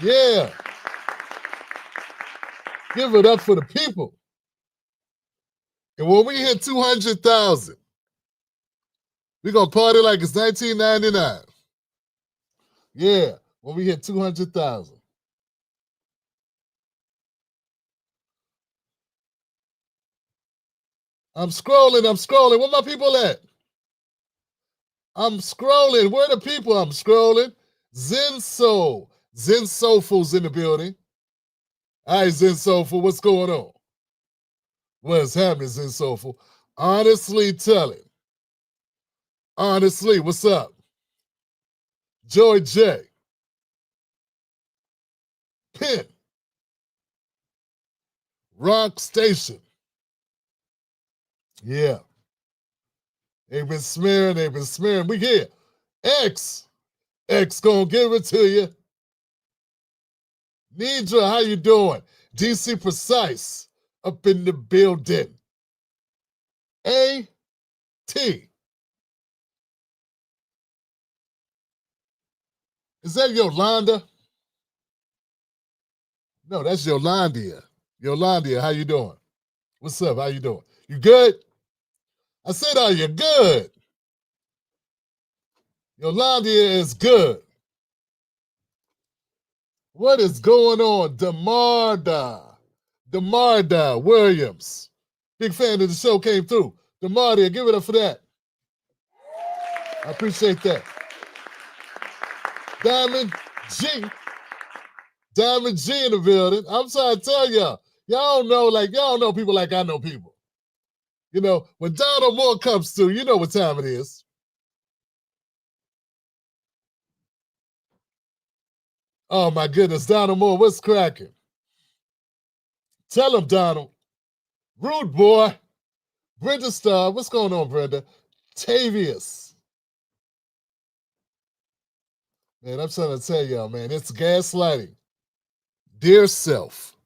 Yeah. Give it up for the people. And when we hit 200,000, we're going to party like it's 1999. Yeah, when we hit 200,000. I'm scrolling. Where my people at? I'm scrolling. Where the people? I'm scrolling. Zen Soul. Zen Soulful's in the building. All right, Zen Soulful, what's going on? What's happening, Zen Soulful? Honestly telling. Honestly, what's up? Joy J. Pin. Rock Station. Yeah. They've been smearing. We here. X gonna give it to you. Nidra, how you doing? DC Precise up in the building. A-T. Is that Yolanda? No, that's Yolandia. Yolandia, how you doing? What's up? How you doing? You good? I said, are you good? Yolandia is good. What is going on? Demarda Williams. Big fan of the show, came through. Demarda, give it up for that. I appreciate that. Diamond G. Diamond G in the building. I'm trying to tell y'all. Y'all don't know people like I know people. You know, when Donald Moore comes through, you know what time it is. Oh my goodness, Donald Moore, what's cracking? Tell him, Donald. Rude boy. Brenda Starr, what's going on, Brenda? Tavius. Man, I'm trying to tell y'all, man, it's gaslighting. Dear self.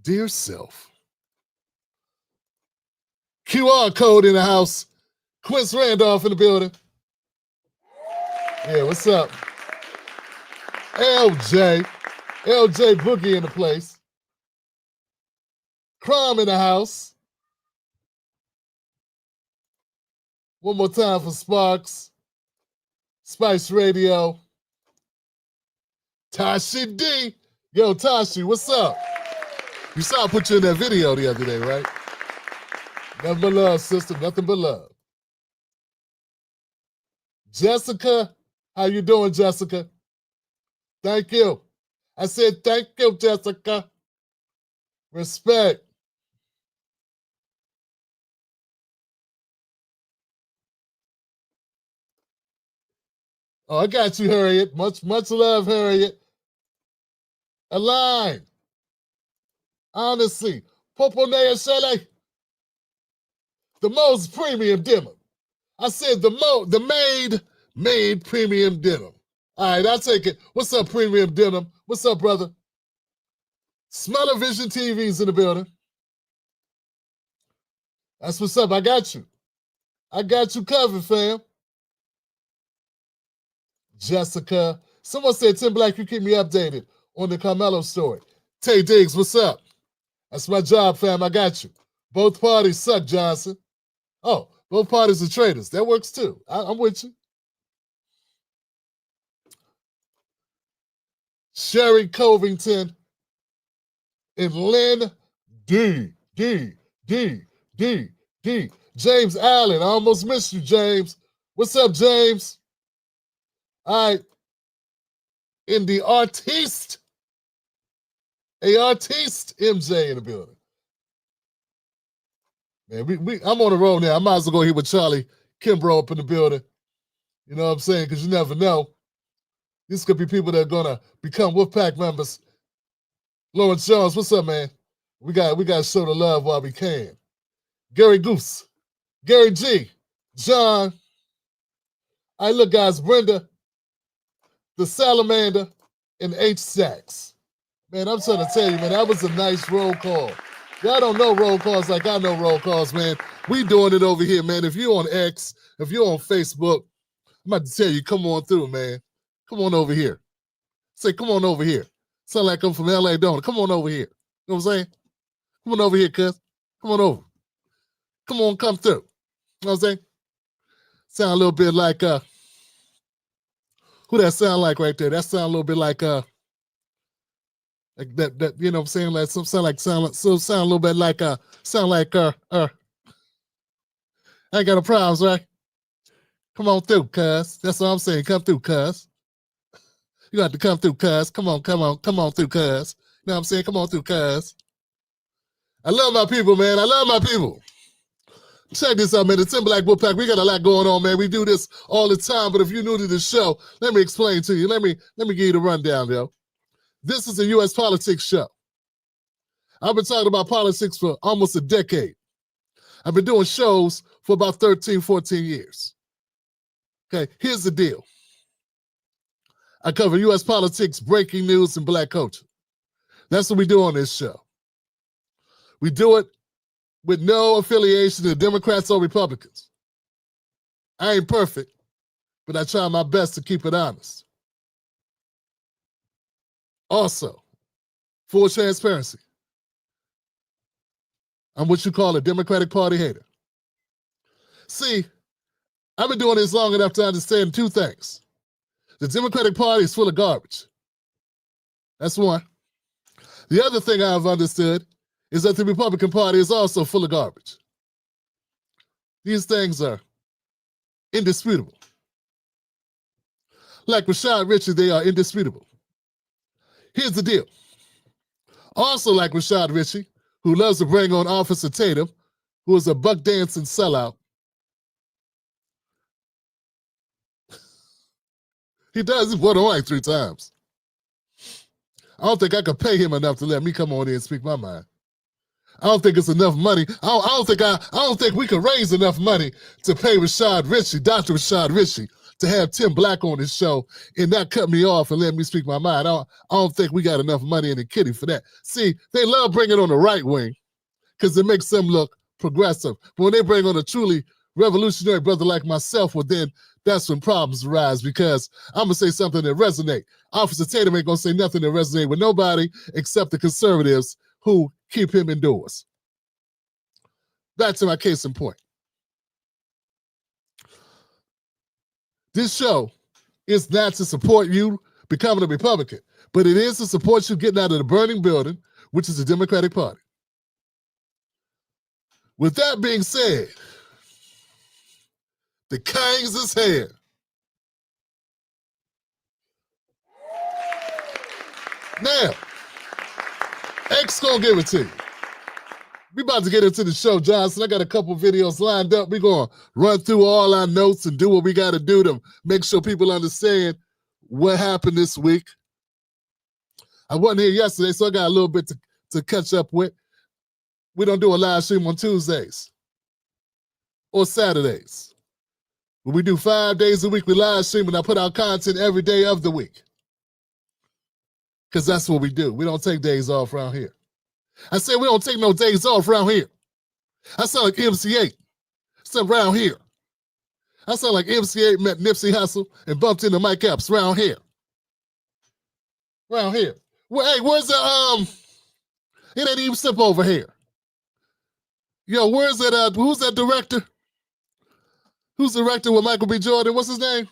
Dear self. QR code in the house. Quince Randolph in the building. Yeah, what's up? LJ Boogie in the place. Crime in the house. One more time for Sparks. Spice Radio. Tashi D. Yo, Tashi, what's up? You saw I put you in that video the other day, right? Nothing but love, sister. Nothing but love. Jessica, how you doing, Jessica? Thank you. I said thank you, Jessica. Respect. Oh, I got you, Harriet. Much love, Harriet. Align. Honestly. Poponea Shelley. The most premium denim. I said the made premium denim. All right, I'll take it. What's up, premium denim? What's up, brother? Smell-O-Vision TV's in the building. That's what's up. I got you. I got you covered, fam. Jessica. Someone said, Tim Black, you keep me updated on the Karmelo story. Tay Diggs, what's up? That's my job, fam. I got you. Both parties suck, Johnson. Oh, both parties are traitors. That works too. I'm with you. Sherry Covington and Lynn D. James Allen. I almost missed you, James. What's up, James? All right. In the artiste MJ in the building. Man, I'm on the road now. I might as well go here with Charlie Kimbrough up in the building. You know what I'm saying? Because you never know. These could be people that are gonna become Wolfpack members. Lawrence Jones, what's up, man? We got to show the love while we can. Gary Goose, Gary G, John. All right, look, guys, Brenda, the Salamander, and H. Sachs. Man, I'm trying to tell you, man, that was a nice roll call. Y'all don't know roll calls like I know roll calls, man. We doing it over here, man. If you're on X, if you're on Facebook, I'm about to tell you, come on through, man. Come on over here. Say, come on over here. Sound like I'm from LA, don't it? Come on over here. You know what I'm saying? Come on over here, cuz. Come on over. Come on, come through. You know what I'm saying? Sound a little bit like, who that sound like right there? That sound a little bit like that, you know what I'm saying? Like sound a little bit like, I ain't got no problems, right? Come on through, cuz. That's what I'm saying. Come through, cuz. You got to come through, cuz. Come on through, cuz. You know what I'm saying? Come on through, cuz. I love my people, man. I love my people. Check this out, man. The Tim Black Wolfpack, we got a lot going on, man. We do this all the time, but if you're new to the show, let me explain to you. Let me give you the rundown, yo. This is a U.S. politics show. I've been talking about politics for almost a decade. I've been doing shows for about 13, 14 years. Okay, here's the deal. I cover U.S. politics, breaking news, and black culture. That's what we do on this show. We do it with no affiliation to Democrats or Republicans. I ain't perfect, but I try my best to keep it honest. Also, full transparency. I'm what you call a Democratic Party hater. See, I've been doing this long enough to understand two things. The Democratic Party is full of garbage. That's one. The other thing I've understood is that the Republican Party is also full of garbage. These things are indisputable. Like Rashad Ritchie, they are indisputable. Here's the deal. Also like Rashad Ritchie, who loves to bring on Officer Tatum, who is a buck dancing sellout. He does. He's won like 3 times. I don't think I could pay him enough to let me come on here and speak my mind. I don't think it's enough money. I don't think we could raise enough money to pay Rashad Ritchie, Dr. Rashad Ritchie, to have Tim Black on his show and not cut me off and let me speak my mind. I don't think we got enough money in the kitty for that. See, they love bringing on the right wing because it makes them look progressive. But when they bring on a truly revolutionary brother like myself, well, then that's when problems arise because I'm going to say something that resonates. Officer Tatum ain't going to say nothing that resonates with nobody except the conservatives who keep him indoors. Back to my case in point. This show is not to support you becoming a Republican, but it is to support you getting out of the burning building, which is the Democratic Party. With that being said, the Kings is here. Now, X gonna give it to you. We about to get into the show, Johnson. I got a couple videos lined up. We're gonna run through all our notes and do what we gotta do to make sure people understand what happened this week. I wasn't here yesterday, so I got a little bit to catch up with. We don't do a live stream on Tuesdays or Saturdays. When we do 5 days a week, we live stream and I put out content every day of the week. Because that's what we do. We don't take days off around here. I said we don't take no days off around here. I sound like MC8. Except around here. I sound like MC8 met Nipsey Hussle and bumped into Mike Epps around here. Around here. Well, hey, where's the, it ain't even slip over here. Yo, where's that, who's that director? Who's the director with Michael B. Jordan? What's his name?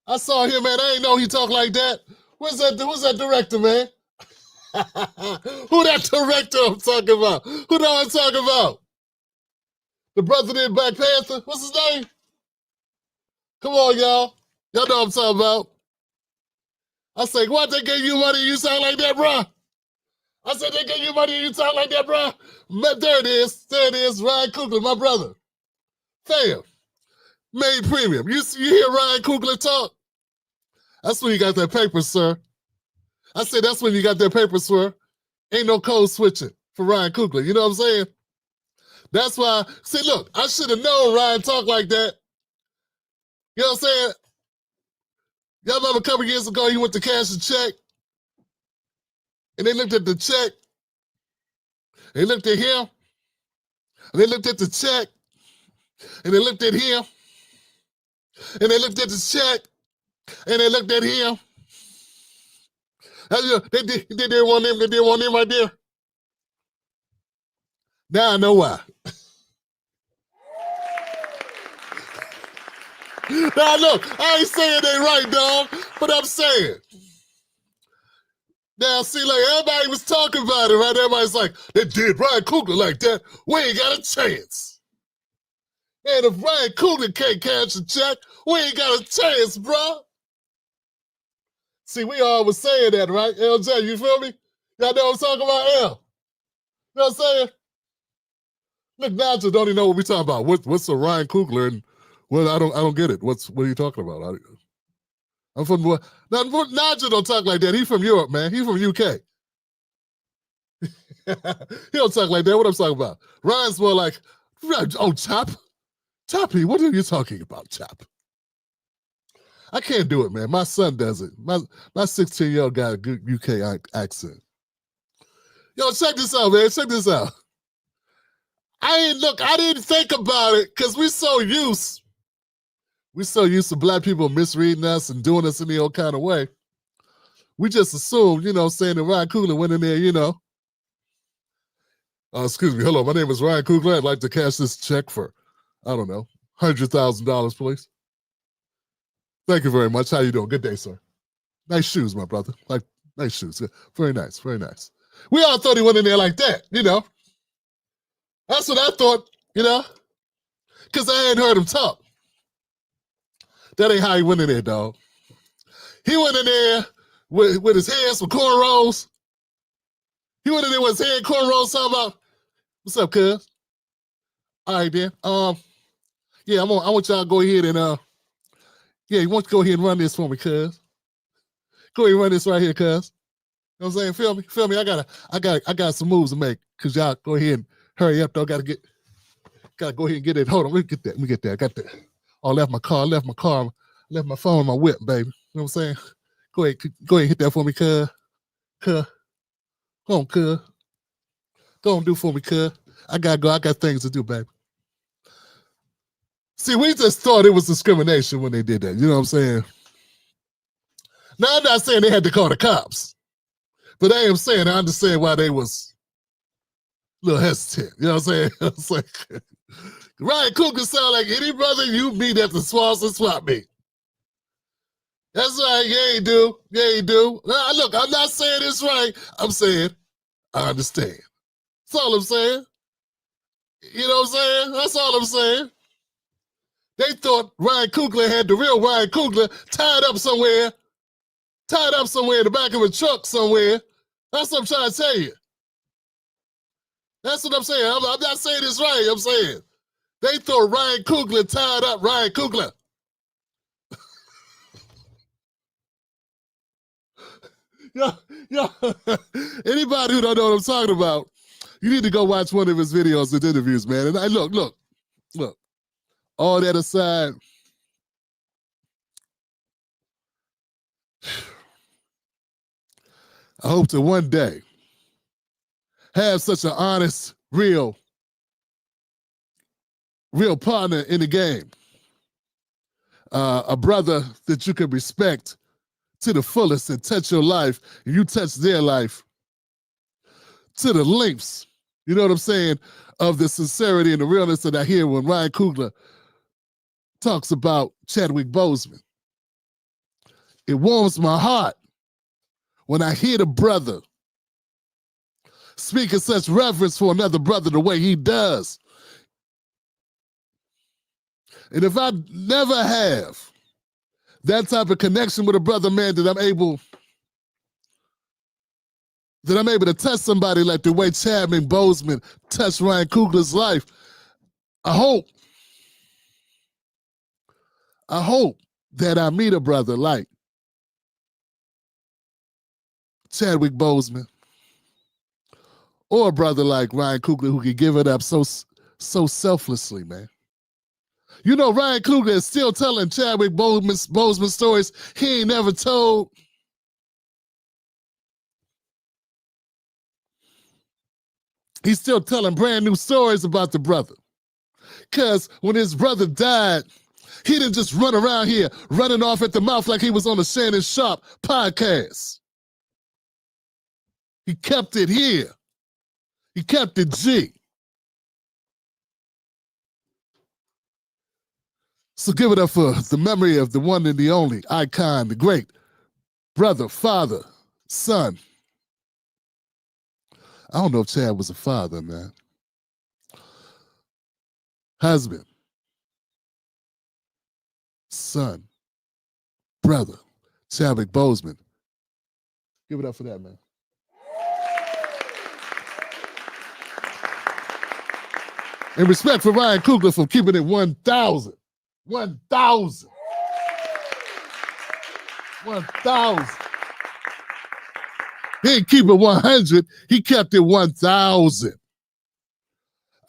I saw him, man. I ain't know he talked like that. Who's that director, man? Who that director I'm talking about? Who know I'm talking about? The brother in Black Panther? What's his name? Come on, y'all. Y'all know what I'm talking about. I say, what, they gave you money and you sound like that, bruh? I said, they gave you money and you talk like that, bruh? There it is. There it is. Ryan Coogler, my brother. Fam. Made premium. You hear Ryan Coogler talk? That's when you got that paper, sir. I said, that's when you got that paper, sir. Ain't no code switching for Ryan Coogler. You know what I'm saying? That's why, see, look, I should have known Ryan talked like that. You know what I'm saying? Y'all remember a couple years ago, he went to cash a check, and they looked at the check, they looked at him, and they looked at the check, and they looked at him, and they looked at the check, and they looked at him, They did one of them. They did one of them right there. Now I know why. Now look, I ain't saying they right, dog, but I'm saying. Now see, like everybody was talking about it, right? Everybody's like, they did Ryan Coogler like that. We ain't got a chance. And if Ryan Coogler can't catch a check, we ain't got a chance, bro. See, we always saying that, right? LJ, you feel me? Y'all know what I'm talking about, L? You know what I'm saying? Look, Nigel don't even know what we talking about. What's a Ryan Coogler? And well, I don't get it. What are you talking about? I'm from Nigel don't talk like that. He from Europe, man. He from UK. He don't talk like that. What I'm talking about? Ryan's more like, oh, Chop. Choppy, what are you talking about, Chop? I can't do it, man. My son does it. My 16-year-old got a good UK accent. Yo, check this out, man. Check this out. I didn't think about it because we're so used to black people misreading us and doing us any old kind of way. We just assumed, saying that Ryan Coogler went in there, excuse me, hello, my name is Ryan Coogler. I'd like to cash this check for, I don't know, $100,000, please. Thank you very much. How you doing? Good day, sir. Nice shoes, my brother. Like, nice shoes. Yeah, very nice, very nice. We all thought he went in there like that, That's what I thought, because I hadn't heard him talk. That ain't how he went in there, dog. He went in there with his hands with cornrows. He went in there with his head cornrows talking about, what's up, cuz? All right, then. Yeah, I want y'all to go ahead and, yeah, you want to go ahead and run this for me, cuz. Go ahead and run this right here, cuz. You know what I'm saying? Feel me? Feel me? I got some moves to make, cuz y'all go ahead and hurry up, though. Gotta go ahead and get it. Hold on, let me get that. I got that. Oh, I left my phone, my whip, baby. You know what I'm saying? Go ahead and hit that for me, cuz. Cuz. Go on, cuz. Go on, do for me, cuz. I gotta go. I got things to do, baby. See, we just thought it was discrimination when they did that. You know what I'm saying? Now, I'm not saying they had to call the cops, but I am saying I understand why they was a little hesitant. You know what I'm saying? It's like, Ryan Coogler sound like any brother you meet at the Swanson swap meet. That's right. Yeah, he do. Yeah, he do. Now, look, I'm not saying it's right. I'm saying I understand. That's all I'm saying. You know what I'm saying? That's all I'm saying. They thought Ryan Coogler had the real Ryan Coogler tied up somewhere in the back of a truck somewhere. That's what I'm trying to tell you. That's what I'm saying. I'm not saying it's right. I'm saying they thought Ryan Coogler tied up Ryan Coogler. Yo, anybody who don't know what I'm talking about, you need to go watch one of his videos and interviews, man. And look. All that aside, I hope to one day have such an honest, real partner in the game. A brother that you can respect to the fullest and touch your life, and you touch their life to the lengths, you know what I'm saying, of the sincerity and the realness that I hear when Ryan Coogler talks about Chadwick Boseman. It warms my heart when I hear the brother speaking such reverence for another brother the way he does. And if I never have that type of connection with a brother, man, that I'm able to touch somebody like the way Chadwick Boseman touched Ryan Coogler's life, I hope that I meet a brother like Chadwick Boseman or a brother like Ryan Coogler who can give it up so selflessly, man. You know, Ryan Coogler is still telling Chadwick Boseman stories he ain't never told. He's still telling brand new stories about the brother. Because when his brother died, he didn't just run around here running off at the mouth like he was on the Shannon Sharp podcast. He kept it here. He kept it G. So give it up for the memory of the one and the only icon, the great brother, father, son. I don't know if Chad was a father, man. Husband, son, brother, Chadwick Boseman. Give it up for that, man. And respect for Ryan Coogler for keeping it 1,000. 1,000. 1,000. He didn't keep it 100. He kept it 1,000.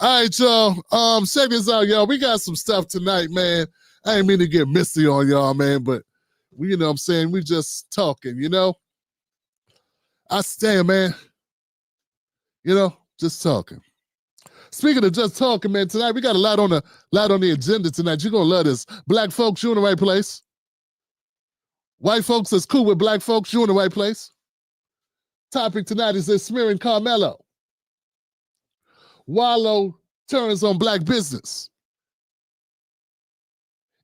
All right, y'all. Check this out, y'all. We got some stuff tonight, man. I ain't mean to get misty on y'all, man, but we, you know what I'm saying, we just talking, you know? I stand, man. You know, just talking. Speaking of just talking, man, tonight we got a lot on the agenda tonight. You're gonna love this. Black folks, you're in the right place. White folks that's cool with black folks, you're in the right place. Topic tonight is this smearing Karmelo. Wallo turns on black business.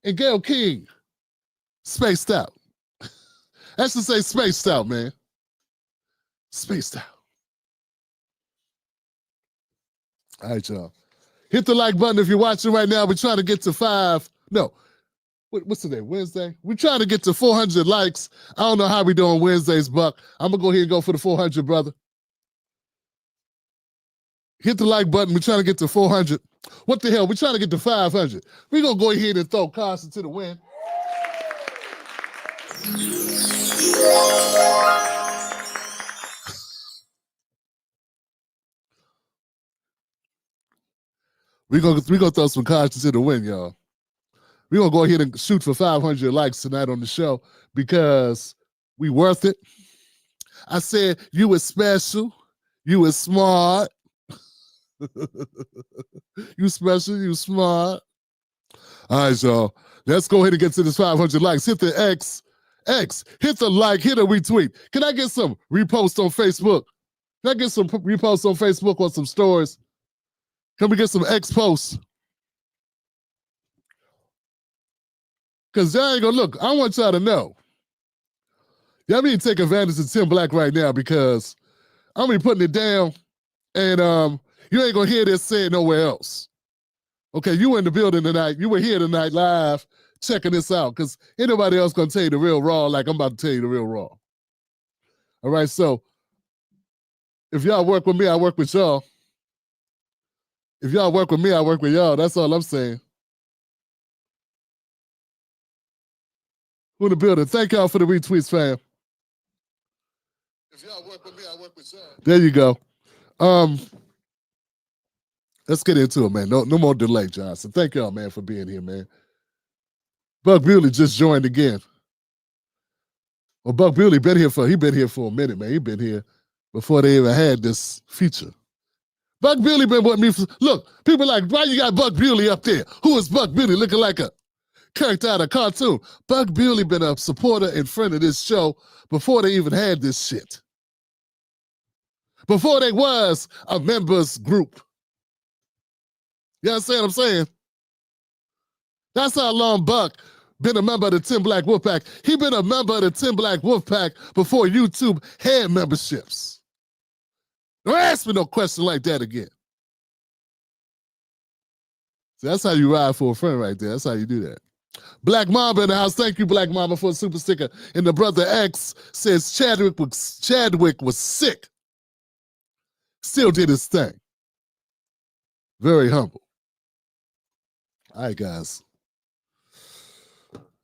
And Gayle King spaced out. That's to say spaced out, man. Spaced out. All right, y'all. Hit the like button if you're watching right now. We're trying to get to what's today, Wednesday? We're trying to get to 400 likes. I don't know how we doing Wednesdays, Buck. I'm going to go ahead and go for the 400, brother. Hit the like button. We're trying to get to 400. What the hell? We're trying to get to 500. We're going to go ahead and throw Kase to the wind. We're gonna throw some Kase to the wind, y'all. We're going to go ahead and shoot for 500 likes tonight on the show because we worth it. I said you was special. You was smart. You special, you smart. All right, y'all. Let's go ahead and get to this 500 likes. Hit the X, hit the like, hit a retweet. Can I get some reposts on Facebook? Can I get some reposts on Facebook on some stories? Can we get some X posts? Because y'all ain't gonna look. I want y'all to know. Y'all need to take advantage of Tim Black right now because I'm gonna be putting it down and you ain't gonna hear this said nowhere else. Okay, you were in the building tonight. You were here tonight live checking this out because ain't nobody else gonna tell you the real raw like I'm about to tell you the real raw. All right, so if y'all work with me, I work with y'all. If y'all work with me, I work with y'all. That's all I'm saying. Who in the building? Thank y'all for the retweets, fam. If y'all work with me, I work with y'all. There you go. Let's get into it, man. No more delay, Johnson. Thank y'all, man, for being here, man. Buck Bewley just joined again. Well, Buck Bewley been here for a minute, man. He been here before they even had this feature. Buck Bewley been with me. Look, people like, why you got Buck Bewley up there? Who is Buck Bewley looking like a character out of a cartoon? Buck Bewley been a supporter and friend of this show before they even had this shit. Before they was a members group. You understand what I'm saying? That's how long Buck been a member of the Tim Black Wolfpack. He been a member of the Tim Black Wolfpack before YouTube had memberships. Don't ask me no question like that again. See, that's how you ride for a friend right there. That's how you do that. Black Mamba in the house. Thank you, Black Mamba, for a super sticker. And the brother X says Chadwick was sick. Still did his thing. Very humble. All right, guys.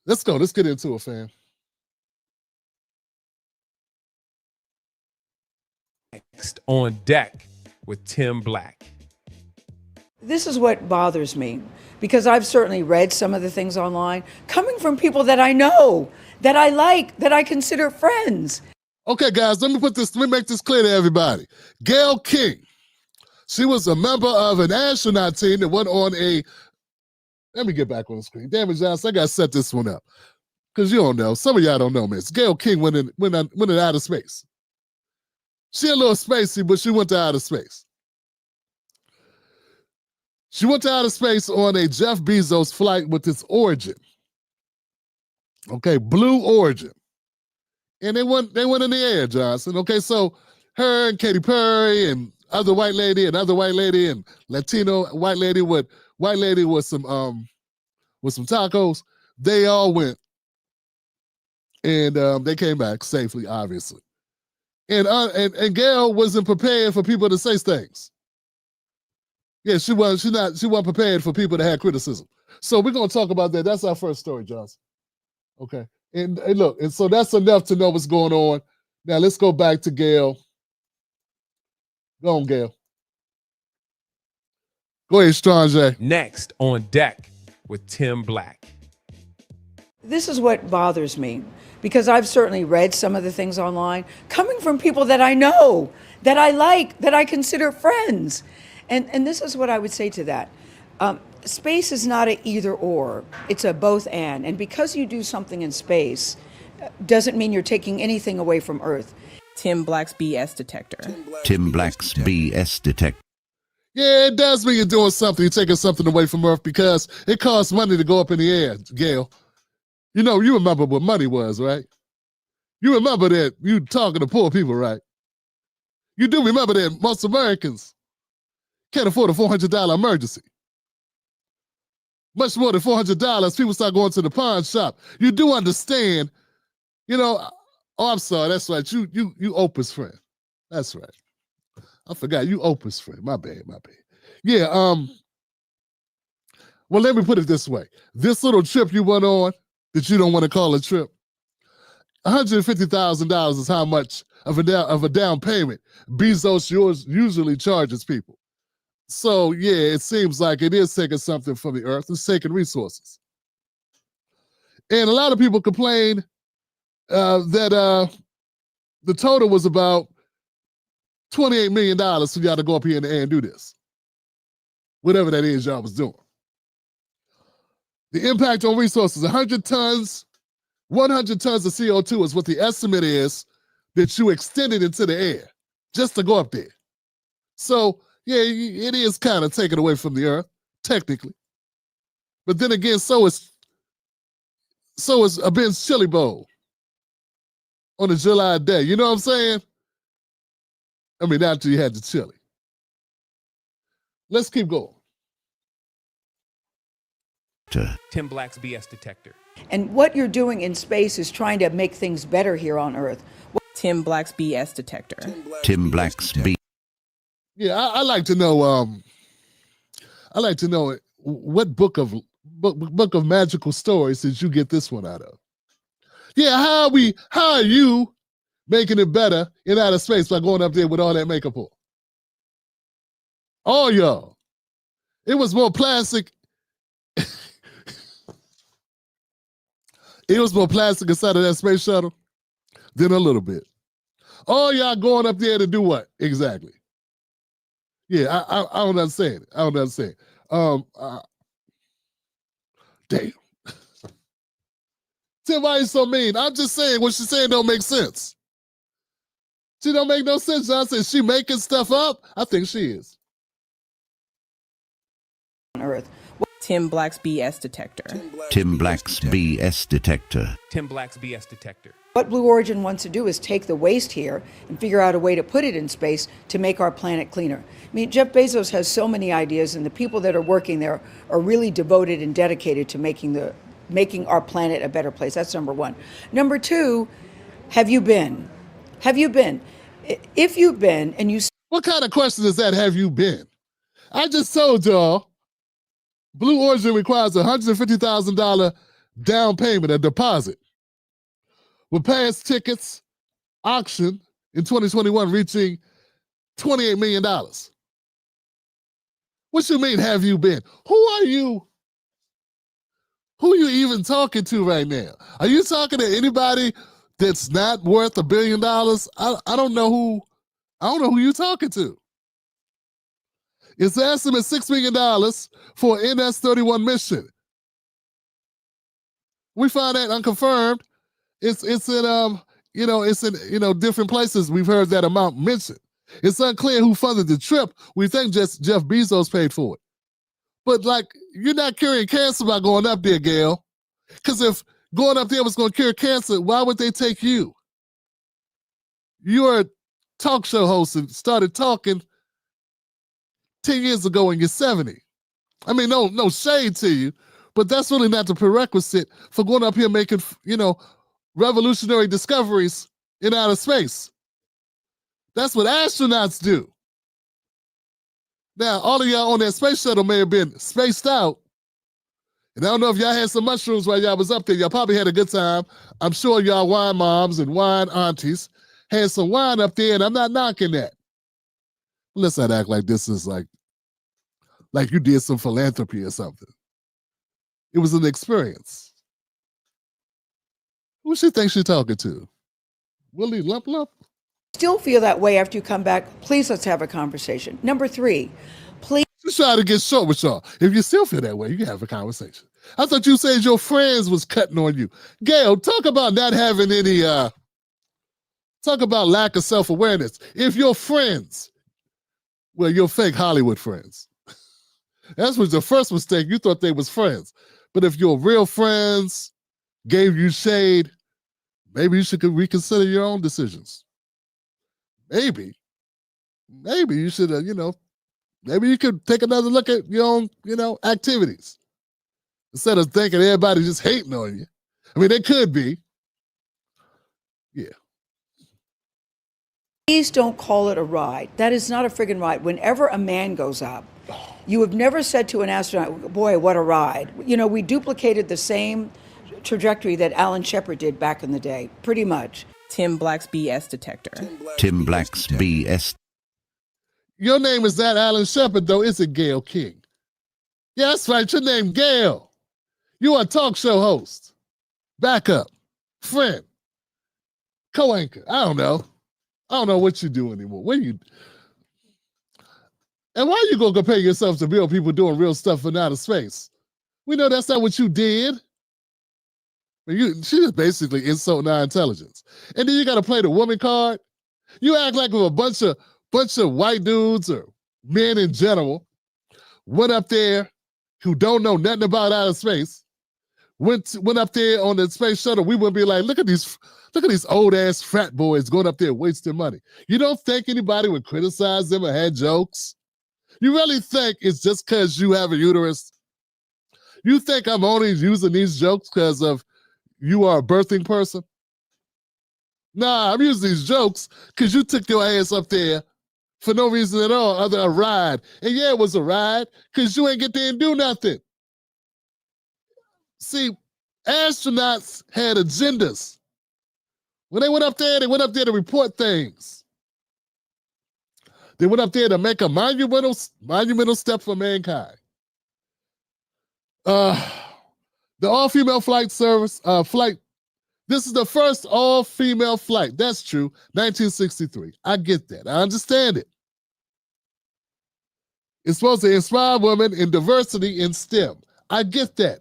Let's go. Let's get into it, fam. Next on deck with Tim Black. This is what bothers me, because I've certainly read some of the things online coming from people that I know, that I like, that I consider friends. Okay, guys, let me make this clear to everybody. Gayle King, she was a member of an astronaut team that went on a, let me get back on the screen. Damn it, Johnson, I got to set this one up. Because you don't know. Some of y'all don't know, man. Gayle King went in outer space. She a little spacey, but she went to outer space. She went to outer space on a Jeff Bezos flight with its Origin. Okay, Blue Origin. And they went in the air, Johnson. Okay, so her and Katy Perry and other white lady and Latino white lady with some tacos, they all went. And they came back safely, obviously. And Gayle wasn't prepared for people to say things. Yeah, she wasn't prepared for people to have criticism. So we're gonna talk about that. That's our first story, Johnson. Okay. And look, and so that's enough to know what's going on. Now let's go back to Gayle. Go on, Gayle. Go ahead, Strong J. Next on deck with Tim Black. This is what bothers me, because I've certainly read some of the things online coming from people that I know, that I like, that I consider friends. And this is what I would say to that. Space is not an either or, it's a both and. And because you do something in space, doesn't mean you're taking anything away from Earth. Tim Black's BS detector. Tim Black's BS detector. Yeah, it does mean you're doing something, you're taking something away from Earth because it costs money to go up in the air, Gayle. You know, you remember what money was, right? You remember that you talking to poor people, right? You do remember that most Americans can't afford a $400 emergency. Much more than $400, people start going to the pawn shop. You do understand, you know, oh, I'm sorry, that's right. You Oprah's friend. That's right. I forgot, you Oprah's friend. My bad. Yeah, well, let me put it this way. This little trip you went on, that you don't want to call a trip, $150,000 is how much of a down payment Bezos usually charges people. So, yeah, it seems like it is taking something from the Earth. It's taking resources. And a lot of people complain that the total was about $28 million for y'all to go up here in the air and do this. Whatever that is y'all was doing. The impact on resources, 100 tons of CO2 is what the estimate is that you extended into the air just to go up there. So, yeah, it is kind of taken away from the Earth, technically. But then again, so is a Ben's Chili Bowl on a July day. You know what I'm saying? I mean, after you had the chili. Let's keep going. Tim Black's BS detector. And what you're doing in space is trying to make things better here on Earth. Tim Black's BS detector. Tim Black's BS. Yeah, I like to know. I like to know what book of magical stories did you get this one out of? Yeah, how are you making it better in outer space by going up there with all that makeup on? All y'all. It was more plastic. It was more plastic inside of that space shuttle than a little bit. All y'all going up there to do what exactly? Yeah, I don't understand. Damn. Tim, why are you so mean? I'm just saying what she's saying don't make sense. She don't make no sense. Johnson. Is she making stuff up? I think she is. On Earth. Tim Black's BS detector. Tim Black's BS detector. Tim Black's BS detector. What Blue Origin wants to do is take the waste here and figure out a way to put it in space to make our planet cleaner. I mean, Jeff Bezos has so many ideas, and the people that are working there are really devoted and dedicated to making our planet a better place. That's number one. Number two, have you been? Have you been? If you've been and you... What kind of question is that, have you been? I just told y'all, Blue Origin requires a $150,000 down payment, a deposit, with past tickets auction in 2021 reaching $28 million. What you mean, have you been? Who are you? Who are you even talking to right now? Are you talking to anybody that's not worth $1 billion? I don't know who you're talking to. It's the estimate $6 million for an NS-31 mission. We find that unconfirmed. It's in it's in, different places we've heard that amount mentioned. It's unclear who funded the trip. We think just Jeff Bezos paid for it. But, like, you're not curing cancer by going up there, Gayle. Because if going up there was going to cure cancer, why would they take you? You're a talk show host and started talking 10 years ago and you're 70. I mean, no shade to you, but that's really not the prerequisite for going up here making, revolutionary discoveries in outer space. That's what astronauts do. Now, all of y'all on that space shuttle may have been spaced out. And I don't know if y'all had some mushrooms while y'all was up there. Y'all probably had a good time. I'm sure y'all wine moms and wine aunties had some wine up there, and I'm not knocking that. Let's not act like this is like you did some philanthropy or something. It was an experience. Who she thinks she's talking to? Willie Lump Lump? Still feel that way after you come back, please let's have a conversation. Number 3, please. Just try to get short with y'all. If you still feel that way, you can have a conversation. I thought you said your friends was cutting on you. Gayle, talk about not having any, talk about lack of self-awareness. If your friends, well, your fake Hollywood friends. That was your first mistake. You thought they was friends. But if your real friends gave you shade, maybe you should reconsider your own decisions. Maybe you should, maybe you could take another look at your own, activities. Instead of thinking everybody just hating on you. I mean, they could be. Yeah. Please don't call it a ride. That is not a friggin' ride. Whenever a man goes up, you have never said to an astronaut, boy, what a ride. We duplicated the same trajectory that Alan Shepard did back in the day, pretty much. Tim Black's BS detector. Tim Black's BS. Your name is not Alan Shepard, though. It's a Gayle King. Yeah, that's right. Your name, Gayle. You are a talk show host, backup, friend, co-anchor. I don't know what you do anymore. And why you gonna compare yourself to real people doing real stuff in outer space? We know that's not what you did. She just basically insulting our intelligence. And then you gotta play the woman card. You act like a bunch of white dudes or men in general went up there who don't know nothing about outer space, went up there on the space shuttle. We wouldn't be like, look at these old ass frat boys going up there wasting money. You don't think anybody would criticize them or had jokes? You really think it's just because you have a uterus? You think I'm only using these jokes because of you are a birthing person? Nah, I'm using these jokes because you took your ass up there for no reason at all other than a ride. And yeah, it was a ride because you ain't get there and do nothing. See, astronauts had agendas. When they went up there to report things. They went up there to make a monumental step for mankind. The all-female flight service, this is the first all-female flight. That's true, 1963. I get that. I understand it. It's supposed to inspire women in diversity in STEM. I get that.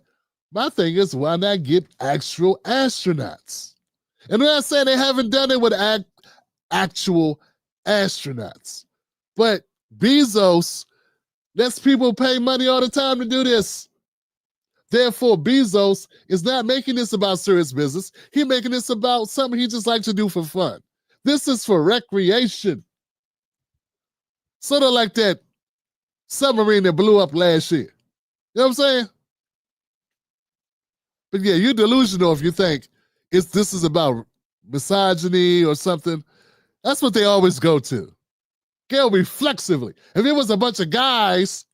My thing is, why not get actual astronauts? And I'm not saying they haven't done it with actual astronauts. But Bezos lets people pay money all the time to do this. Therefore, Bezos is not making this about serious business. He's making this about something he just likes to do for fun. This is for recreation. Sort of like that submarine that blew up last year. You know what I'm saying? But yeah, you're delusional if you think this is about misogyny or something. That's what they always go to. Gayle, reflexively. If it was a bunch of guys,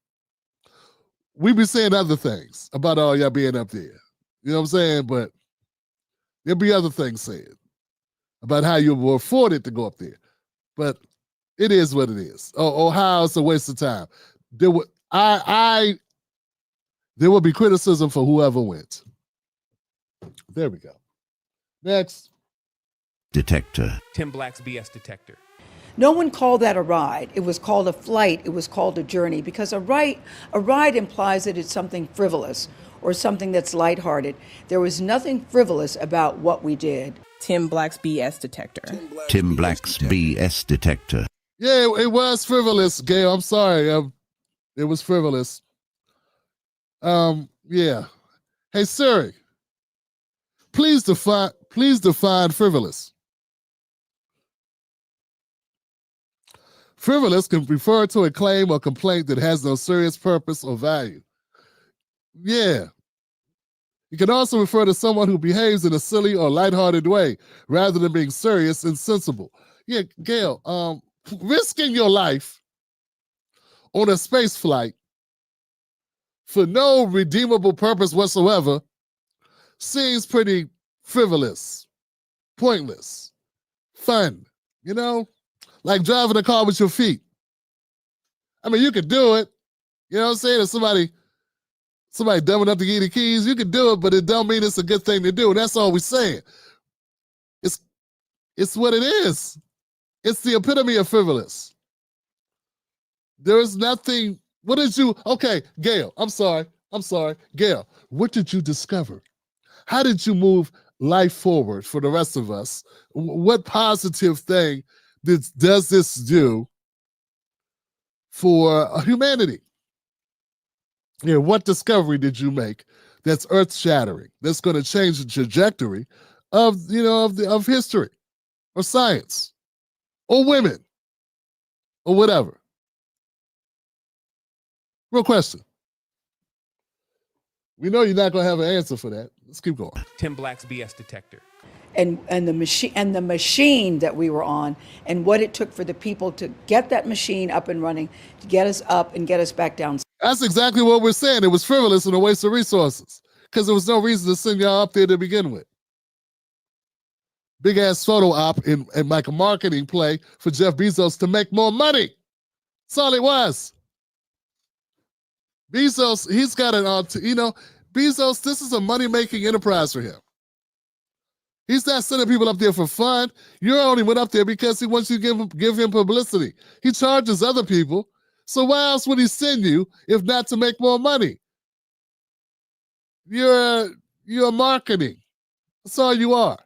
we'd be saying other things about all y'all being up there. You know what I'm saying? But there'll be other things said about how you were afforded to go up there. But it is what it is. Or how it's a waste of time. There would be criticism for whoever went. There we go. Next. Detector. Tim Black's BS detector. No one called that a ride. It was called a flight. It was called a journey, because a ride implies that it's something frivolous or something that's lighthearted. There was nothing frivolous about what we did. Tim Black's BS detector. Tim Black's BS detector. Yeah, it was frivolous, Gayle. I'm sorry. It was frivolous. Yeah. Hey Siri, please define frivolous. Frivolous can refer to a claim or complaint that has no serious purpose or value. Yeah. It can also refer to someone who behaves in a silly or lighthearted way rather than being serious and sensible. Yeah, Gayle, risking your life on a space flight for no redeemable purpose whatsoever seems pretty frivolous, pointless, fun, you know? Like driving a car with your feet. I mean, you could do it. You know what I'm saying? If somebody dumb enough to give you the keys, you can do it, but it don't mean it's a good thing to do. And that's all we're saying. It's what it is. It's the epitome of frivolous. There is nothing. What did you, okay, Gayle, I'm sorry. Gayle, what did you discover? How did you move life forward for the rest of us? What positive thing does this do for humanity? Yeah, what discovery did you make that's earth-shattering, that's going to change the trajectory of, of history or science or women or whatever? Real question. We know you're not going to have an answer for that. Let's keep going. Tim Black's BS detector. And the machine that we were on, and what it took for the people to get that machine up and running, to get us up and get us back down. That's exactly what we're saying. It was frivolous and a waste of resources because there was no reason to send y'all up there to begin with. Big ass photo op and like a marketing play for Jeff Bezos to make more money. That's all it was. Bezos, he's got an Bezos, this is a money-making enterprise for him. He's not sending people up there for fun. You only went up there because he wants you to give him publicity. He charges other people. So why else would he send you if not to make more money? You're marketing. That's all you are.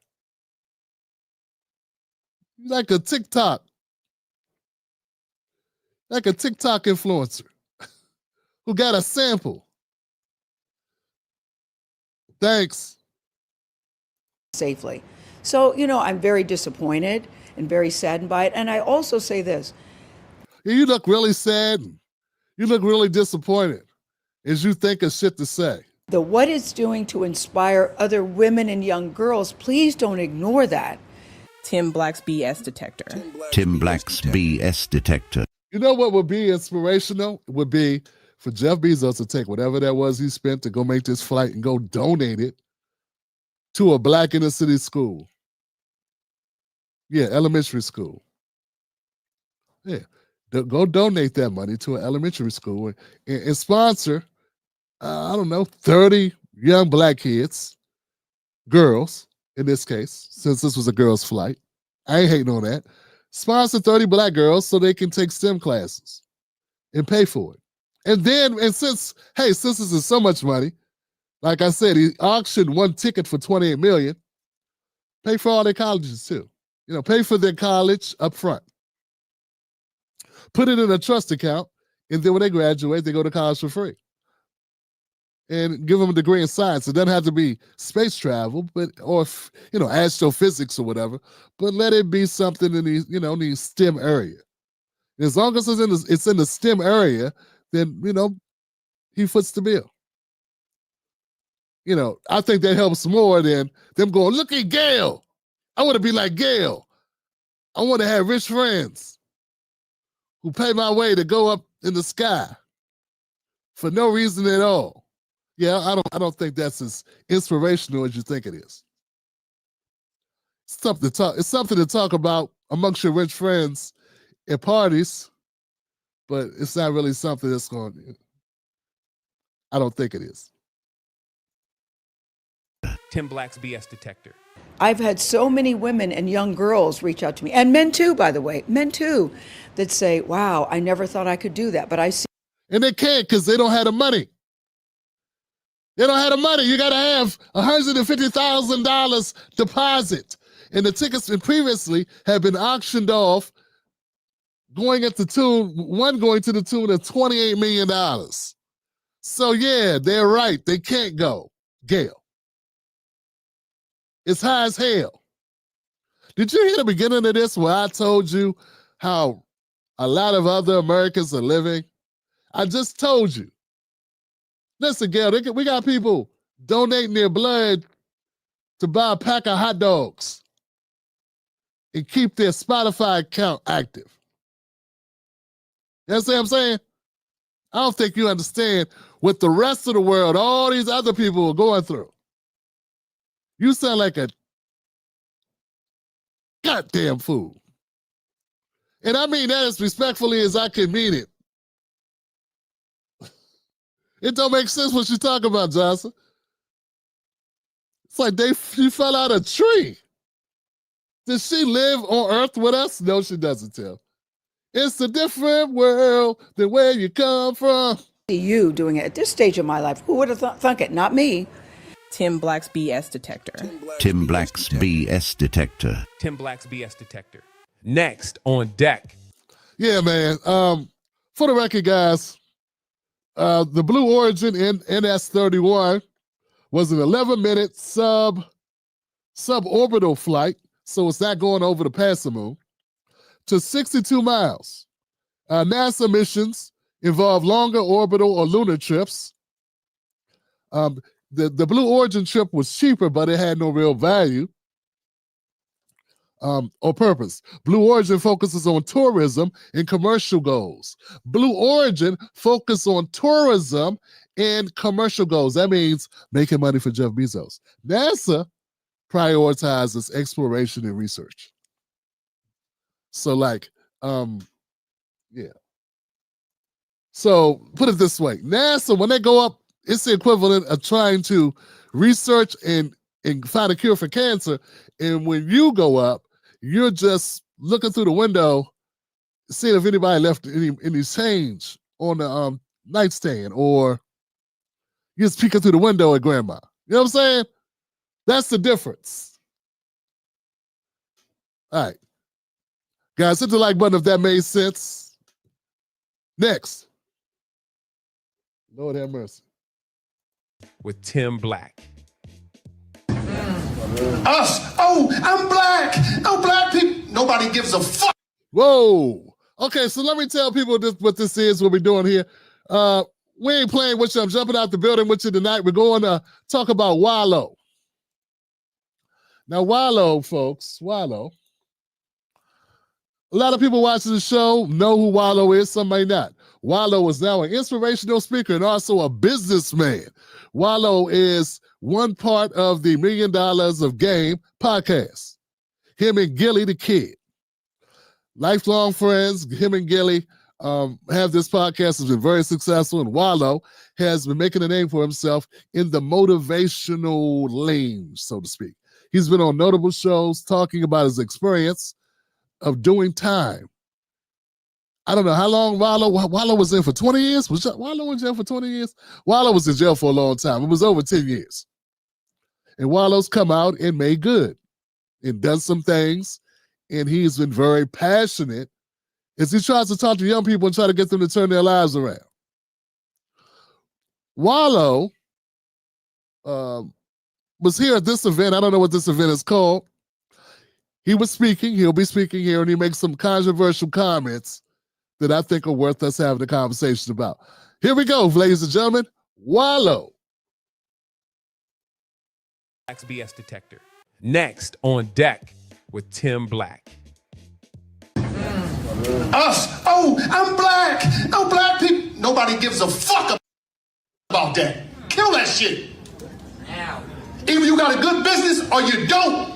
You're like a TikTok influencer who got a sample. Thanks. Safely. So, I'm very disappointed and very saddened by it. And I also say this. You look really sad. You look really disappointed as you think of shit to say. What it's doing to inspire other women and young girls, please don't ignore that. Tim Black's BS detector. Tim Black's BS detector. You know what would be inspirational? It would be for Jeff Bezos to take whatever that was he spent to go make this flight and go donate it to a black inner city school. Yeah, elementary school. Yeah, go donate that money to an elementary school and sponsor, 30 young black kids, girls in this case, since this was a girls' flight. I ain't hating on that. Sponsor 30 black girls so they can take STEM classes and pay for it. And since this is so much money, like I said, he auctioned one ticket for $28 million. Pay for all their colleges too. Pay for their college up front. Put it in a trust account, and then when they graduate, they go to college for free. And give them a degree in science. It doesn't have to be space travel, or astrophysics or whatever. But let it be something in the STEM area. As long as it's in the STEM area, then he foots the bill. I think that helps more than them going, look at Gayle. I want to be like Gayle. I want to have rich friends who pay my way to go up in the sky for no reason at all. Yeah, I don't think that's as inspirational as you think it is. It's something to talk about amongst your rich friends at parties, but it's not really something that's going. I don't think it is. Tim Black's BS detector. I've had so many women and young girls reach out to me, and men too, by the way, that say, wow, I never thought I could do that, but I see. And they can't because they don't have the money. They don't have the money. You got to have $150,000 deposit. And the tickets previously have been auctioned off, going to the tune of $28 million. So yeah, they're right. They can't go, Gayle. It's high as hell. Did you hear the beginning of this where I told you how a lot of other Americans are living? I just told you. Listen, Gayle, we got people donating their blood to buy a pack of hot dogs and keep their Spotify account active. You understand what I'm saying? I don't think you understand what the rest of the world, all these other people are going through. You sound like a goddamn fool. And I mean that as respectfully as I can mean it. It don't make sense what you talk about, Johnson. It's like she fell out of a tree. Does she live on Earth with us? No, she doesn't, Tim. It's a different world than where you come from. You doing it at this stage of my life. Who would have thunk it? Not me. Tim Black's BS detector. Tim Black's BS detector. Tim Black's BS detector. Next on deck. Yeah, man. For the record, guys, the Blue Origin in NS-31 was an 11-minute suborbital flight, so it's not going over the past the moon, to 62 miles. NASA missions involve longer orbital or lunar trips. The Blue Origin trip was cheaper, but it had no real value or purpose. Blue Origin focuses on tourism and commercial goals. Blue Origin focuses on tourism and commercial goals. That means making money for Jeff Bezos. NASA prioritizes exploration and research. So yeah. So put it this way. NASA, when they go up, it's the equivalent of trying to research and find a cure for cancer. And when you go up, you're just looking through the window, seeing if anybody left any change on the nightstand, or you're just peeking through the window at grandma. You know what I'm saying? That's the difference. All right. Guys, hit the like button if that made sense. Next. Lord have mercy. With Tim Black. Us. Oh, I'm black. Oh, black people. Nobody gives a fuck. Whoa. Okay, so let me tell people what this is, what we're doing here. We ain't playing with you. I'm jumping out the building with you tonight. We're going to talk about Wallo. Now, Wallo, folks, Wallo. A lot of people watching the show know who Wallo is, some may not. Wallo is now an inspirational speaker and also a businessman. Wallo is one part of the $1 Million of Game podcast. Him and Gilly the Kid. Lifelong friends, him and Gilly have this podcast, has been very successful, and Wallo has been making a name for himself in the motivational lane, so to speak. He's been on notable shows talking about his experience of doing time. I don't know how long Wallo was in for 20 years? Was Wallo in jail for 20 years? Wallo was in jail for a long time. It was over 10 years. And Wallo's come out and made good and done some things. And he's been very passionate as he tries to talk to young people and try to get them to turn their lives around. Wallo was here at this event. I don't know what this event is called. He was speaking. He'll be speaking here, and he makes some controversial comments that I think are worth us having a conversation about. Here we go, ladies and gentlemen. Wallo. Black's BS detector. Next on deck with Tim Black. Us. Oh, I'm black. Oh, black people. Nobody gives a fuck about that. Kill that shit. Either you got a good business or you don't.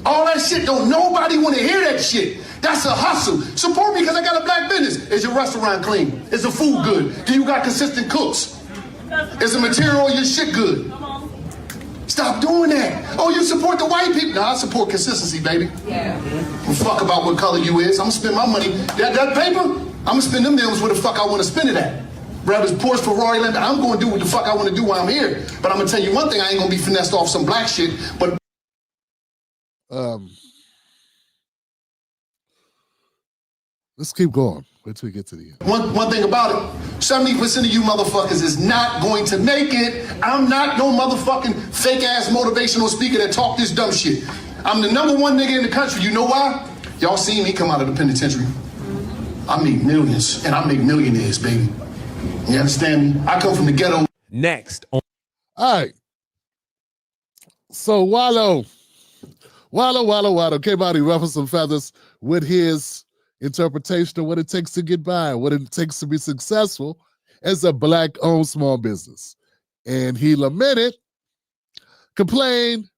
All that shit, don't nobody want to hear that shit. That's a hustle. Support me because I got a black business. Is your restaurant clean? Is the food good? Do you got consistent cooks? Is the material on your shit good? Stop doing that. Oh, you support the white people? No, I support consistency, baby. Yeah. Fuck about what color you is. I'm gonna spend my money. That paper, I'm gonna spend them deals where the fuck I want to spend it at. Grab his Porsche, Ferrari, Lambo. I'm going to do what the fuck I want to do while I'm here. But I'm going to tell you one thing, I ain't going to be finessed off some black shit. But let's keep going. Wait till we get to the end. One thing about it, 70% of you motherfuckers is not going to make it. I'm not no motherfucking fake-ass motivational speaker that talk this dumb shit. I'm the #1 nigga in the country. You know why? Y'all seen me come out of the penitentiary. I make millions, and I make millionaires, baby. You understand me? I come from the ghetto. Next on. All right. So Wallo came out, he ruffled some feathers with his interpretation of what it takes to get by, what it takes to be successful as a black-owned small business. And he complained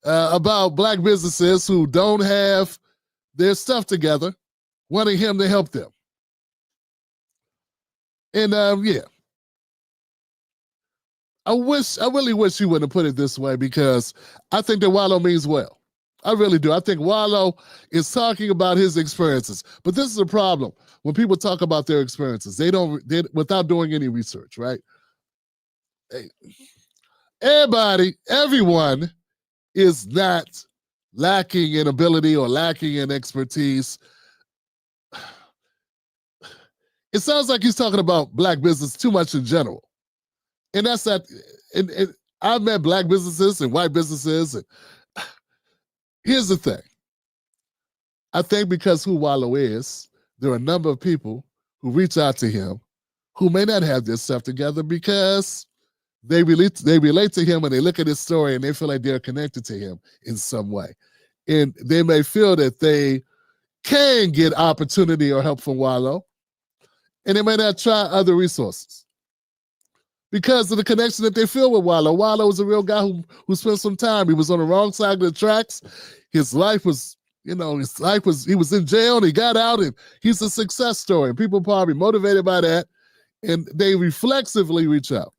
about black businesses who don't have their stuff together, wanting him to help them. And yeah. I really wish you wouldn't have put it this way, because I think that Wallo means well. I really do. I think Wallo is talking about his experiences. But this is a problem. When people talk about their experiences, they without doing any research, right? Everyone is not lacking in ability or lacking in expertise. It sounds like he's talking about black business too much in general. And that's that. And I've met black businesses and white businesses. And here's the thing. I think because who Wallo is, there are a number of people who reach out to him who may not have their stuff together because they relate to him and they look at his story and they feel like they're connected to him in some way. And they may feel that they can get opportunity or help from Wallo, and they may not try other resources because of the connection that they feel with Wallo. Wallo was a real guy who spent some time. He was on the wrong side of the tracks. His life was, he was in jail and he got out, and he's a success story. People probably motivated by that, and they reflexively reach out.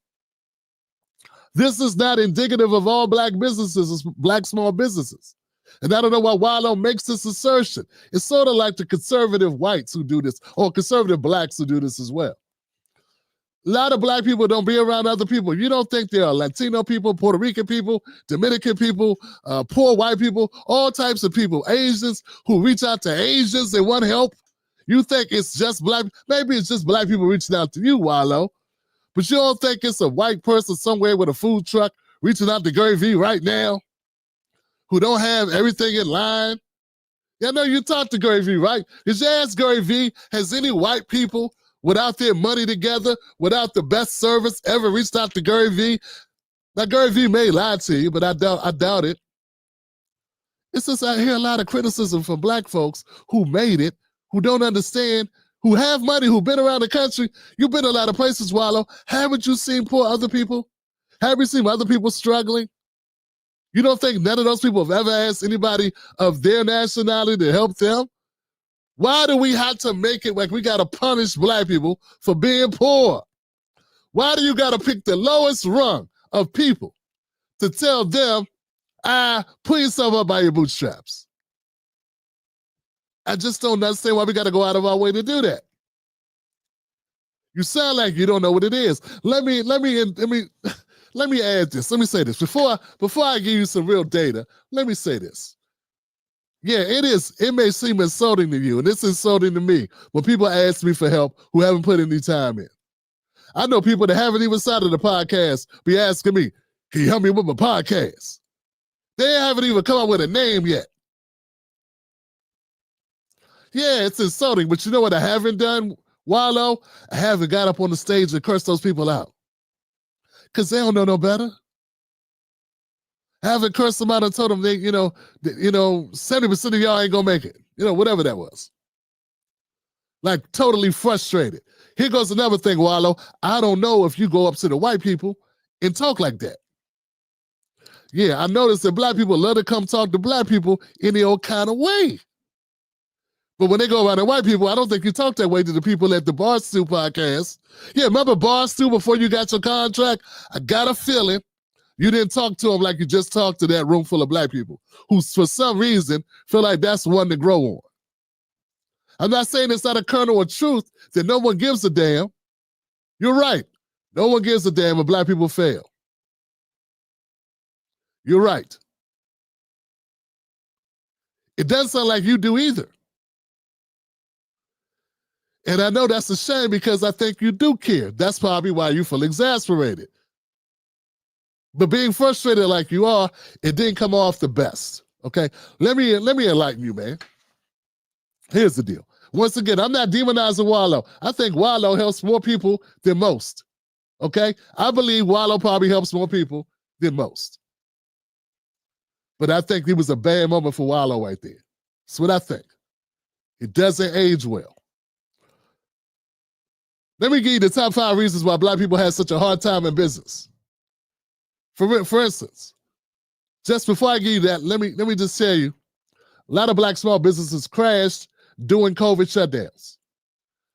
This is not indicative of all black businesses, it's black small businesses. And I don't know why Wallo makes this assertion. It's sort of like the conservative whites who do this, or conservative blacks who do this as well. A lot of black people don't be around other people. You don't think there are Latino people, Puerto Rican people, Dominican people, poor white people, all types of people, Asians who reach out to Asians and want help. You think it's just black, maybe it's just black people reaching out to you, Wallo, but you don't think it's a white person somewhere with a food truck reaching out to Gary V right now who don't have everything in line? Yeah, I know you talked to Gary V, right? Did you ask Gary V, has any white people without their money together, without the best service, ever reached out to Gary V? Now, Gary V may lie to you, but I doubt it. It's just I hear a lot of criticism from black folks who made it, who don't understand, who have money, who've been around the country. You've been a lot of places, Wallo. Haven't you seen poor other people? Have you seen other people struggling? You don't think none of those people have ever asked anybody of their nationality to help them? Why do we have to make it like we got to punish black people for being poor? Why do you got to pick the lowest rung of people to tell them, pull yourself up by your bootstraps? I just don't understand why we got to go out of our way to do that. You sound like you don't know what it is. Let me add this. Let me say this. Before I give you some real data, let me say this. Yeah, it may seem insulting to you, and it's insulting to me when people ask me for help who haven't put any time in. I know people that haven't even started the podcast be asking me, can you help me with my podcast? They haven't even come up with a name yet. Yeah, it's insulting, but you know what I haven't done, Wallo? I haven't got up on the stage and cursed those people out. Because they don't know no better. I haven't cursed them out and told them 70% of y'all ain't gonna make it. Whatever that was. Like totally frustrated. Here goes another thing, Wallo. I don't know if you go up to the white people and talk like that. Yeah, I noticed that black people love to come talk to black people in the old kind of way. But when they go around to white people, I don't think you talk that way to the people at the Barstool podcast. Yeah, remember Barstool before you got your contract? I got a feeling you didn't talk to them like you just talked to that room full of black people who, for some reason, feel like that's one to grow on. I'm not saying it's not a kernel of truth that no one gives a damn. You're right. No one gives a damn if black people fail. You're right. It doesn't sound like you do either. And I know that's a shame because I think you do care. That's probably why you feel exasperated. But being frustrated like you are, it didn't come off the best. Okay? Let me enlighten you, man. Here's the deal. Once again, I'm not demonizing Wallo. I think Wallo helps more people than most. Okay? I believe Wallo probably helps more people than most. But I think it was a bad moment for Wallo right there. That's what I think. It doesn't age well. Let me give you the top 5 reasons why black people had such a hard time in business. For instance, just before I give you that, let me just tell you, a lot of black small businesses crashed during COVID shutdowns.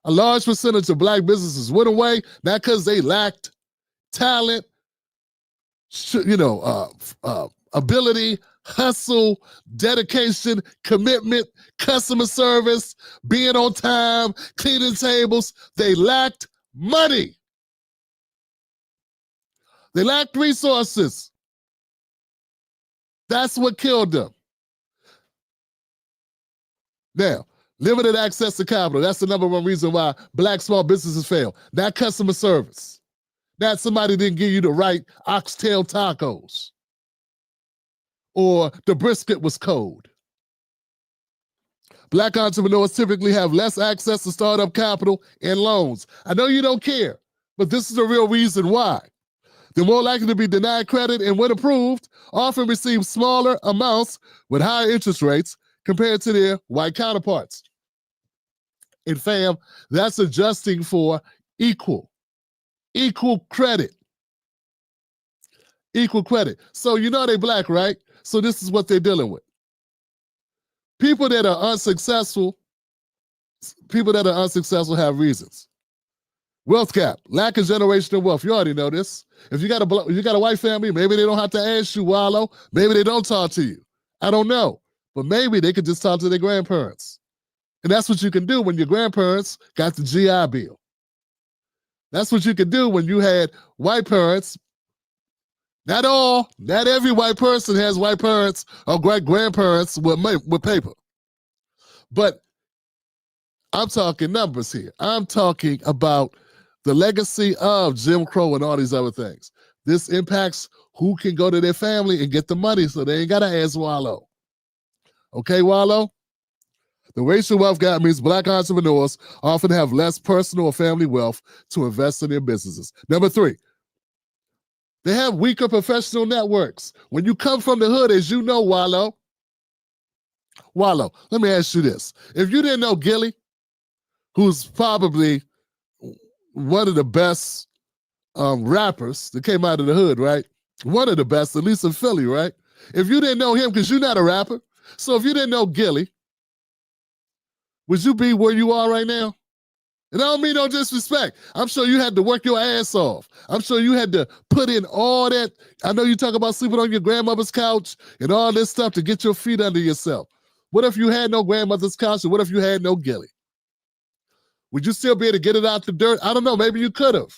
A large percentage of black businesses went away, not because they lacked talent, ability, hustle, dedication, commitment, customer service, being on time, cleaning tables. They lacked money. They lacked resources. That's what killed them. Now, limited access to capital. That's the number one reason why black small businesses fail. Not customer service. Not somebody didn't give you the right oxtail tacos. Or the brisket was cold. Black entrepreneurs typically have less access to startup capital and loans. I know you don't care, but this is the real reason why. They're more likely to be denied credit and, when approved, often receive smaller amounts with higher interest rates compared to their white counterparts. And fam, that's adjusting for equal credit. Equal credit. So you know they black, right? So this is what they're dealing with. People that are unsuccessful have reasons. Wealth gap, lack of generational wealth. You already know this. If you got a white family, maybe they don't have to ask you, Wallo. Maybe they don't talk to you. I don't know. But maybe they could just talk to their grandparents. And that's what you can do when your grandparents got the GI Bill. That's what you can do when you had white parents. Not every white person has white parents or great grandparents with paper. But I'm talking numbers here. I'm talking about the legacy of Jim Crow and all these other things. This impacts who can go to their family and get the money so they ain't got to ask Wallo. Okay, Wallo? The racial wealth gap means black entrepreneurs often have less personal or family wealth to invest in their businesses. Number 3, they have weaker professional networks. When you come from the hood, as you know, Wallo, let me ask you this. If you didn't know Gilly, who's probably one of the best rappers that came out of the hood, right? One of the best, at least in Philly, right? If you didn't know him, because you're not a rapper, so if you didn't know Gilly, would you be where you are right now? And I don't mean no disrespect. I'm sure you had to work your ass off. I'm sure you had to put in all that. I know you talk about sleeping on your grandmother's couch and all this stuff to get your feet under yourself. What if you had no grandmother's couch, and what if you had no Gilly? Would you still be able to get it out the dirt? I don't know. Maybe you could have.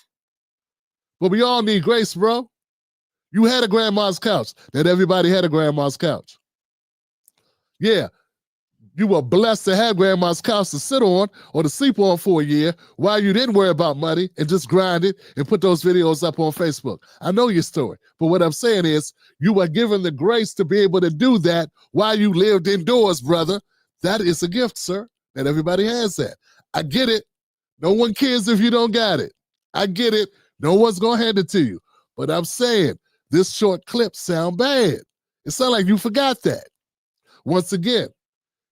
But we all need grace, bro. You had a grandma's couch. Not everybody had a grandma's couch. Yeah. You were blessed to have grandma's couch to sit on or to sleep on for a year while you didn't worry about money and just grind it and put those videos up on Facebook. I know your story. But what I'm saying is you were given the grace to be able to do that while you lived indoors, brother. That is a gift, sir. And everybody has that. I get it. No one cares if you don't got it. I get it. No one's going to hand it to you. But I'm saying this short clip sound bad. It sounds like you forgot that. Once again,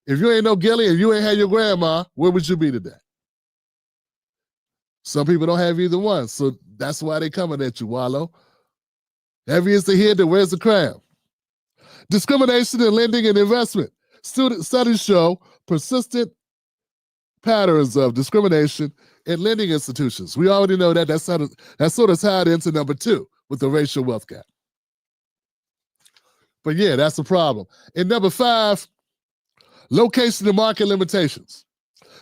if you ain't no Gilly and you ain't had your grandma, where would you be today? Some people don't have either one, so that's why they coming at you, Wallo. Heavy is the head that wears the crown. Discrimination in lending and investment. Studies show persistent patterns of discrimination in lending institutions. We already know that. That's sort of tied into number 2 with the racial wealth gap. But yeah, that's a problem. And number 5, location and market limitations.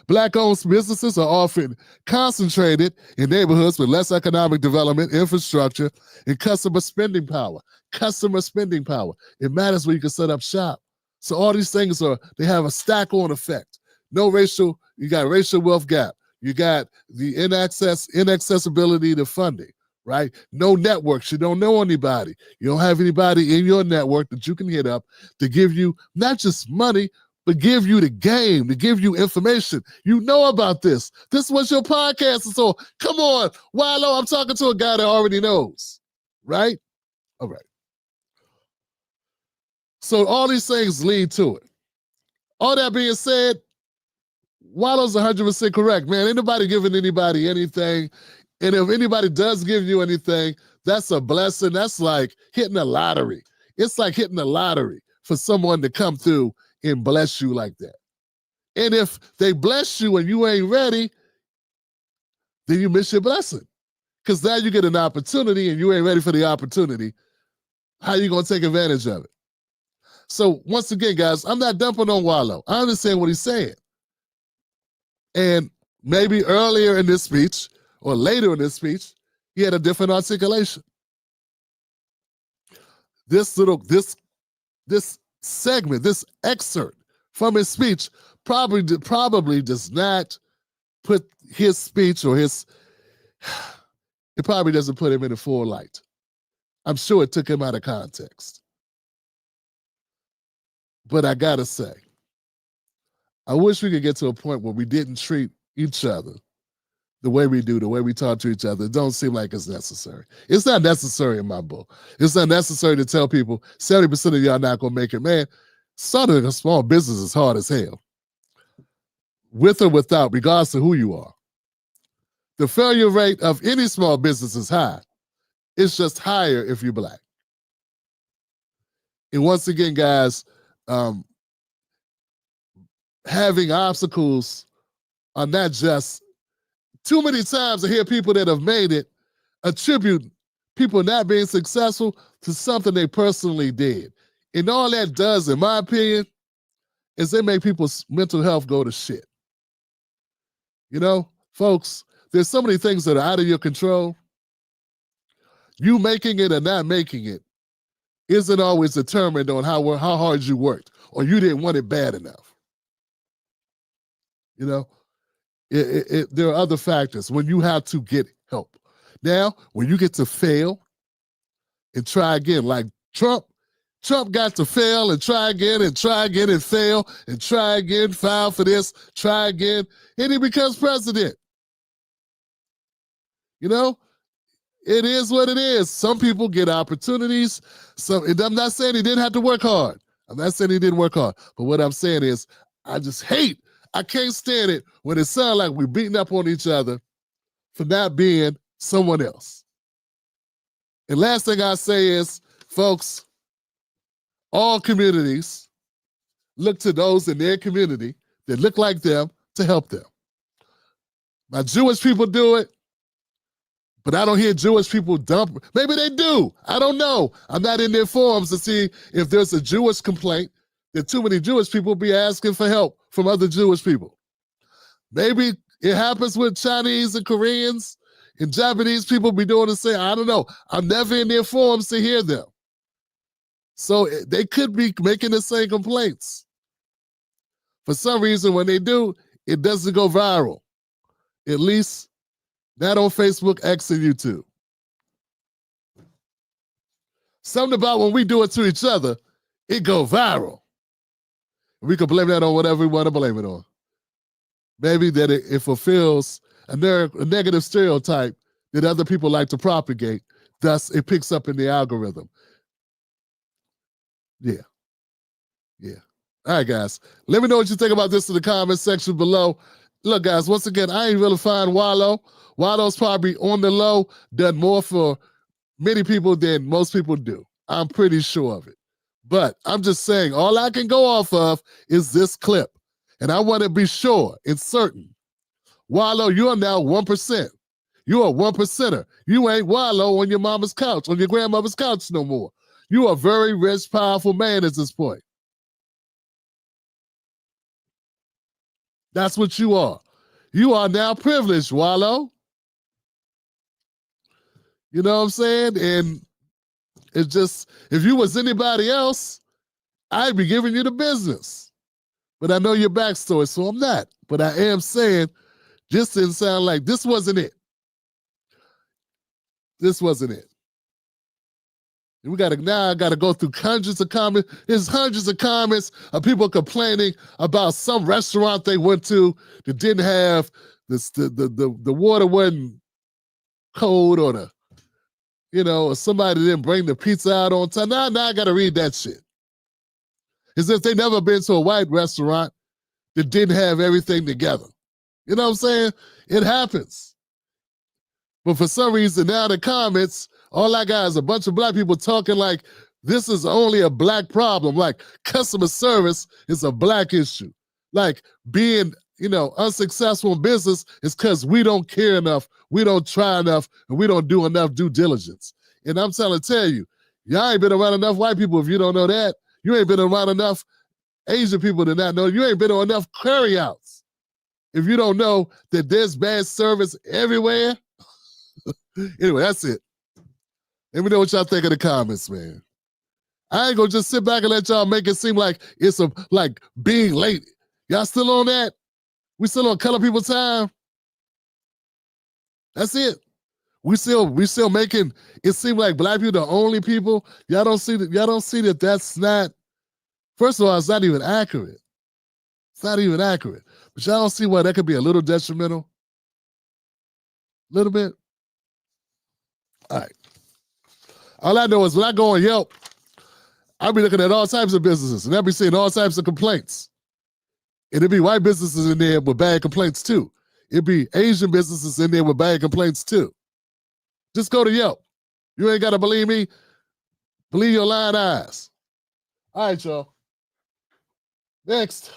Black-owned businesses are often concentrated in neighborhoods with less economic development, infrastructure, and customer spending power. Customer spending power. It matters where you can set up shop. So all these things they have a stack-on effect. You got racial wealth gap. You got the inaccessibility to funding, right? No networks. You don't know anybody. You don't have anybody in your network that you can hit up to give you not just money, but give you the game, to give you information. You know about this. This is what your podcast is on. Come on, Wallo, I'm talking to a guy that already knows, right? All right. So all these things lead to it. All that being said, Wallo's 100% correct, man. Ain't nobody giving anybody anything. And if anybody does give you anything, that's a blessing. That's like hitting a lottery. It's like hitting a lottery for someone to come through and bless you like that. And if they bless you and you ain't ready, then you miss your blessing. Because now you get an opportunity and you ain't ready for the opportunity. How you going to take advantage of it? So once again, guys, I'm not dumping on Wallo. I understand what he's saying. And maybe earlier in this speech or later in this speech, he had a different articulation. This segment, this excerpt from his speech probably does not put his speech it probably doesn't put him in a full light. I'm sure it took him out of context. But I gotta say, I wish we could get to a point where we didn't treat each other the way we do, the way we talk to each other. It don't seem like it's necessary. It's not necessary in my book. It's not necessary to tell people 70% of y'all not gonna make it. Man, starting a small business is hard as hell. With or without, regardless of who you are. The failure rate of any small business is high. It's just higher if you're Black. And once again, guys, having obstacles are not just, too many times I hear people that have made it attribute people not being successful to something they personally did. And all that does, in my opinion, is they make people's mental health go to shit. You know, folks, there's so many things that are out of your control. You making it or not making it isn't always determined on how hard you worked or you didn't want it bad enough. You know, there are other factors when you have to get help. Now, when you get to fail and try again, like Trump got to fail and try again and fail and try again, file for this, try again, and he becomes president. You know, it is what it is. Some people get opportunities. I'm not saying he didn't have to work hard. I'm not saying he didn't work hard. But what I'm saying is, I can't stand it when it sounds like we're beating up on each other for not being someone else. And last thing I say is, folks, all communities look to those in their community that look like them to help them. My Jewish people do it, but I don't hear Jewish people dump. Maybe they do. I don't know. I'm not in their forums to see if there's a Jewish complaint that too many Jewish people be asking for help from other Jewish people. Maybe it happens with Chinese and Koreans and Japanese people be doing the same. I don't know. I'm never in their forums to hear them. So they could be making the same complaints. For some reason, when they do, it doesn't go viral. At least not on Facebook, X, and YouTube. Something about when we do it to each other, it go viral. We can blame that on whatever we want to blame it on. Maybe that it fulfills a negative stereotype that other people like to propagate. Thus, it picks up in the algorithm. Yeah. All right, guys. Let me know what you think about this in the comment section below. Look, guys, once again, I ain't really find Wallo. Wallo's probably on the low, done more for many people than most people do. I'm pretty sure of it. But I'm just saying, all I can go off of is this clip. And I want to be sure and certain. Wallo, you are now 1%. You are 1%er. You ain't Wallo on your mama's couch, on your grandmother's couch no more. You are a very rich, powerful man at this point. That's what you are. You are now privileged, Wallo. You know what I'm saying? And it's just, if you was anybody else, I'd be giving you the business. But I know your backstory, so I'm not. But I am saying, this didn't sound like, this wasn't it. This wasn't it. And I gotta go through hundreds of comments. There's hundreds of comments of people complaining about some restaurant they went to that didn't have this, the water wasn't cold, or or somebody didn't bring the pizza out on time. Now I gotta read that shit. As if they never been to a white restaurant that didn't have everything together. You know what I'm saying? It happens. But for some reason, now the comments, all I got is a bunch of black people talking like this is only a black problem. Like customer service is a black issue. Like being, unsuccessful in business is because we don't care enough, we don't try enough, and we don't do enough due diligence. And I'm trying to tell you, y'all ain't been around enough white people if you don't know that. You ain't been around enough Asian people to not know. You ain't been on enough carryouts if you don't know that there's bad service everywhere. Anyway, that's it. Let me know what y'all think in the comments, man. I ain't gonna just sit back and let y'all make it seem like it's like being late. Y'all still on that? We still on color people time? That's it. We still making it seem like black people the only people. Y'all don't see that that's not, first of all, it's not even accurate. It's not even accurate. But y'all don't see why that could be a little detrimental? A little bit? All right. All I know is when I go on Yelp, I'll be looking at all types of businesses, and I'll be seeing all types of complaints. And it'd be white businesses in there with bad complaints too. It'd be Asian businesses in there with bad complaints too. Just go to Yelp. You ain't got to believe me. Believe your lying eyes. All right, y'all. Next.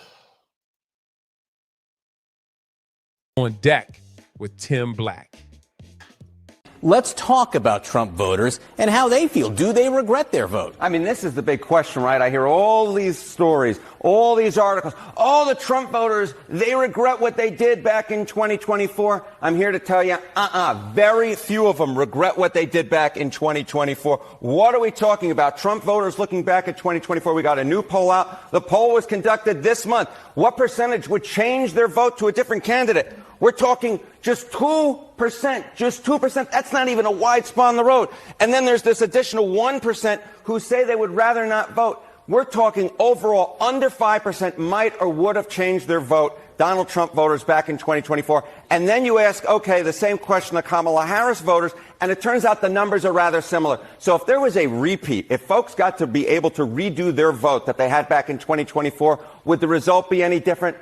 On Deck with Tim Black. Let's talk about Trump voters and how they feel. Do they regret their vote? I mean, this is the big question, right? I hear all these stories, all these articles. All the Trump voters, they regret what they did back in 2024. I'm here to tell you, very few of them regret what they did back in 2024. What are we talking about? Trump voters looking back at 2024. We got a new poll out. The poll was conducted this month. What percentage would change their vote to a different candidate? We're talking just 2%, just 2%. That's not even a wide spot on the road. And then there's this additional 1% who say they would rather not vote. We're talking overall under 5% might or would have changed their vote, Donald Trump voters back in 2024. And then you ask, okay, the same question to Kamala Harris voters, and it turns out the numbers are rather similar. So if there was a repeat, if folks got to be able to redo their vote that they had back in 2024, would the result be any different?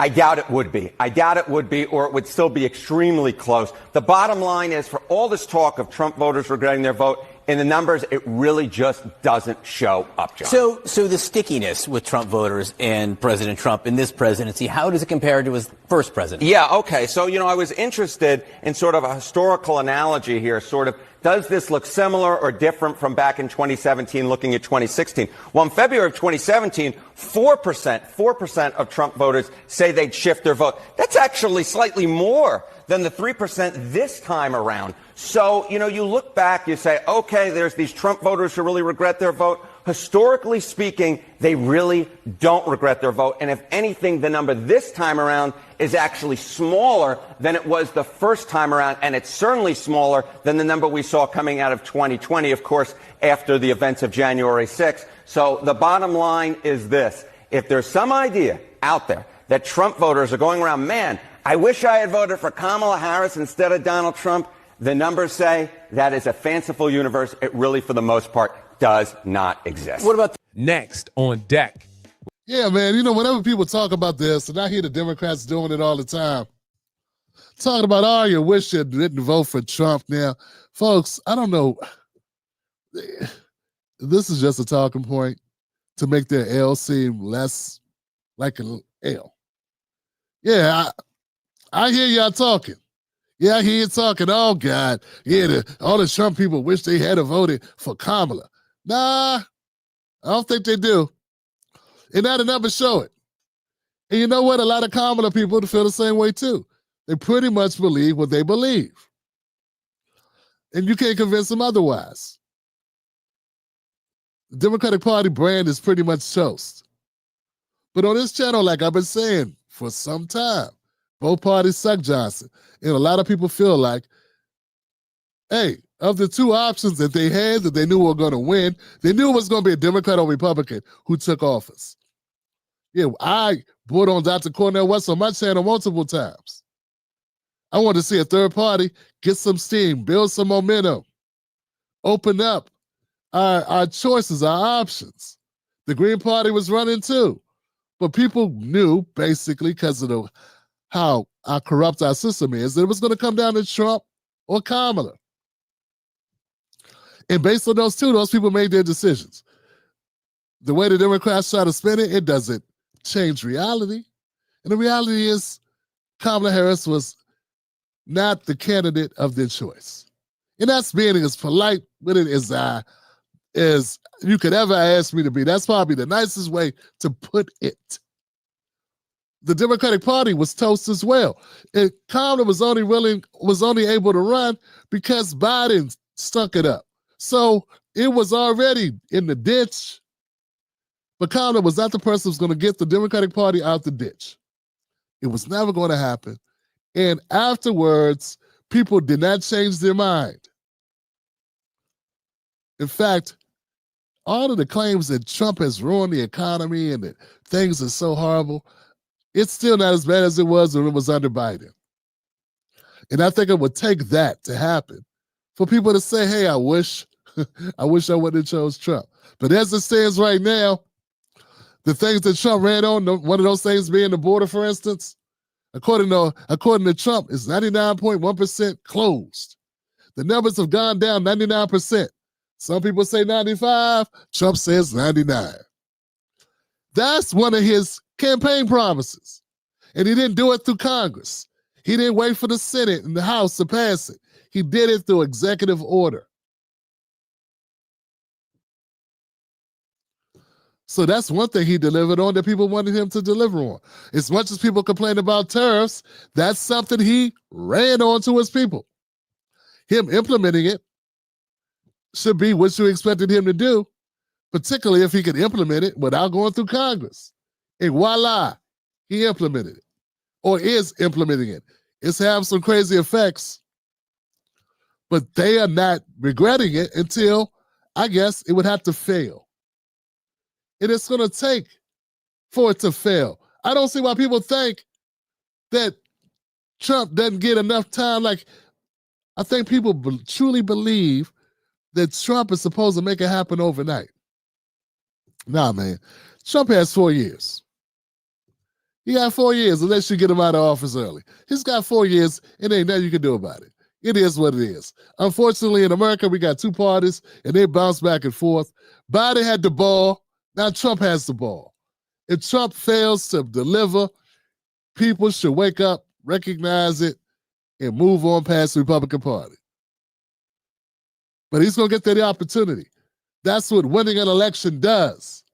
I doubt it would be. I doubt it would be, or it would still be extremely close. The bottom line is, for all this talk of Trump voters regretting their vote, in the numbers, it really just doesn't show up, John. So the stickiness with Trump voters and President Trump in this presidency, how does it compare to his first presidency? Yeah, okay. So, I was interested in sort of a historical analogy here, sort of, does this look similar or different from back in 2017, looking at 2016? Well, in February of 2017, 4% of Trump voters say they'd shift their vote. That's actually slightly more than the 3% this time around. So, you look back, you say, okay, there's these Trump voters who really regret their vote. Historically speaking, they really don't regret their vote. And if anything, the number this time around is actually smaller than it was the first time around. And it's certainly smaller than the number we saw coming out of 2020, of course, after the events of January 6th. So the bottom line is this. If there's some idea out there that Trump voters are going around, man, I wish I had voted for Kamala Harris instead of Donald Trump, the numbers say that is a fanciful universe. It really, for the most part, does not exist. What about Next on Deck. Yeah, man, whenever people talk about this, and I hear the Democrats doing it all the time, talking about, you wish you didn't vote for Trump. Now, folks, I don't know. This is just a talking point to make their L seem less like an L. Yeah, I hear y'all talking. Yeah, I hear you talking. Oh, God. Yeah, all the Trump people wish they had voted for Kamala. Nah, I don't think they do. And now the numbers show it. And you know what? A lot of Kamala people feel the same way too. They pretty much believe what they believe. And you can't convince them otherwise. The Democratic Party brand is pretty much toast. But on this channel, like I've been saying for some time, both parties suck Johnson. And a lot of people feel like, hey, of the two options that they had that they knew were going to win, they knew it was going to be a Democrat or Republican who took office. Yeah, I brought on Dr. Cornel West on my channel multiple times. I want to see a third party get some steam, build some momentum, open up our choices, our options. The Green Party was running too. But people knew, basically, because of how corrupt our system is, that it was going to come down to Trump or Kamala. And based on those two, those people made their decisions. The way the Democrats try to spin it, it doesn't change reality. And the reality is Kamala Harris was not the candidate of their choice. And that's being as polite with it as you could ever ask me to be. That's probably the nicest way to put it. The Democratic Party was toast as well. And Kamala was only able to run because Biden stunk it up. So it was already in the ditch. But Kamala was not the person who was going to get the Democratic Party out the ditch. It was never going to happen. And afterwards, people did not change their mind. In fact, all of the claims that Trump has ruined the economy and that things are so horrible, it's still not as bad as it was when it was under Biden. And I think it would take that to happen for people to say, hey, I wish I wouldn't have chose Trump. But as it stands right now, the things that Trump ran on, one of those things being the border, for instance, according to Trump, is 99.1% closed. The numbers have gone down 99%. Some people say 95. Trump says 99. That's one of his campaign promises. And he didn't do it through Congress. He didn't wait for the Senate and the House to pass it. He did it through executive order. So that's one thing he delivered on that people wanted him to deliver on. As much as people complain about tariffs, that's something he ran on to his people. Him implementing it should be what you expected him to do, particularly if he could implement it without going through Congress. And voila, he implemented it, or is implementing it. It's having some crazy effects, but they are not regretting it until, I guess, it would have to fail. And it's going to take for it to fail. I don't see why people think that Trump doesn't get enough time. Like, I think people truly believe that Trump is supposed to make it happen overnight. Nah, man. Trump has 4 years. He got 4 years unless you get him out of office early. He's got 4 years, and ain't nothing you can do about it. It is what it is. Unfortunately, in America, we got two parties, and they bounce back and forth. Biden had the ball. Now Trump has the ball. If Trump fails to deliver, people should wake up, recognize it, and move on past the Republican Party. But he's going to get that opportunity. That's what winning an election does.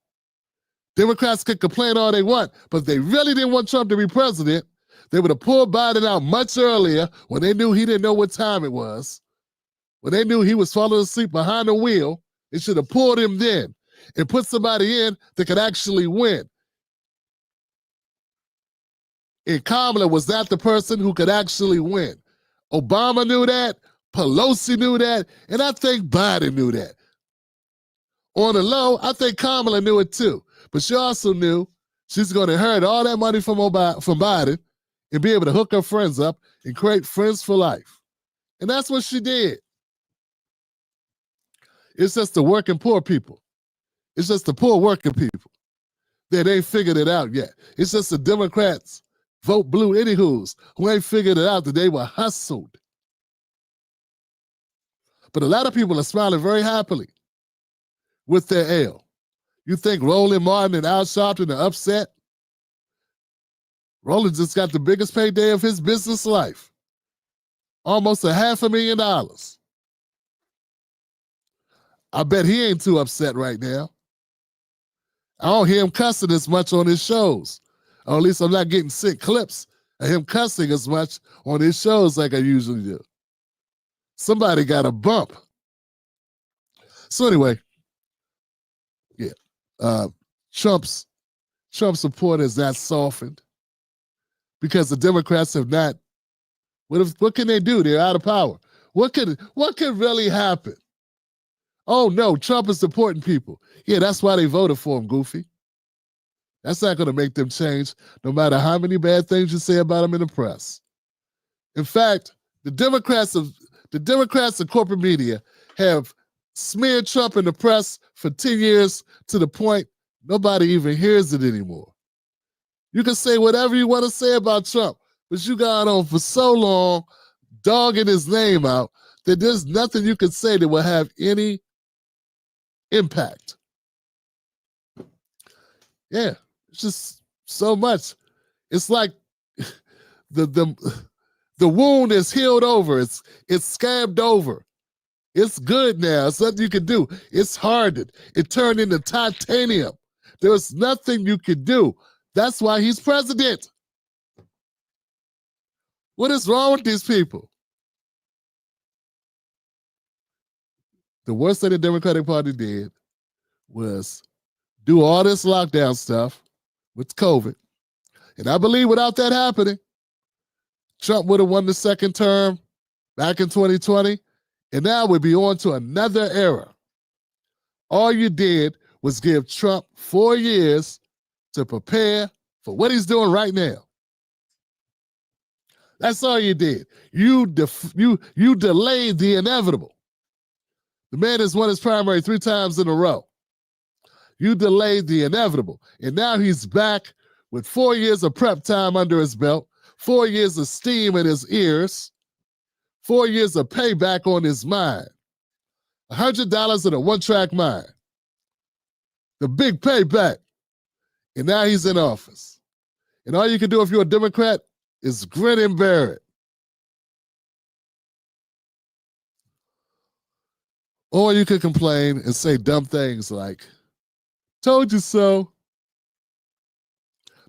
Democrats can complain all they want, but if they really didn't want Trump to be president, they would have pulled Biden out much earlier when they knew he didn't know what time it was. When they knew he was falling asleep behind the wheel, they should have pulled him then and put somebody in that could actually win. And Kamala was not the person who could actually win. Obama knew that, Pelosi knew that, and I think Biden knew that. On the low, I think Kamala knew it too. But she also knew she's going to inherit all that money from Biden and be able to hook her friends up and create friends for life. And that's what she did. It's just the working poor people. It's just the poor working people that ain't figured it out yet. It's just the Democrats, vote blue anywho's, who ain't figured it out that they were hustled. But a lot of people are smiling very happily with their L. You think Roland Martin and Al Sharpton are upset? Roland just got the biggest payday of his business life. Almost $500,000. I bet he ain't too upset right now. I don't hear him cussing as much on his shows. Or at least I'm not getting sick clips of him cussing as much on his shows like I usually do. Somebody got a bump. So anyway, yeah, Trump's support has not softened because the Democrats have not. What can they do? They're out of power. What could really happen? Oh no, Trump is supporting people. Yeah, that's why they voted for him, Goofy. That's not going to make them change, no matter how many bad things you say about them in the press. In fact, the Democrats and corporate media have smeared Trump in the press for 10 years to the point nobody even hears it anymore. You can say whatever you want to say about Trump, but you got on for so long dogging his name out that there's nothing you can say that will have any impact. Yeah, it's just so much. It's like the wound is healed over. It's scabbed over. It's good now. It's nothing you can do. It's hardened. It turned into titanium. There's nothing you can do. That's why he's president. What is wrong with these people? The worst thing the Democratic Party did was do all this lockdown stuff with COVID. And I believe without that happening, Trump would have won the second term back in 2020, and now we'd be on to another era. All you did was give Trump 4 years to prepare for what he's doing right now. That's all you did. You delayed the inevitable. The man has won his primary 3 times in a row. You delayed the inevitable. And now he's back with 4 years of prep time under his belt, 4 years of steam in his ears, 4 years of payback on his mind. $100 in a one-track mind. The big payback. And now he's in office. And all you can do if you're a Democrat is grin and bear it. Or you could complain and say dumb things like, told you so.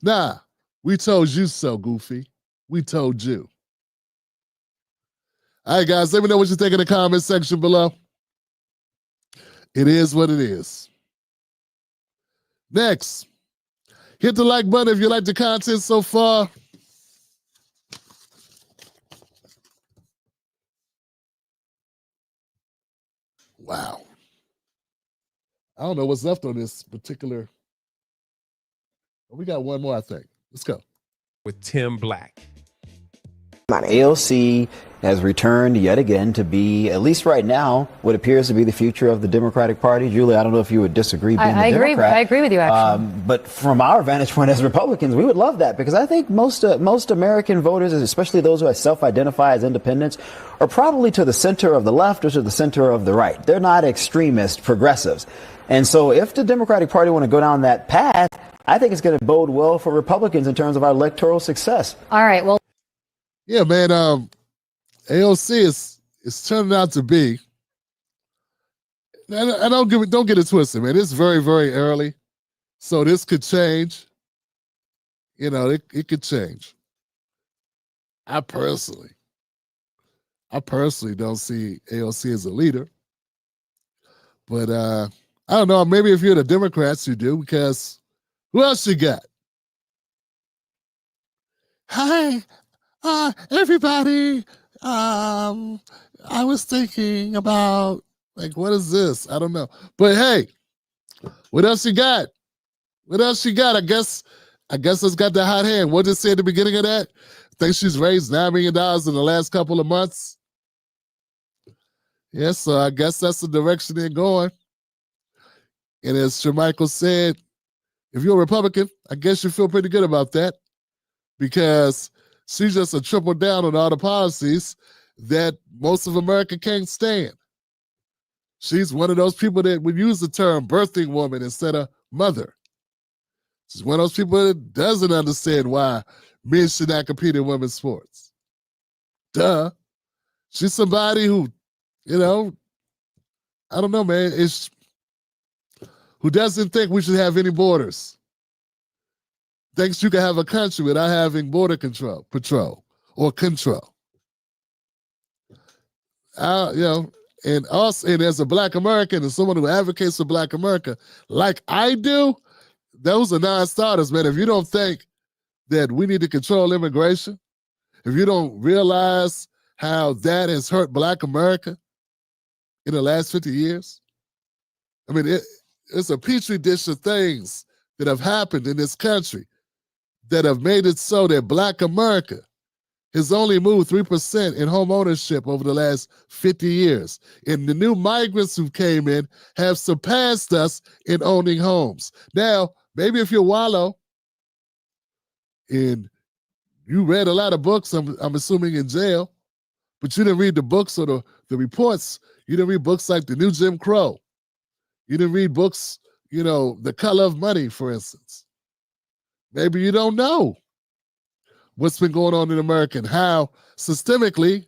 Nah, we told you so, Goofy. We told you. All right, guys, let me know what you think in the comment section below. It is what it is. Next, hit the like button if you like the content so far. Wow. I don't know what's left on this particular. We got one more, I think. Let's go. With Tim Black. AOC has returned yet again to be, at least right now, what appears to be the future of the Democratic Party. Julie, I don't know if you would disagree. I agree with you, actually. But from our vantage point as Republicans, we would love that because I think most American voters, especially those who self-identify as independents, are probably to the center of the left or to the center of the right. They're not extremist progressives. And so if the Democratic Party want to go down that path, I think it's going to bode well for Republicans in terms of our electoral success. All right, well. Yeah, man, AOC is turning out to be, and don't get it twisted, man. It's very, very early, so this could change. You know, it could change. I personally don't see AOC as a leader, but I don't know. Maybe if you're the Democrats, you do, because who else you got? Hi. Everybody, I was thinking about, like, what is this? I don't know. But hey, what else you got? What else you got? I guess it's got the hot hand. What did it say at the beginning of that? I think she's raised $9 million in the last couple of months. Yeah, so I guess that's the direction they're going. And as Michael said, if you're a Republican, I guess you feel pretty good about that because she's just a triple down on all the policies that most of America can't stand. She's one of those people that would use the term birthing woman instead of mother. She's one of those people that doesn't understand why men should not compete in women's sports. Duh. She's somebody who, you know, I don't know, man, who doesn't think we should have any borders. thinks you can have a country without having border patrol or control. And us, and as a Black American and someone who advocates for Black America, like I do, those are non-starters, man. If you don't think that we need to control immigration, if you don't realize how that has hurt Black America in the last 50 years, I mean, it's a petri dish of things that have happened in this country that have made it so that Black America has only moved 3% in home ownership over the last 50 years. And the new migrants who came in have surpassed us in owning homes. Now, maybe if you're Wallo and you read a lot of books, I'm assuming in jail, but you didn't read the books or the reports. You didn't read books like The New Jim Crow. You didn't read books, The Color of Money, for instance. Maybe you don't know what's been going on in America and how systemically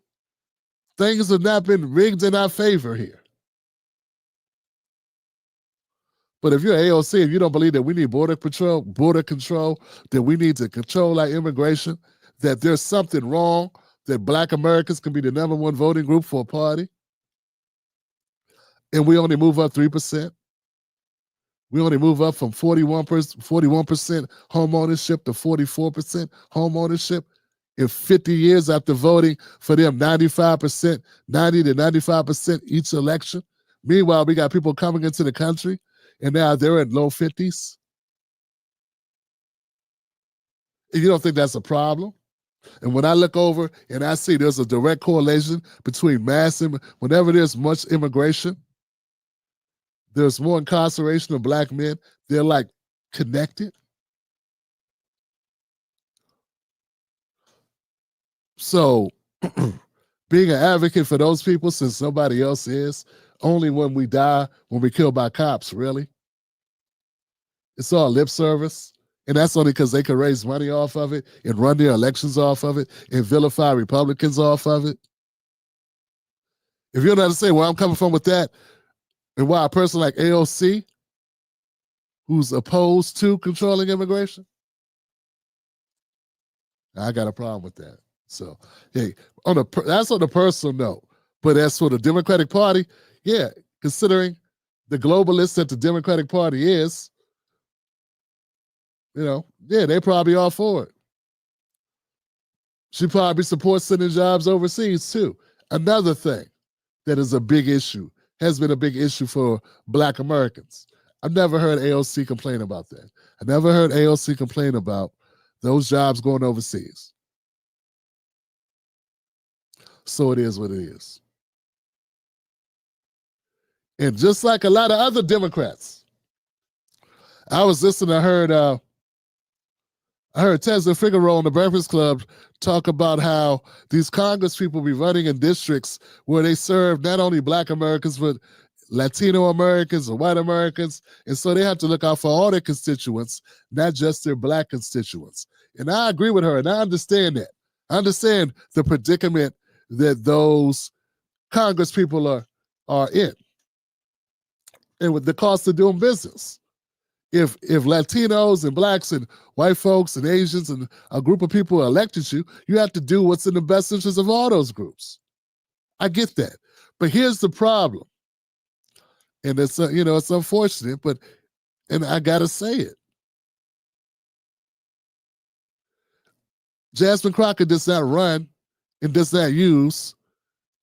things have not been rigged in our favor here. But if you're AOC, if you don't believe that we need border control, that we need to control our immigration, that there's something wrong, that Black Americans can be the number one voting group for a party, and we only move up 3%. We only move up from 41% home ownership to 44% home ownership in 50 years after voting for them 95%, 90 to 95% each election. Meanwhile, we got people coming into the country and now they're in low 50s. And you don't think that's a problem? And when I look over and I see there's a direct correlation between whenever there's much immigration, there's more incarceration of Black men. They're like connected. So being an advocate for those people, since nobody else is, only when we die, when we're killed by cops, really. It's all lip service. And that's only because they can raise money off of it and run their elections off of it and vilify Republicans off of it. If you don't understand where I'm coming from with that, and why a person like AOC, who's opposed to controlling immigration, I got a problem with that. So, hey, that's on a personal note. But as for the Democratic Party, yeah, considering the globalists that the Democratic Party is, they probably all for it. She probably supports sending jobs overseas too. Another thing that is a big issue, has been a big issue for Black Americans. I've never heard AOC complain about that. I never heard AOC complain about those jobs going overseas. So it is what it is. And just like a lot of other Democrats, I was listening, I heard Tesla Figaro on the Breakfast Club talk about how these Congress people be running in districts where they serve not only Black Americans, but Latino Americans and white Americans. And so they have to look out for all their constituents, not just their Black constituents. And I agree with her, and I understand that. I understand the predicament that those Congress people are in, and with the cost of doing business. If Latinos and Blacks and white folks and Asians and a group of people elected you, you have to do what's in the best interest of all those groups. I get that. But here's the problem. And it's unfortunate, and I gotta say it. Jasmine Crockett does not run and does not use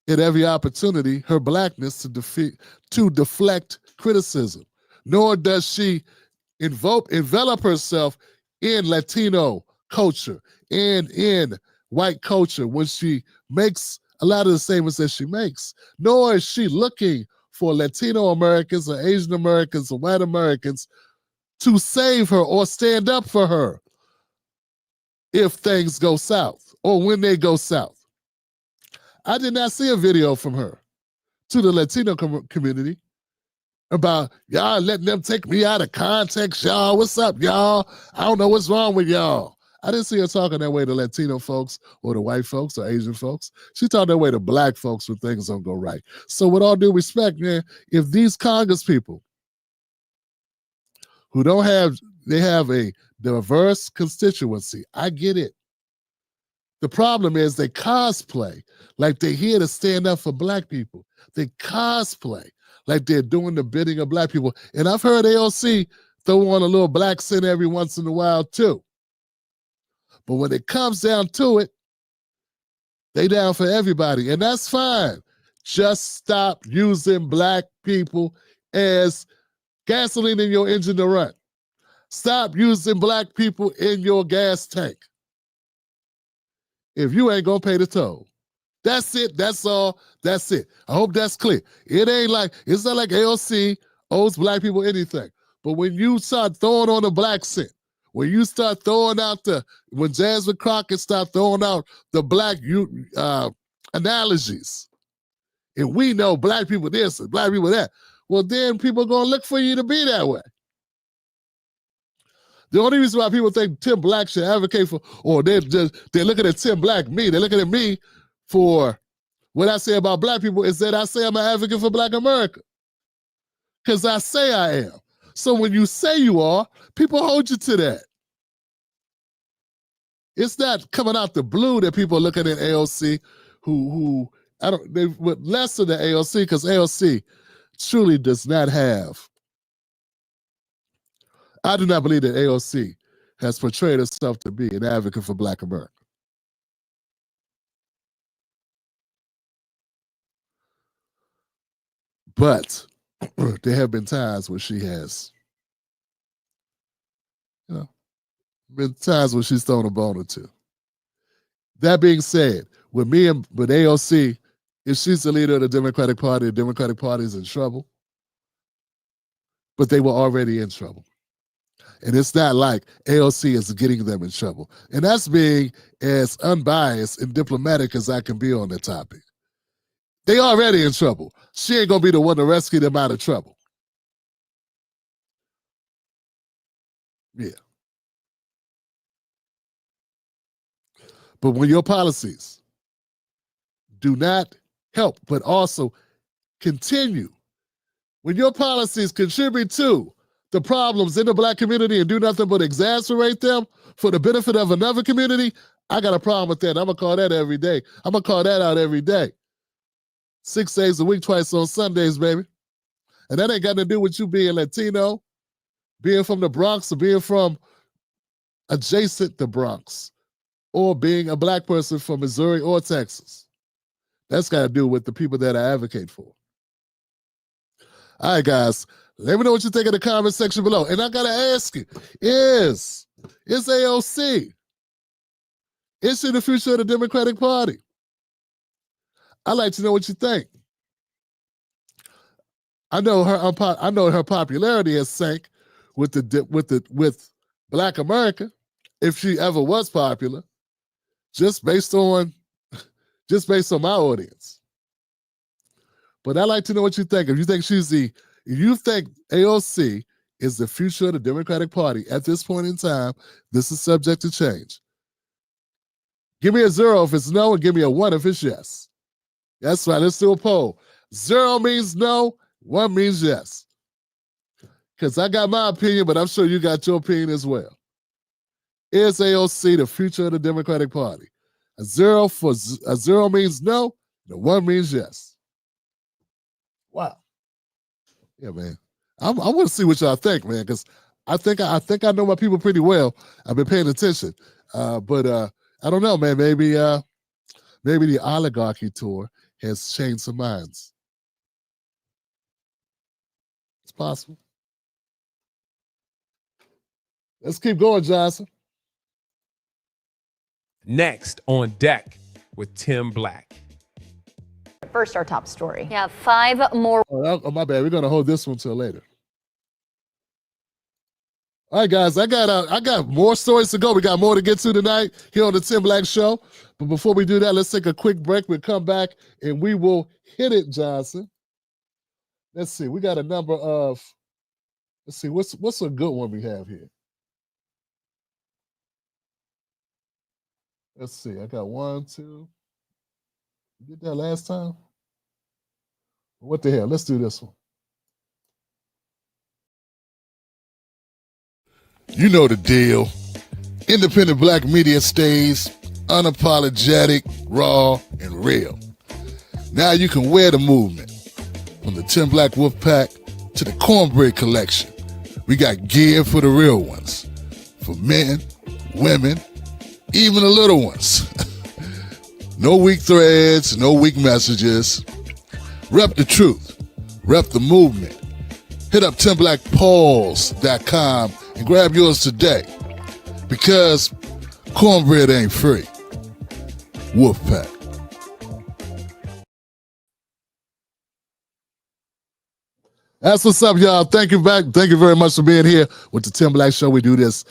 at every opportunity her Blackness to deflect criticism, nor does she envelop herself in Latino culture and in white culture when she makes a lot of the statements that she makes, nor is she looking for Latino Americans or Asian Americans or white Americans to save her or stand up for her if things go south or when they go south. I did not see a video from her to the Latino community about, y'all letting them take me out of context, y'all. What's up, y'all? I don't know what's wrong with y'all. I didn't see her talking that way to Latino folks or to white folks or Asian folks. She talked that way to Black folks when things don't go right. So with all due respect, man, if these Congress people who don't have they have a diverse constituency. I get it. The problem is they cosplay like they're here to stand up for black people. They cosplay like they're doing the bidding of black people. And I've heard AOC throw on a little black sin every once in a while too. But when it comes down to it, they down for everybody. And that's fine. Just stop using black people as gasoline in your engine to run. Stop using black people in your gas tank if you ain't gonna pay the toll. That's it. That's all. That's it. I hope that's clear. It's not like AOC owes black people anything. But when you start throwing on the black scent, when you start throwing out when Jasmine Crockett start throwing out the black analogies, and we know black people this and black people that, well, then people are gonna look for you to be that way. The only reason why people think Tim Black should advocate for, or they're looking at Tim Black, they're looking at me for what I say about black people is that I say I'm an advocate for Black America. Because I say I am. So when you say you are, people hold you to that. It's not coming out the blue that people are looking at AOC they were less than the AOC because AOC truly does not have. I do not believe that AOC has portrayed herself to be an advocate for Black America. But there have been times where she has, been times when she's thrown a bone or two. That being said, with AOC, if she's the leader of the Democratic Party is in trouble. But they were already in trouble. And it's not like AOC is getting them in trouble. And that's being as unbiased and diplomatic as I can be on the topic. They already in trouble. She ain't gonna be the one to rescue them out of trouble. Yeah. But when your policies do not help, but also continue, when your policies contribute to the problems in the Black community and do nothing but exacerbate them for the benefit of another community, I got a problem with that. I'm gonna call that every day. I'm gonna call that out every day. 6 days a week, twice on Sundays, baby. And that ain't got to do with you being Latino, being from the Bronx, or being from adjacent the Bronx, or being a black person from Missouri or Texas. That's got to do with the people that I advocate for. All right, guys, let me know what you think in the comment section below. And I got to ask you, is AOC, is she the future of the Democratic Party? I'd like to know what you think. I know her popularity has sank with Black America, if she ever was popular, just based on my audience. But I'd like to know what you think. If you think AOC is the future of the Democratic Party at this point in time, this is subject to change. Give me a 0 if it's no, and give me a 1 if it's yes. That's right. Let's do a poll. 0 means no, 1 means yes. Because I got my opinion, but I'm sure you got your opinion as well. Is AOC the future of the Democratic Party? A 0 means no, and a 1 means yes. Wow. Yeah, man. I want to see what y'all think, man, because I think I know my people pretty well. I've been paying attention. But I don't know, man. Maybe the oligarchy tour has changed some minds. It's possible. Let's keep going, Johnson. Next on deck with Tim Black. First, our top story. Yeah, 5 more. Oh, my bad. We're gonna hold this one till later. All right, guys. I got more stories to go. We got more to get to tonight here on the Tim Black Show. But before we do that, let's take a quick break. We'll come back and we will hit it, Johnson. Let's see. We got a number of. Let's see. What's a good one we have here? Let's see. I got 1, 2. You did that last time? What the hell? Let's do this one. You know the deal. Independent black media stays unapologetic, raw, and real. Now you can wear the movement. From the 10 Black Wolf Pack to the Cornbread Collection. We got gear for the real ones. For men, women, even the little ones. No weak threads, no weak messages. Rep the truth. Rep the movement. Hit up 10blackpauls.com and grab yours today. Because cornbread ain't free. Wolfpack. That's what's up, y'all. Thank you very much for being here with the Tim Black Show. We do this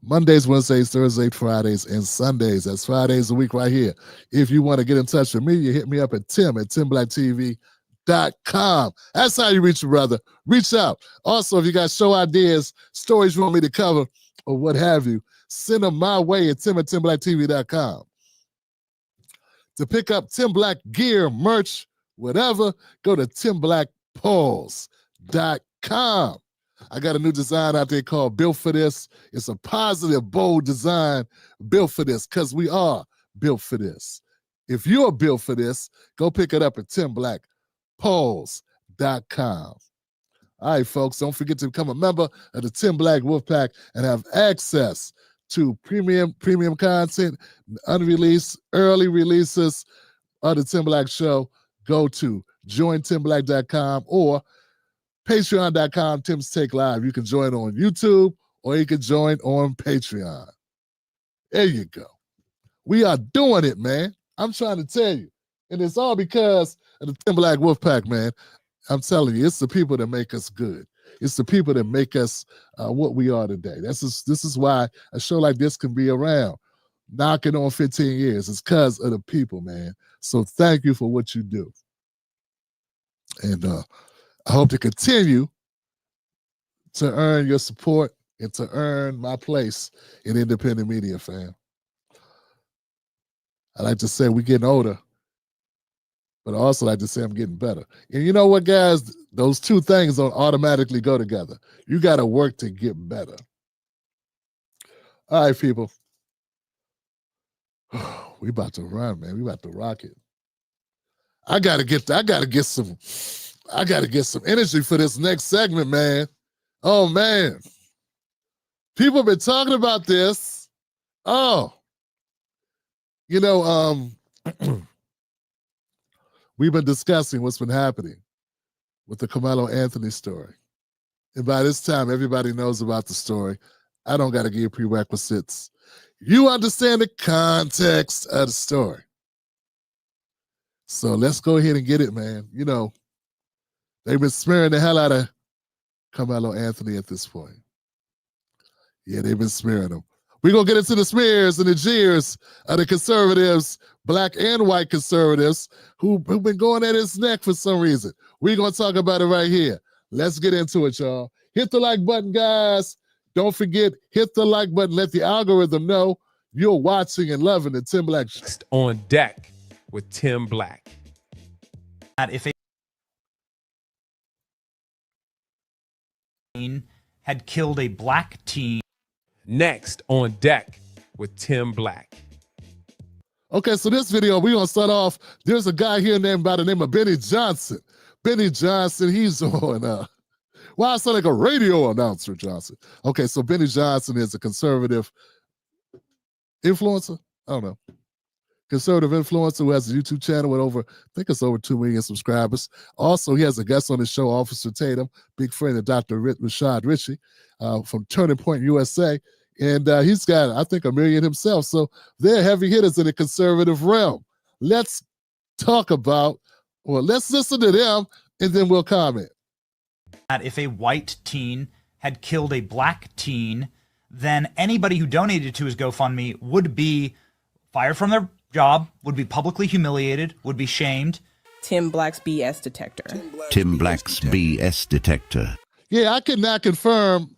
Mondays, Wednesdays, Thursdays, Fridays, and Sundays. That's 5 days a week right here. If you want to get in touch with me, you hit me up at tim@timblacktv.com. That's how you reach your brother. Reach out. Also, if you got show ideas, stories you want me to cover, or what have you, send them my way at tim@timblacktv.com. To pick up Tim Black gear, merch, whatever, go to timblackpauls.com. I got a new design out there called Built for This. It's a positive, bold design built for this because we are built for this. If you're built for this, go pick it up at timblackpauls.com. All right, folks, don't forget to become a member of the Tim Black Wolf Pack and have access to premium content, unreleased, early releases of the Tim Black Show. Go to jointimblack.com or patreon.com, Tim's Take Live. You can join on YouTube or you can join on Patreon. There you go. We are doing it, man. I'm trying to tell you. And it's all because of the Tim Black Wolf Pack, man. I'm telling you, it's the people that make us good. It's the people that make us what we are today. This is why a show like this can be around, knocking on 15 years. It's because of the people, man. So thank you for what you do. And I hope to continue to earn your support and to earn my place in independent media, fam. I like to say we're getting older, but I also like to say I'm getting better. And you know what, guys? Those two things don't automatically go together. You got to work to get better. All right, people. We about to run, man. We about to rock it. I gotta get some energy for this next segment, man. Oh, man. People have been talking about this. Oh. You know, we've been discussing what's been happening with the Karmelo Anthony story. And by this time, everybody knows about the story. I don't got to give prerequisites. You understand the context of the story. So let's go ahead and get it, man. You know, they've been smearing the hell out of Karmelo Anthony at this point. Yeah, they've been smearing him. We're going to get into the smears and the jeers of the conservatives, black and white conservatives, who've been going at his neck for some reason. We're going to talk about it right here. Let's get into it, y'all. Hit the like button, guys. Don't forget, hit the like button. Let the algorithm know you're watching and loving the Tim Black Show. On deck with Tim Black. If a had killed a black teen. Next on deck with Tim Black. Okay, so this video, we're going to start off. There's a guy here named by the name of Benny Johnson. Benny Johnson, he's on, well, I sound like a radio announcer, Johnson. Okay, so Benny Johnson is a conservative influencer. I don't know. Conservative influencer who has a YouTube channel with over, I think it's over 2 million subscribers. Also, he has a guest on his show, Officer Tatum, big friend of Dr. Rashad Ritchie from Turning Point USA. And he's got, I think, 1 million himself. So they're heavy hitters in the conservative realm. Let's talk about, well, let's listen to them and then we'll comment. If a white teen had killed a black teen, then anybody who donated to his GoFundMe would be fired from their job, would be publicly humiliated, would be shamed. Tim Black's BS detector. Tim Black's BS detector. Yeah, I could not confirm.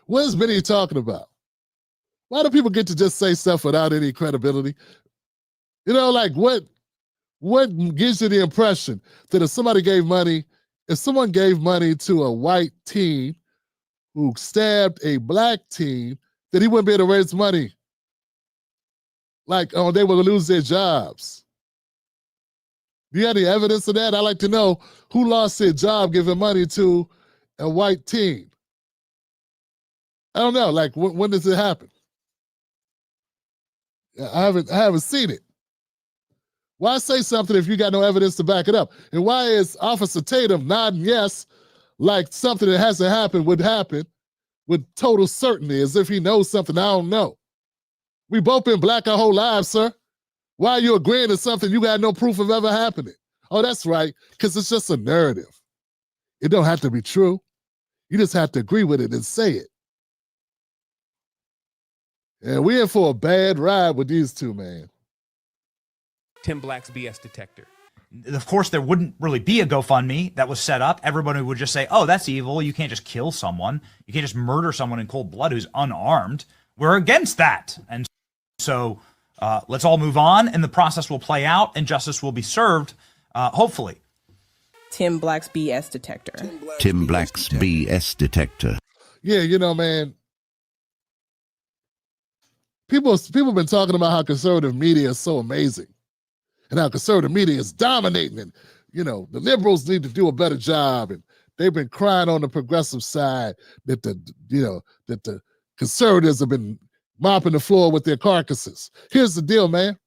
What is Benny talking about? Why do people get to just say stuff without any credibility? You know, like what gives you the impression that if someone gave money to a white teen who stabbed a black teen, that he wouldn't be able to raise money. Like, oh, they will lose their jobs. Do you have any evidence of that? I'd like to know who lost their job giving money to a white teen. I don't know. Like, when does it happen? I haven't seen it. Why say something if you got no evidence to back it up? And why is Officer Tatum nodding yes, like something that hasn't happened would happen with total certainty, as if he knows something I don't know? We both been black our whole lives, sir. Why are you agreeing to something you got no proof of ever happening? Oh, that's right, because it's just a narrative. It don't have to be true. You just have to agree with it and say it. And we're in for a bad ride with these two, man. Tim Black's BS detector. Of course, there wouldn't really be a GoFundMe that was set up. Everybody would just say, oh, that's evil. You can't just kill someone. You can't just murder someone in cold blood who's unarmed. We're against that. And so let's all move on, and the process will play out, and justice will be served, hopefully. Tim Black's BS detector. Tim Black's BS detector. Yeah, you know, man, people been talking about how conservative media is so amazing and how conservative media is dominating, and, you know, the liberals need to do a better job, and they've been crying on the progressive side that the conservatives have been mopping the floor with their carcasses. Here's the deal, man.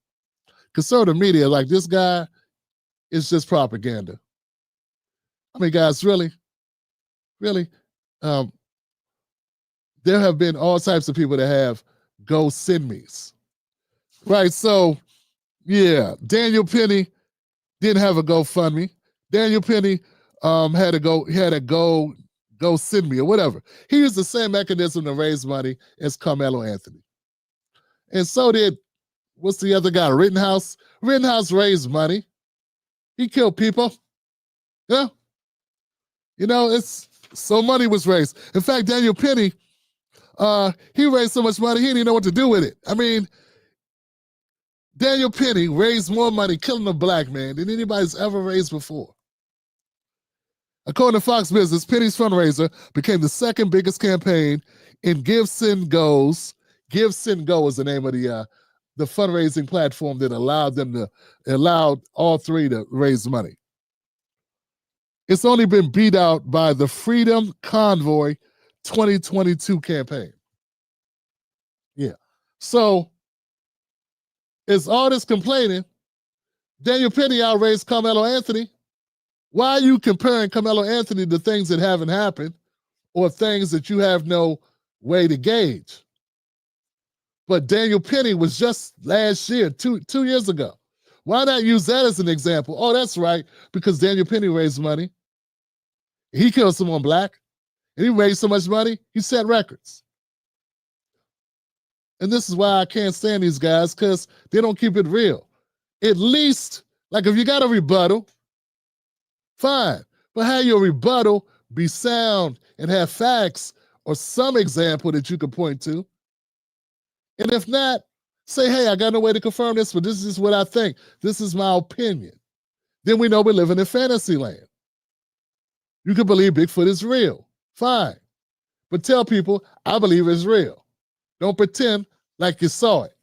Conservative media, like this guy, is just propaganda. I mean, guys, really? There have been all types of people that have go send me's. Right, so, yeah, Daniel Penny didn't have a GoFundMe. Daniel Penny had a go send me or whatever. He used the same mechanism to raise money as Karmelo Anthony. And so did, what's the other guy, Rittenhouse? Rittenhouse raised money. He killed people. Yeah. You know, so money was raised. In fact, Daniel Penny, he raised so much money, he didn't even know what to do with it. I mean, Daniel Penny raised more money killing a black man than anybody's ever raised before. According to Fox Business, Penny's fundraiser became the second biggest campaign in Give, Send, Go's. Give, Send, Go is the name of the fundraising platform that allowed all three to raise money. It's only been beat out by the Freedom Convoy 2022 campaign. Yeah. So, it's all this complaining. Daniel Penny outraised Karmelo Anthony. Why are you comparing Karmelo Anthony to things that haven't happened or things that you have no way to gauge? But Daniel Penny was just last year, two years ago. Why not use that as an example? Oh, that's right, because Daniel Penny raised money. He killed someone black, and he raised so much money, he set records. And this is why I can't stand these guys, because they don't keep it real. At least, like if you got a rebuttal, fine. But have your rebuttal be sound and have facts or some example that you can point to. And if not, say, hey, I got no way to confirm this, but this is what I think. This is my opinion. Then we know we're living in fantasy land. You can believe Bigfoot is real. Fine. But tell people, I believe it's real. Don't pretend like you saw it.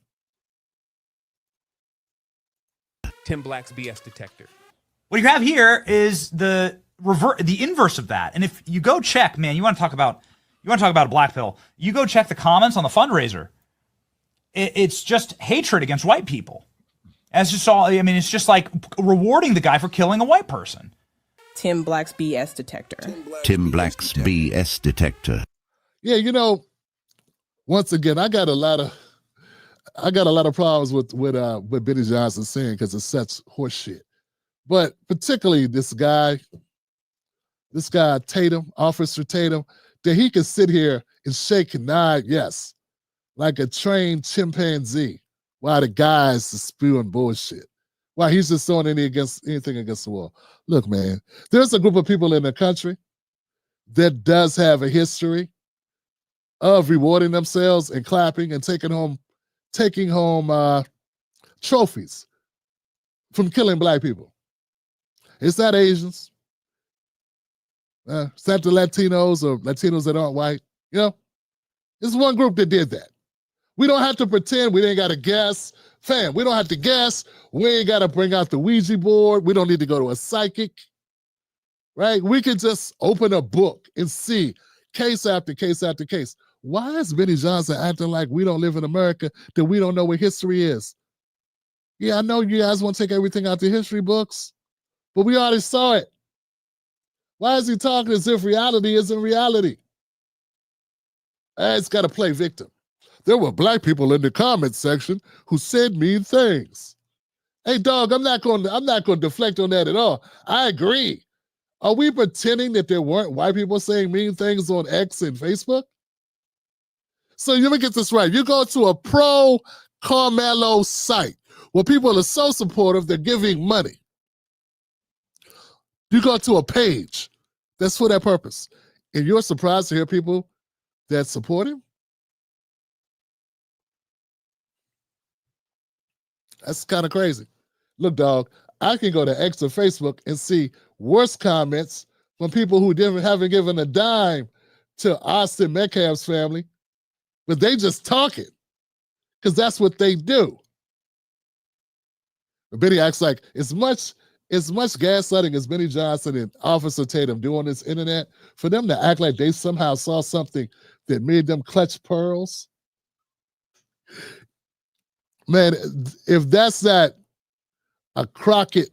Tim Black's BS detector. What you have here is the inverse of that. And if you go check, man, you want to talk about a black pill. You go check the comments on the fundraiser. It's just hatred against white people. As you saw, I mean, it's just like rewarding the guy for killing a white person. Tim Black's BS detector. Tim Black's BS detector. Yeah, you know, once again, I got a lot of problems with Benny Johnson saying, because it's such horseshit. But particularly this guy Tatum, Officer Tatum, that he can sit here and shake and nod, yes, like a trained chimpanzee, while the guys is spewing bullshit. While he's just throwing anything against the wall. Look, man, there's a group of people in the country that does have a history of rewarding themselves and clapping and taking home trophies from killing black people. It's not Asians. It's not the Latinos or Latinos that aren't white. You know, it's one group that did that. We don't have to pretend we ain't got to guess. Fam, we don't have to guess. We ain't got to bring out the Ouija board. We don't need to go to a psychic, right? We can just open a book and see case after case after case. Why is Benny Johnson acting like we don't live in America, that we don't know what history is? Yeah, I know you guys want to take everything out the history books, but we already saw it. Why is he talking as if reality isn't reality? It's got to play victim. There were black people in the comments section who said mean things. Hey, dog, I'm not going to deflect on that at all. I agree. Are we pretending that there weren't white people saying mean things on X and Facebook? So let me get this right. You go to a pro Karmelo site where people are so supportive they're giving money. You go to a page that's for that purpose, and you're surprised to hear people that support him? That's kind of crazy. Look, dog, I can go to X or Facebook and see worse comments from people who haven't given a dime to Austin Metcalf's family, but they just talking because that's what they do. But Benny acts like as much gaslighting as Benny Johnson and Officer Tatum do on this internet, for them to act like they somehow saw something that made them clutch pearls. Man, if that's not a Crockett,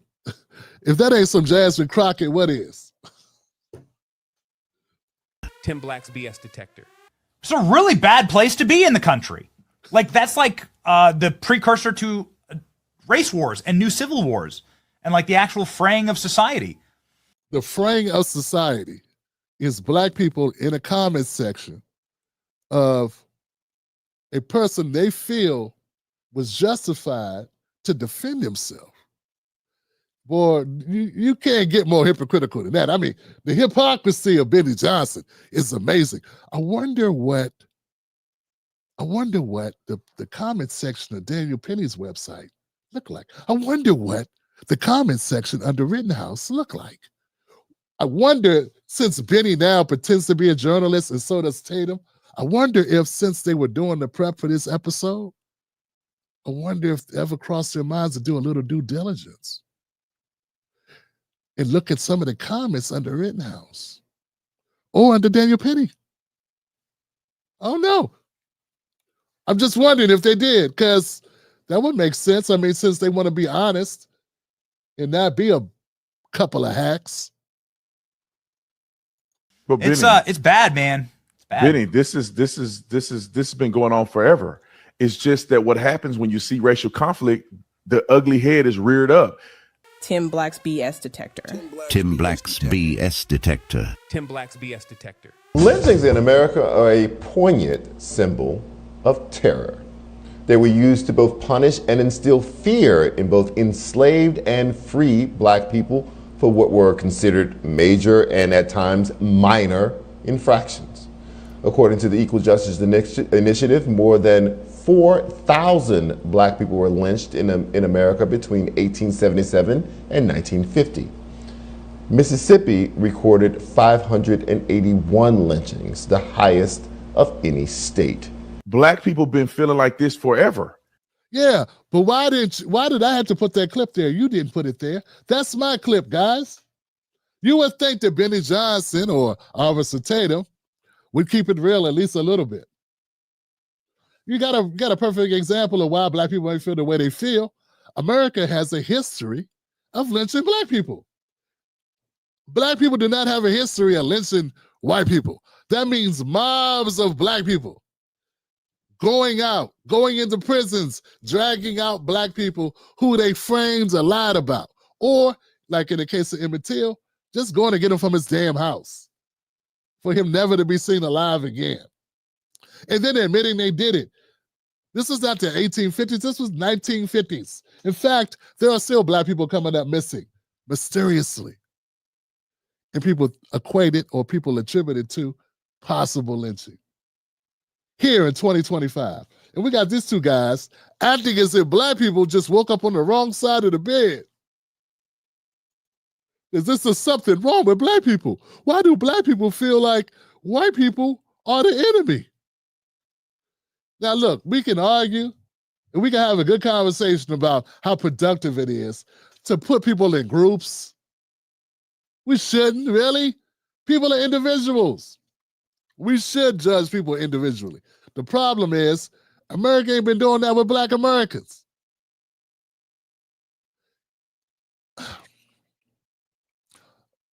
if that ain't some Jasmine Crockett, what is? Tim Black's BS detector. It's a really bad place to be in the country. Like, that's like the precursor to race wars and new civil wars and like the actual fraying of society. The fraying of society is black people in a comment section of a person they feel was justified to defend himself. Boy, you can't get more hypocritical than that. I mean, the hypocrisy of Benny Johnson is amazing. I wonder what the comment section of Daniel Penny's website look like. I wonder what the comment section under Rittenhouse look like. I wonder, since Benny now pretends to be a journalist and so does Tatum, I wonder if, since they were doing the prep for this episode, I wonder if it ever crossed their minds to do a little due diligence and look at some of the comments under Rittenhouse or under Daniel Penny. Oh no. I'm just wondering if they did, because that would make sense. I mean, since they want to be honest and not be a couple of hacks. But Benny, it's bad, man. It's bad. Benny, this has been going on forever. It's just that what happens when you see racial conflict, the ugly head is reared up. Tim Black's BS detector. Tim Black's BS detector. Tim Black's BS detector. Lynchings in America are a poignant symbol of terror. They were used to both punish and instill fear in both enslaved and free black people for what were considered major and at times minor infractions. According to the Equal Justice Initiative, more than 4,000 black people were lynched in America between 1877 and 1950. Mississippi recorded 581 lynchings, the highest of any state. Black people been feeling like this forever. Yeah, but why did I have to put that clip there? You didn't put it there. That's my clip, guys. You would think that Benny Johnson or Officer Tatum would keep it real at least a little bit. You got a perfect example of why black people may feel the way they feel. America has a history of lynching black people. Black people do not have a history of lynching white people. That means mobs of black people going into prisons, dragging out black people who they framed or lied about. Or, like in the case of Emmett Till, just going to get him from his damn house for him never to be seen alive again. And then admitting they did it. This was not the 1850s, this was 1950s. In fact, there are still black people coming up missing, mysteriously. And people equated or people attributed to possible lynching. Here in 2025. And we got these two guys acting as if black people just woke up on the wrong side of the bed. Is this something wrong with black people? Why do black people feel like white people are the enemy. Now, look, we can argue and we can have a good conversation about how productive it is to put people in groups. We shouldn't, really. People are individuals. We should judge people individually. The problem is, America ain't been doing that with Black Americans.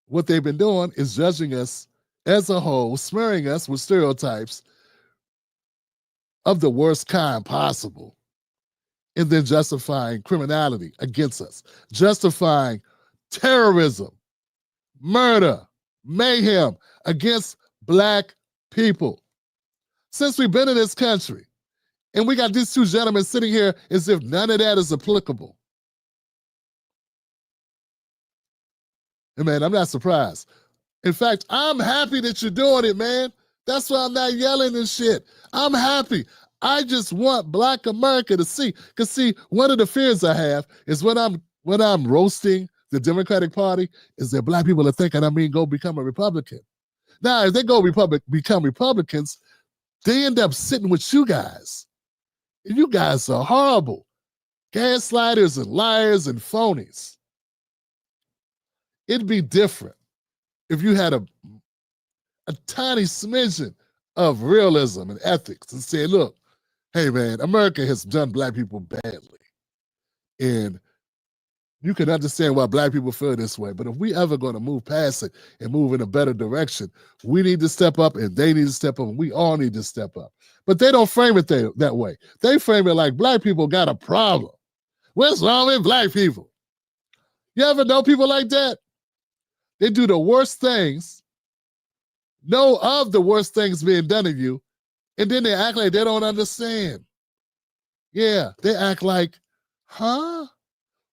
What they've been doing is judging us as a whole, smearing us with stereotypes of the worst kind possible, and then justifying criminality against us, justifying terrorism, murder, mayhem against Black people. Since we've been in this country, and we got these two gentlemen sitting here as if none of that is applicable. And man, I'm not surprised. In fact, I'm happy that you're doing it, man. That's why I'm not yelling and shit. I'm happy. I just want Black America to see. Because see, one of the fears I have is when I'm roasting the Democratic Party, is that Black people are thinking, go become a Republican. Now, if they go become Republicans, they end up sitting with you guys. And you guys are horrible. Gaslighters and liars and phonies. It'd be different if you had a tiny smidgen of realism and ethics and say, look, hey man, America has done Black people badly. And you can understand why Black people feel this way. But if we ever going to move past it and move in a better direction, we need to step up and they need to step up and we all need to step up. But they don't frame it that way. They frame it like Black people got a problem. What's wrong with Black people? You ever know people like that? They do the worst things, know of the worst things being done to you, and then they act like they don't understand. Yeah, they act like, huh?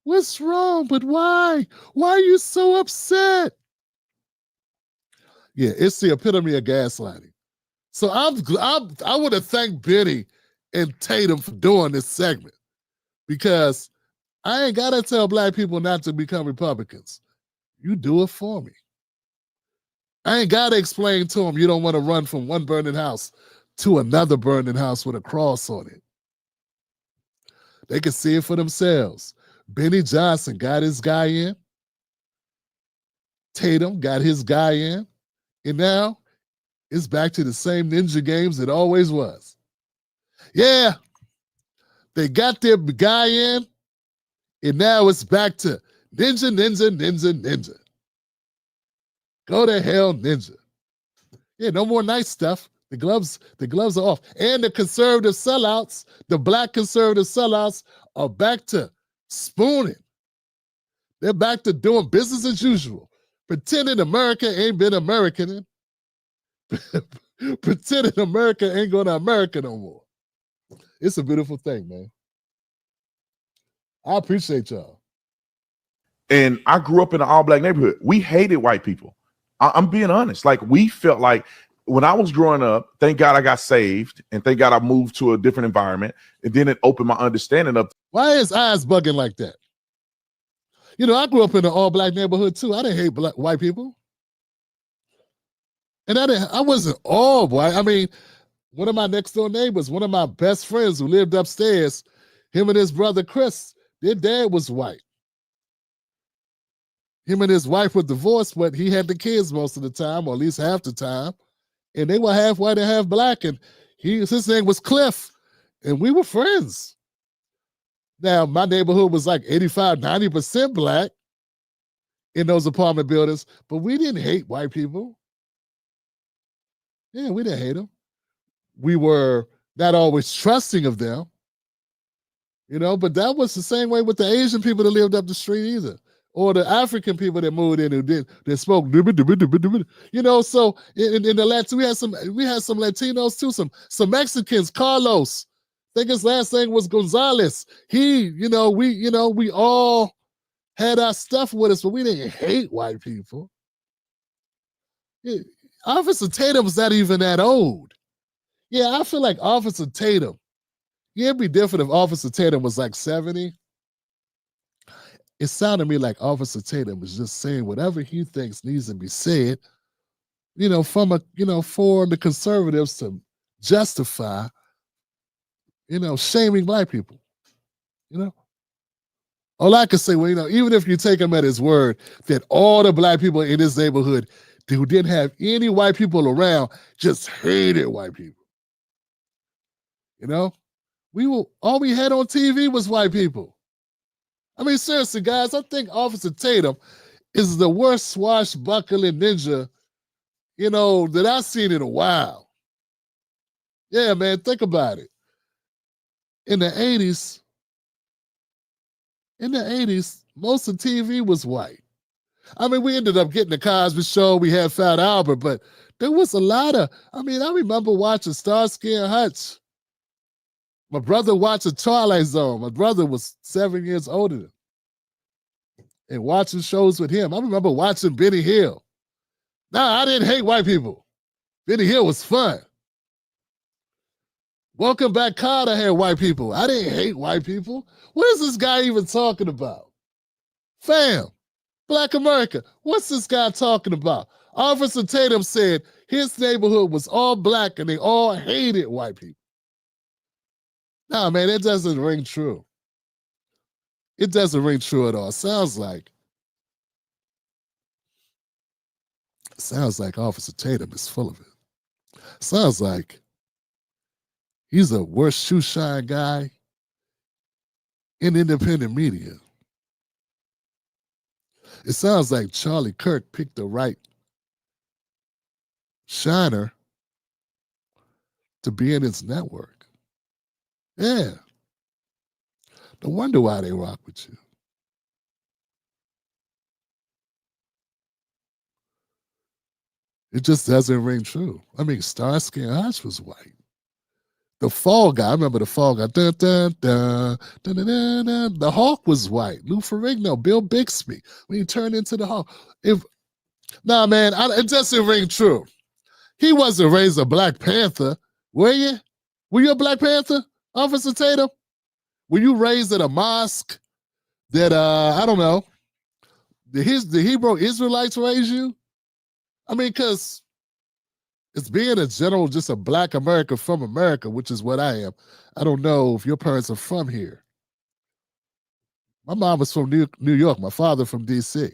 What's wrong? But why? Why are you so upset? Yeah, it's the epitome of gaslighting. So I want to thank Benny and Tatum for doing this segment because I ain't got to tell Black people not to become Republicans. You do it for me. I ain't got to explain to them you don't want to run from one burning house to another burning house with a cross on it. They can see it for themselves. Benny Johnson got his guy in. Tatum got his guy in. And now it's back to the same ninja games it always was. Yeah, they got their guy in, and now it's back to ninja, ninja, ninja, ninja. Go to hell, ninja. Yeah, no more nice stuff. The gloves are off. And the conservative sellouts, the Black conservative sellouts, are back to spooning. They're back to doing business as usual. Pretending America ain't been American. Pretending America ain't going to America no more. It's a beautiful thing, man. I appreciate y'all. And I grew up in an all-Black neighborhood. We hated white people. I'm being honest. Like, we felt like when I was growing up, thank God I got saved, and thank God I moved to a different environment, and then it opened my understanding up. Why is eyes bugging like that? You know, I grew up in an all-Black neighborhood too. I didn't hate white people. And I wasn't all white. I mean, one of my next door neighbors, one of my best friends who lived upstairs, him and his brother Chris, their dad was white. Him and his wife were divorced, but he had the kids most of the time, or at least half the time. And they were half white and half Black. And his name was Cliff. And we were friends. Now, my neighborhood was like 85, 90% Black in those apartment buildings, but we didn't hate white people. Yeah, we didn't hate them. We were not always trusting of them, you know, but that was the same way with the Asian people that lived up the street either. Or the African people that moved in that spoke, you know. So in the Latin, we had some Latinos too, some Mexicans. Carlos, I think his last name was Gonzalez. We all had our stuff with us, but we didn't hate white people. Yeah, Officer Tatum's not even that old. Yeah, I feel like Officer Tatum. Yeah, it'd be different if Officer Tatum was like 70. It sounded to me like Officer Tatum was just saying whatever he thinks needs to be said for the conservatives to justify, shaming black people. All I can say, well, even if you take him at his word that all the black people in his neighborhood who didn't have any white people around just hated white people. All we had on TV was white people. I mean, seriously, guys, I think Officer Tatum is the worst swashbuckling ninja, that I've seen in a while. Yeah, man, think about it. In the 80s, most of TV was white. I mean, we ended up getting the Cosby Show. We had Fat Albert, but there was a lot of, I remember watching Starsky and Hutch. My brother watched The Twilight Zone. My brother was 7 years older than him. And watching shows with him. I remember watching Benny Hill. I didn't hate white people. Benny Hill was fun. Welcome Back Kotter had white people. I didn't hate white people. What is this guy even talking about? Fam, Black America, what's this guy talking about? Officer Tatum said his neighborhood was all black and they all hated white people. Nah, man, it doesn't ring true. It doesn't ring true at all. Sounds like Officer Tatum is full of it. Sounds like he's a worse shoe shine guy in independent media. It sounds like Charlie Kirk picked the right shiner to be in his network. Yeah. No wonder why they rock with you. It just doesn't ring true. I mean, Starsky and Hutch was white. The Fall Guy, I remember the Fall Guy. Dun, dun, dun, dun, dun, dun, dun. The Hawk was white. Lou Ferrigno, Bill Bixby, when he turned into the Hawk. It doesn't ring true. He wasn't raised a Black Panther, were you? Were you a Black Panther, Officer Tatum? Were you raised at a mosque that, I don't know, the Hebrew Israelites raise you? I mean, because it's being a general, just a Black American from America, which is what I am. I don't know if your parents are from here. My mom was from New York. My father from D.C.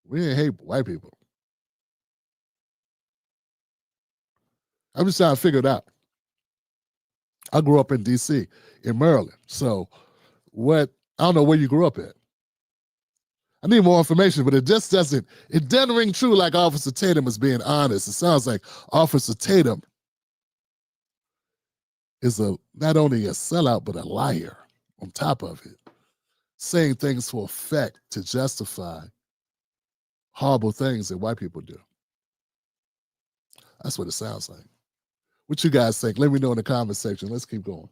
We didn't hate white people. I'm just trying to figure it out. I grew up in D.C., in Maryland. So I don't know where you grew up at. I need more information, but it doesn't ring true like Officer Tatum is being honest. It sounds like Officer Tatum is not only a sellout, but a liar on top of it, saying things for effect to justify horrible things that white people do. That's what it sounds like. What you guys think? Let me know in the comment section. Let's keep going.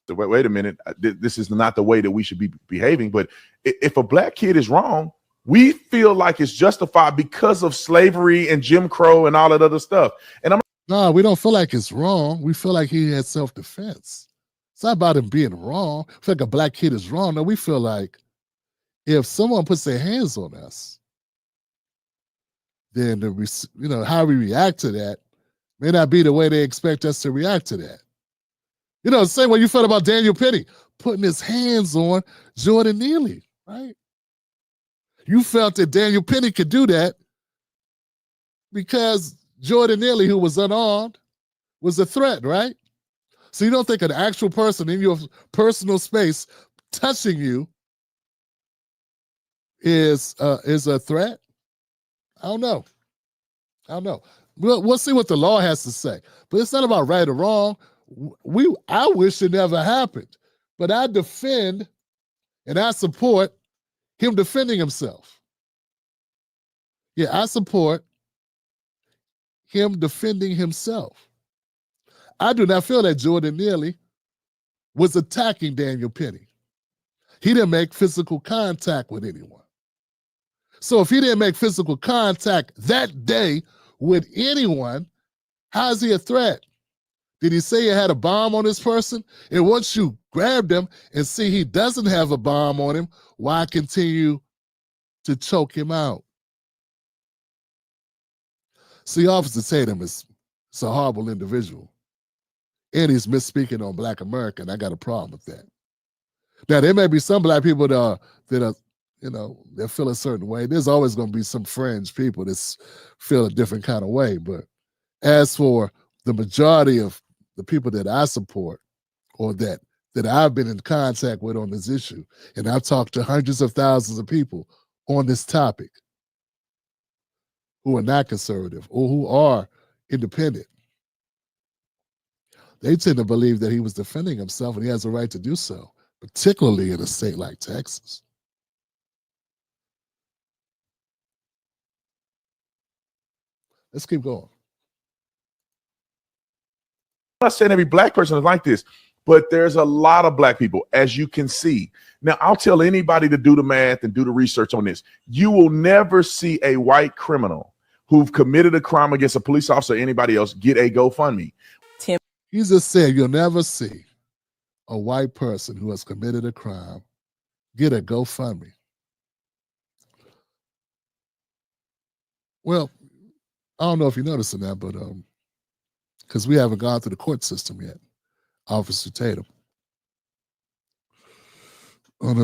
Wait a minute. This is not the way that we should be behaving. But if a black kid is wrong, we feel like it's justified because of slavery and Jim Crow and all that other stuff. And No, we don't feel like it's wrong. We feel like he had self-defense. It's not about him being wrong. We feel like a black kid is wrong. No, we feel like if someone puts their hands on us, then how we react to that may not be the way they expect us to react to that. The same way you felt about Daniel Penny putting his hands on Jordan Neely, right? You felt that Daniel Penny could do that because Jordan Neely, who was unarmed, was a threat, right? So you don't think an actual person in your personal space touching you is a threat? I don't know. We'll see what the law has to say. But it's not about right or wrong. I wish it never happened. But I defend and I support him defending himself. Yeah, I support him defending himself. I do not feel that Jordan Neely was attacking Daniel Penny. He didn't make physical contact with anyone. So if he didn't make physical contact that day with anyone, how is he a threat? Did he say he had a bomb on this person? And once you grabbed him and see he doesn't have a bomb on him, why continue to choke him out. See, Officer Tatum is a horrible individual. And he's misspeaking on Black America, and I got a problem with that. Now, there may be some Black people that are that feel a certain way. There's always going to be some fringe people that feel a different kind of way. But as for the majority of the people that I support or that I've been in contact with on this issue, and I've talked to hundreds of thousands of people on this topic who are not conservative or who are independent, they tend to believe that he was defending himself and he has a right to do so, particularly in a state like Texas. Let's keep going. I'm not saying every Black person is like this, but there's a lot of Black people, as you can see. Now, I'll tell anybody to do the math and do the research on this. You will never see a white criminal who've committed a crime against a police officer or anybody else get a GoFundMe. He just said you'll never see a white person who has committed a crime get a GoFundMe. Well, I don't know if you noticed that, but because we haven't gone through the court system yet, Officer Tatum. I don't know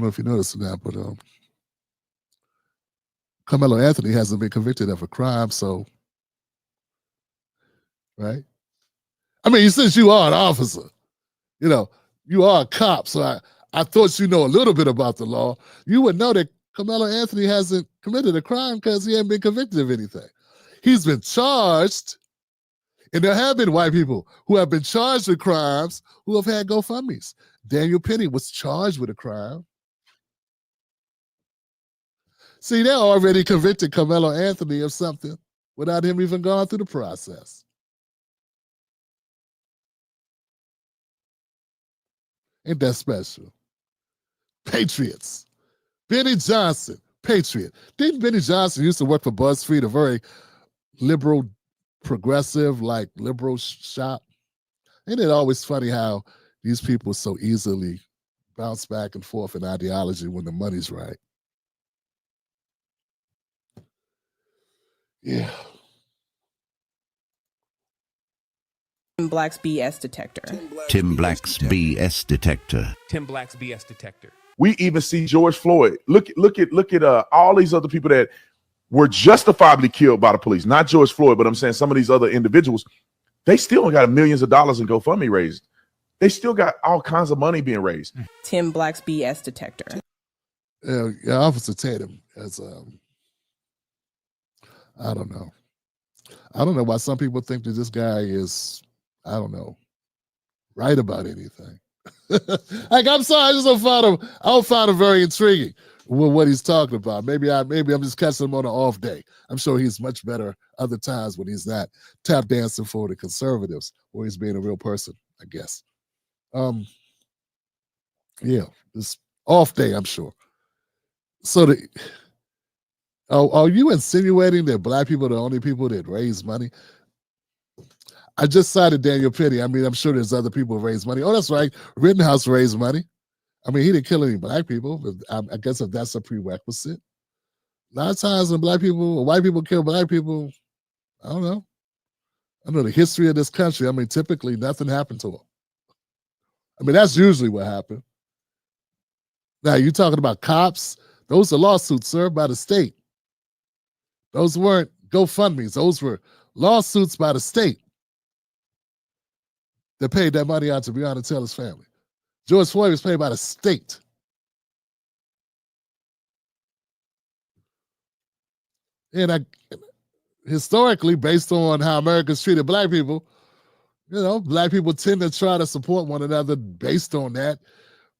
if you noticed that, but Karmelo Anthony hasn't been convicted of a crime, so right? I mean, since you are an officer, you are a cop, so I thought you know a little bit about the law. You would know that Karmelo Anthony hasn't committed a crime because he hasn't been convicted of anything. He's been charged, and there have been white people who have been charged with crimes who have had GoFundMes. Daniel Penny was charged with a crime. See, they already convicted Karmelo Anthony of something without him even going through the process. Ain't that special? Patriots. Benny Johnson, patriot. Didn't Benny Johnson used to work for BuzzFeed, a very liberal, progressive, like liberal shop? Ain't it always funny how these people so easily bounce back and forth in ideology when the money's right? Yeah. Tim Black's BS detector. Tim Black's BS detector. Tim Black's BS detector. We even see George Floyd. Look at all these other people that were justifiably killed by the police. Not George Floyd, but I'm saying some of these other individuals. They still got millions of dollars in GoFundMe raised. They still got all kinds of money being raised. Tim Black's BS detector. Yeah, Officer Tatum has I don't know. I don't know why some people think that this guy is, I don't know, right about anything. Like, I'm sorry, I don't find him very intriguing with what he's talking about. Maybe I'm just catching him on an off day. I'm sure he's much better other times when he's not tap dancing for the conservatives or he's being a real person, I guess. Yeah, this off day, I'm sure. So are you insinuating that Black people are the only people that raise money? I just cited Daniel Penny. I mean, I'm sure there's other people who raise money. Oh, that's right. Rittenhouse raised money. I mean, he didn't kill any Black people, but I guess if that's a prerequisite. A lot of times when white people kill Black people, I don't know. I know the history of this country. I mean, typically nothing happened to them. I mean, that's usually what happened. Now, you talking about cops? Those are lawsuits served by the state. Those weren't GoFundMes. Those were lawsuits by the state that paid that money out to Breonna Taylor's family. George Floyd was paid by the state. And historically, based on how Americans treated Black people, Black people tend to try to support one another based on that,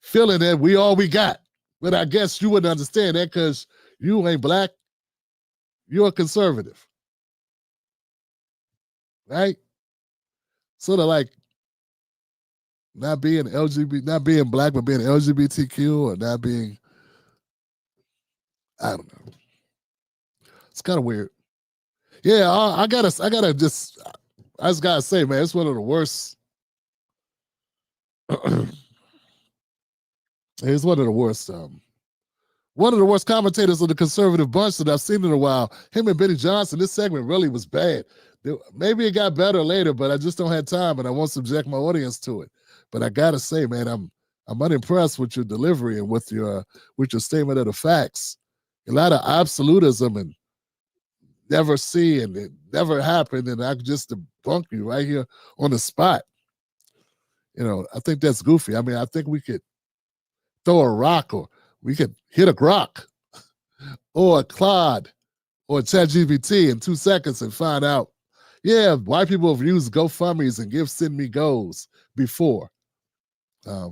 feeling that we all we got. But I guess you wouldn't understand that because you ain't Black. You're a conservative, right? Sort of like not being Black, but being LGBTQ, or not being, I don't know. It's kind of weird. Yeah, I just gotta say, man, it's one of the worst. It's one of the worst one of the worst commentators of the conservative bunch that I've seen in a while. Him and Benny Johnson, this segment really was bad. Maybe it got better later, but I just don't have time and I won't subject my audience to it. But I gotta say, man, I'm unimpressed with your delivery and with your statement of the facts. A lot of absolutism and never see and it never happened, and I could just debunk you right here on the spot. You know, I think that's goofy. I mean, I think we could throw a rock, or we could hit a grok or a Claude or a ChatGPT in 2 seconds and find out, yeah, white people have used GoFundMes and give send me goes before. Yeah.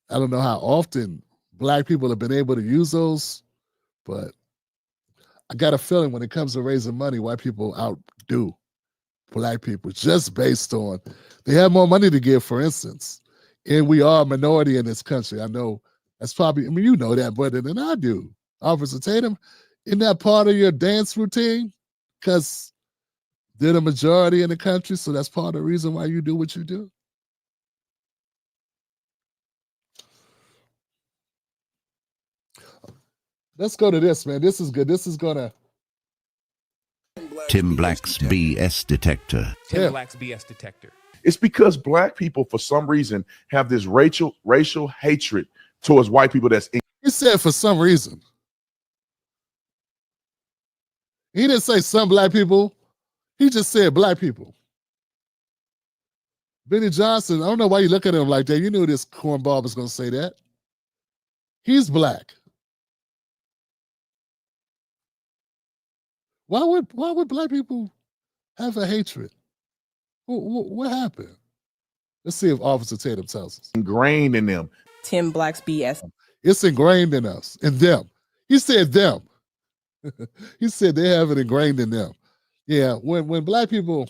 I don't know how often black people have been able to use those, but I got a feeling when it comes to raising money, white people outdo black people just based on they have more money to give, for instance. And we are a minority in this country. I know that's probably, I mean, you know that better than I do. Officer Tatum, isn't that part of your dance routine? Because they're the majority in the country, so that's part of the reason why you do what you do. Let's go to this, man. This is good. This is gonna. Tim Black's BS detector. Tim Black's BS detector. It's because black people, for some reason, have this racial hatred towards white people. He said for some reason. He didn't say some black people. He just said black people. Benny Johnson, I don't know why you look at him like that. You knew this cornball was going to say that. He's black. Why would black people have a hatred? What happened? Let's see if Officer Tatum tells us. Ingrained in them. Tim Black's BS. It's ingrained in us, in them. He said them. He said they have it ingrained in them. Yeah, when black people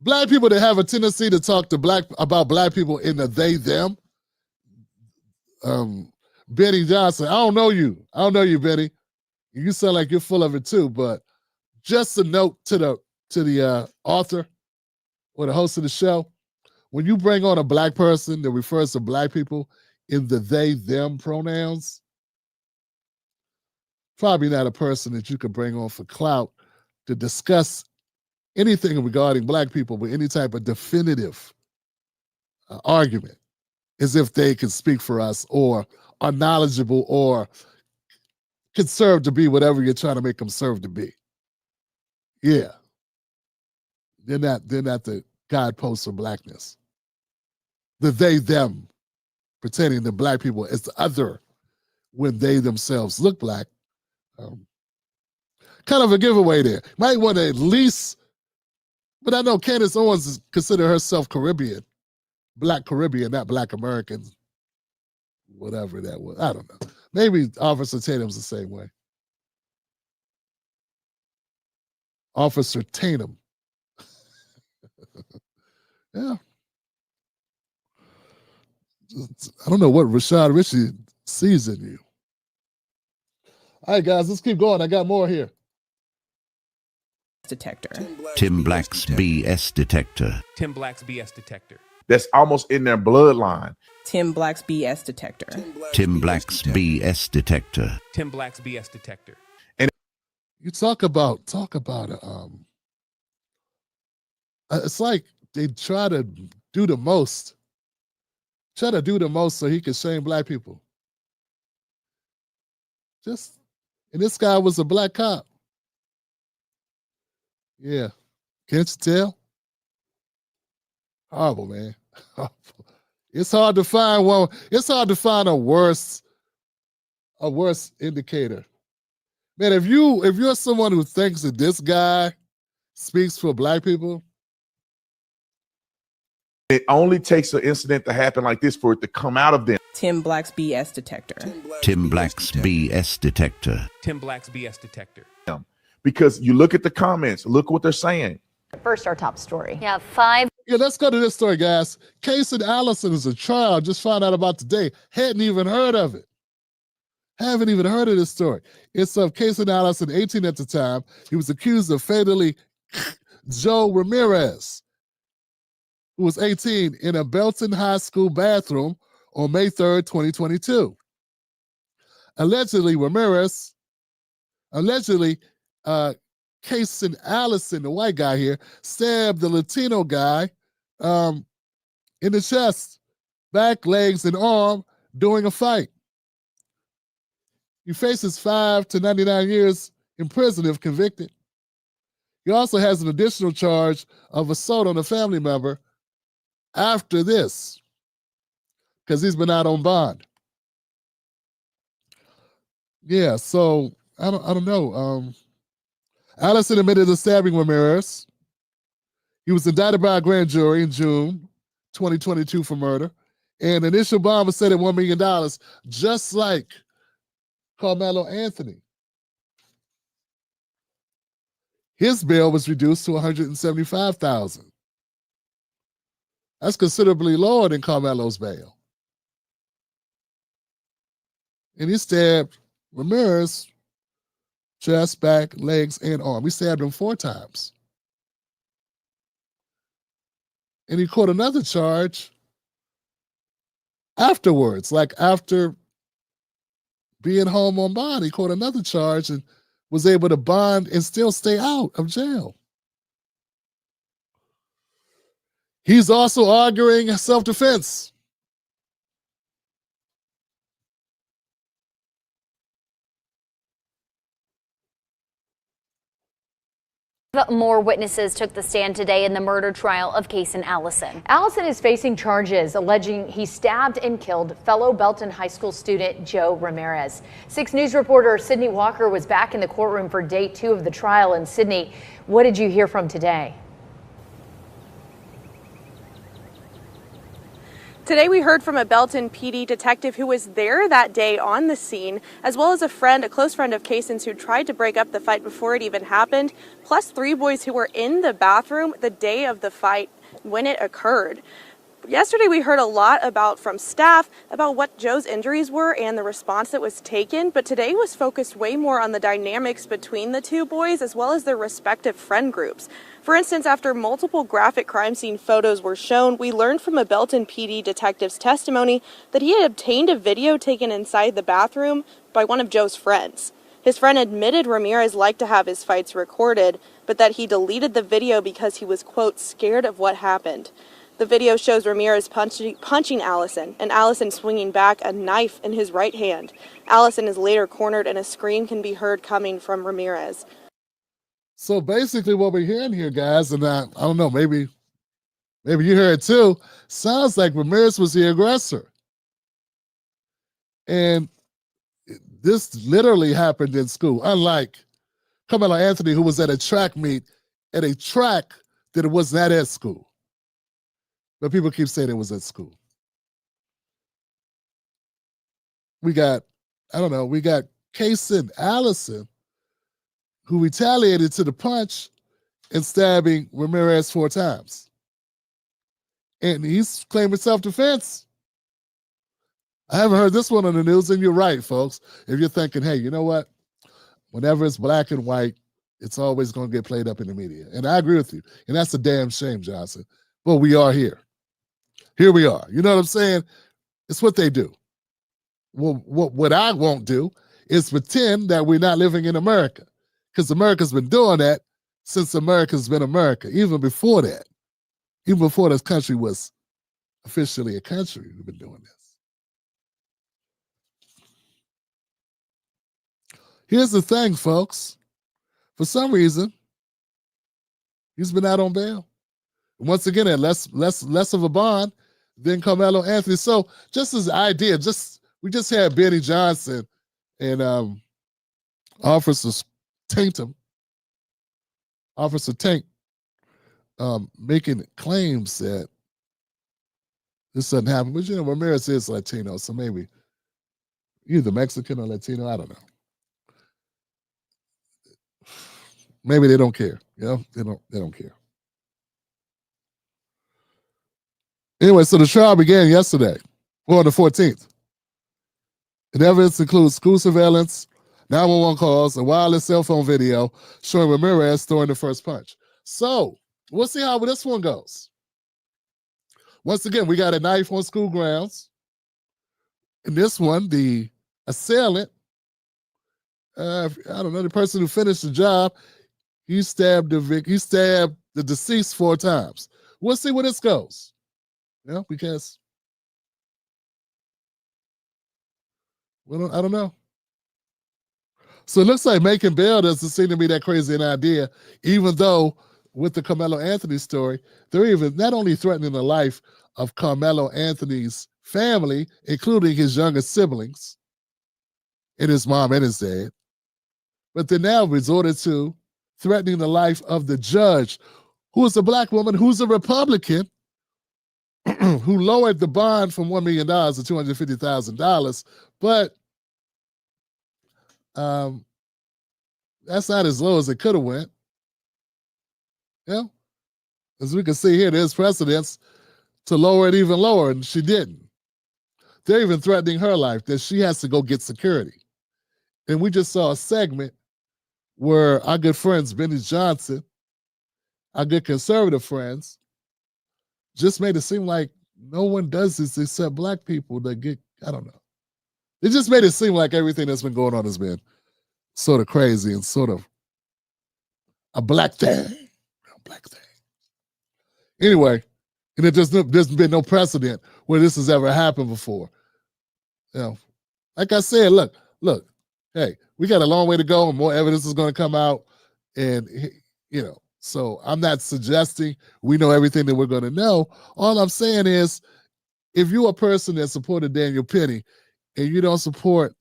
that have a tendency to talk to about black people in the they them. Benny Johnson, I don't know you, Benny. You sound like you're full of it too, but just a note to the author or the host of the show, when you bring on a black person that refers to black people in the they, them pronouns, probably not a person that you could bring on for clout to discuss anything regarding black people with any type of definitive argument, as if they can speak for us or are knowledgeable or can serve to be whatever you're trying to make them serve to be. Yeah. They're not the guideposts of blackness. The they, them, pretending that black people is the other when they themselves look black. Kind of a giveaway there. Might want to at least, but I know Candace Owens consider herself Caribbean, Black Caribbean, not Black American, whatever that was. I don't know. Maybe Officer Tatum's the same way. Officer Tatum. Yeah. I don't know what Rashad Ritchie sees in you. All right, guys, let's keep going. I got more here. Detector. Tim Black's BS detector. Tim Black's BS detector. That's almost in their bloodline. Tim Black's BS detector. Tim Black's BS detector. Tim Black's BS detector. And you talk about it's like they try to do the most so he can shame black people. And this guy was a black cop. Yeah. Can't you tell? Horrible, man. It's hard to find one. It's hard to find a worse indicator. Man, if you're someone who thinks that this guy speaks for black people, it only takes an incident to happen like this for it to come out of them. Tim Black's BS detector. Tim Black's BS detector. Tim Black's BS detector. Because you look at the comments, look what they're saying. First, our top story. Yeah, 5. Yeah, let's go to this story, guys. Kase Allison is a trial. Just found out about today. Hadn't even heard of it. Haven't even heard of this story. It's of Kase Allison, 18 at the time. He was accused of fatally Joe Ramirez, who was 18, in a Belton High School bathroom on May 3rd, 2022. Allegedly, Kase Allison, the white guy here, stabbed the Latino guy in the chest, back, legs, and arm during a fight. He faces 5 to 99 years in prison if convicted. He also has an additional charge of assault on a family member after this, because he's been out on bond. Yeah, so I don't know. Allison admitted to stabbing Ramirez. He was indicted by a grand jury in June 2022 for murder. And initial bond was set at $1 million, just like Karmelo Anthony. His bail was reduced to $175,000. That's considerably lower than Karmelo's bail. And he stabbed Ramirez chest, back, legs, and arm. He stabbed him 4 times. And he caught another charge afterwards, like after being home on bond. He caught another charge and was able to bond and still stay out of jail. He's also arguing self-defense. More witnesses took the stand today in the murder trial of Kase Allison. Allison is facing charges alleging he stabbed and killed fellow Belton High School student Joe Ramirez. 6 News reporter Sydney Walker was back in the courtroom for day 2 of the trial. And Sydney, what did you hear from today? Today we heard from a Belton PD detective who was there that day on the scene, as well as a close friend of Kasen's who tried to break up the fight before it even happened, plus 3 boys who were in the bathroom the day of the fight when it occurred. Yesterday we heard a lot from staff about what Joe's injuries were and the response that was taken, but today was focused way more on the dynamics between the 2 boys as well as their respective friend groups. For instance, after multiple graphic crime scene photos were shown, we learned from a Belton PD detective's testimony that he had obtained a video taken inside the bathroom by one of Joe's friends. His friend admitted Ramirez liked to have his fights recorded, but that he deleted the video because he was, quote, scared of what happened. The video shows Ramirez punching Allison, and Allison swinging back a knife in his right hand. Allison is later cornered, and a scream can be heard coming from Ramirez. So basically what we're hearing here, guys, and I don't know, maybe you heard it too, sounds like Ramirez was the aggressor. And this literally happened in school, unlike Karmelo Anthony, who was at a track meet, at a track that it was not at school. But people keep saying it was at school. We got Kase Allison, who retaliated to the punch and stabbing Ramirez 4 times. And he's claiming self-defense. I haven't heard this one on the news, and you're right, folks. If you're thinking, hey, you know what? Whenever it's black and white, it's always going to get played up in the media. And I agree with you. And that's a damn shame, Johnson. But we are here. Here we are. You know what I'm saying? It's what they do. Well, what I won't do is pretend that we're not living in America, because America's been doing that since America's been America, even before that. Even before this country was officially a country, we've been doing this. Here's the thing, folks. For some reason, he's been out on bail. Once again, at less of a bond than Karmelo Anthony. So just as an idea, we just had Benny Johnson and Officer Tank making claims that this doesn't happen. But Ramirez is Latino, so maybe either Mexican or Latino, I don't know. Maybe they don't care. They don't care. Anyway, so the trial began yesterday, on the 14th. The evidence includes school surveillance, 911 calls, a wireless cell phone video showing Ramirez throwing the first punch. So we'll see how this one goes. Once again, we got a knife on school grounds. In this one, the assailant, I don't know, the person who finished the job, he stabbed the deceased 4 times. We'll see where this goes. You know, because I don't know. So it looks like making bail doesn't seem to be that crazy an idea, even though with the Carmelo Anthony story, they're even not only threatening the life of Carmelo Anthony's family, including his younger siblings and his mom and his dad, but they now resorted to threatening the life of the judge, who is a black woman, who's a Republican, who lowered the bond from $1 million to $250,000. But that's not as low as it could have went. You know? As we can see here, there's precedents to lower it even lower, and she didn't. They're even threatening her life, that she has to go get security. And we just saw a segment where our good friends, Benny Johnson, our good conservative friends, just made it seem like no one does this except black people that get, I don't know. It just made it seem like everything that's been going on has been sort of crazy and sort of a black thing. Anyway, and there's been no precedent where this has ever happened before. You know, like I said, look, hey, we got a long way to go and more evidence is going to come out. And, you know, so I'm not suggesting we know everything that we're going to know. All I'm saying is, if you're a person that supported Daniel Penny and you don't support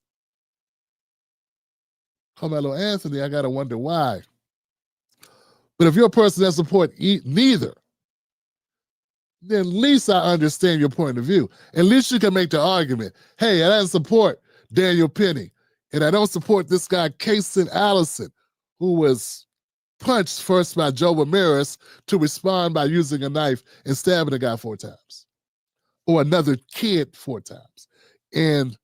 Carmelo Anthony, I got to wonder why. But if you're a person that support neither, then at least I understand your point of view. At least you can make the argument, hey, I don't support Daniel Penny, and I don't support this guy, Kase Allison, who was punched first by Joe Ramirez to respond by using a knife and stabbing a guy 4 times, or another kid 4 times. And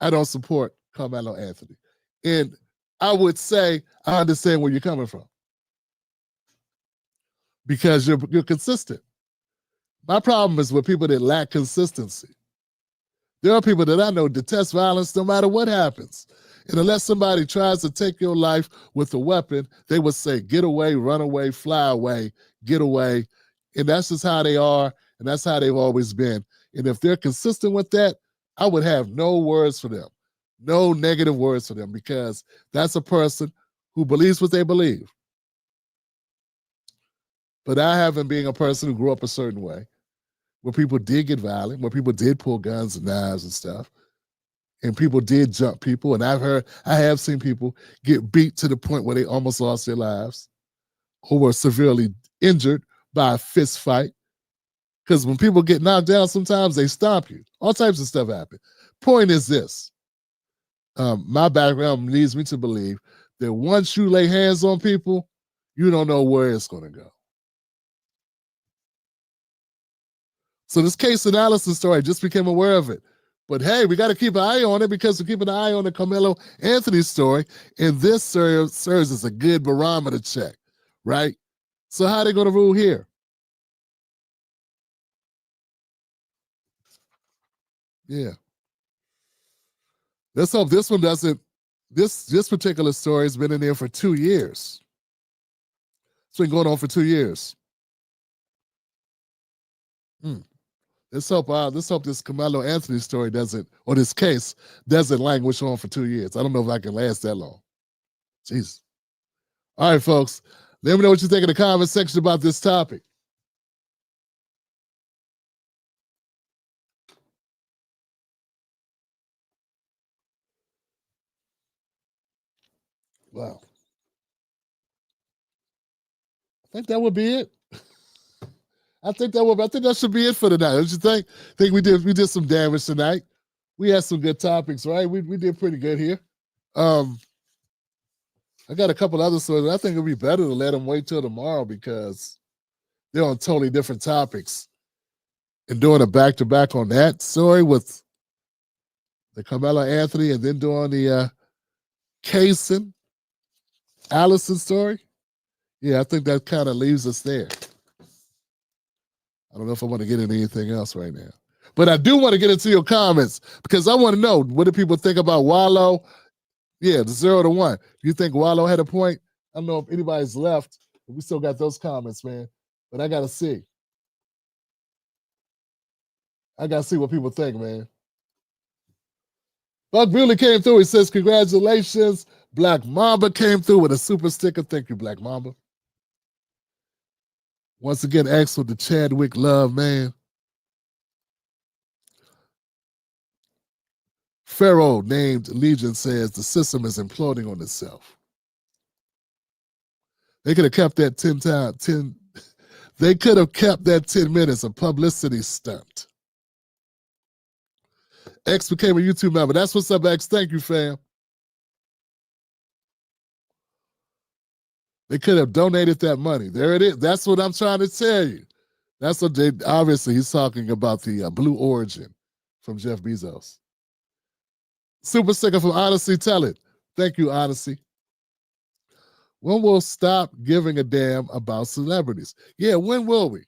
I don't support Carmelo Anthony. And I would say I understand where you're coming from, because you're consistent. My problem is with people that lack consistency. There are people that I know detest violence no matter what happens. And unless somebody tries to take your life with a weapon, they would say, get away, run away, fly away, get away. And that's just how they are, and that's how they've always been. And if they're consistent with that, I would have no words for them, no negative words for them, because that's a person who believes what they believe. But I haven't been a person who grew up a certain way, where people did get violent, where people did pull guns and knives and stuff, and people did jump people. And I have seen people get beat to the point where they almost lost their lives or were severely injured by a fist fight. Because when people get knocked down, sometimes they stomp you. All types of stuff happen. Point is this. My background leads me to believe that once you lay hands on people, you don't know where it's going to go. So this Kase Allison story, I just became aware of it. But hey, we got to keep an eye on it, because we're keeping an eye on the Carmelo Anthony story. And this serves as a good barometer check, right? So how are they going to rule here? Yeah. Let's hope this one doesn't. This particular story has been in there for 2 years. It's been going on for 2 years. Let's hope this Carmelo Anthony story doesn't, or this case doesn't languish on for 2 years. I don't know if I can last that long. Jeez. All right, folks. Let me know what you think in the comment section about this topic. Wow. I think that would be it. I think that should be it for tonight. Don't you think? I think we did some damage tonight. We had some good topics, right? We did pretty good here. I got a couple other stories. I think it'd be better to let them wait till tomorrow, because they're on totally different topics. And doing a back-to-back on that story with the Carmelo Anthony, and then doing the Kase Allison story. Yeah, I think that kind of leaves us there. I don't know if I want to get into anything else right now. But I do want to get into your comments because I want to know, what do people think about Wallo? Yeah, the 0 to 1. You think Wallo had a point? I don't know if anybody's left. We still got those comments, man. But I got to see. I got to see what people think, man. Buck Bewley came through. He says, congratulations. Black Mamba came through with a super sticker. Thank you, Black Mamba. Once again, X with the Chadwick love, man. Pharaoh named Legion says the system is imploding on itself. They could have kept that 10. They could have kept that 10 minutes of publicity stunt. X became a YouTube member. That's what's up, X. Thank you, fam. They could have donated that money. There it is. That's what I'm trying to tell you. That's what they, obviously he's talking about the Blue Origin from Jeff Bezos. Super sticker from Odyssey. Tell it. Thank you, Odyssey. When will stop giving a damn about celebrities? Yeah, when will we?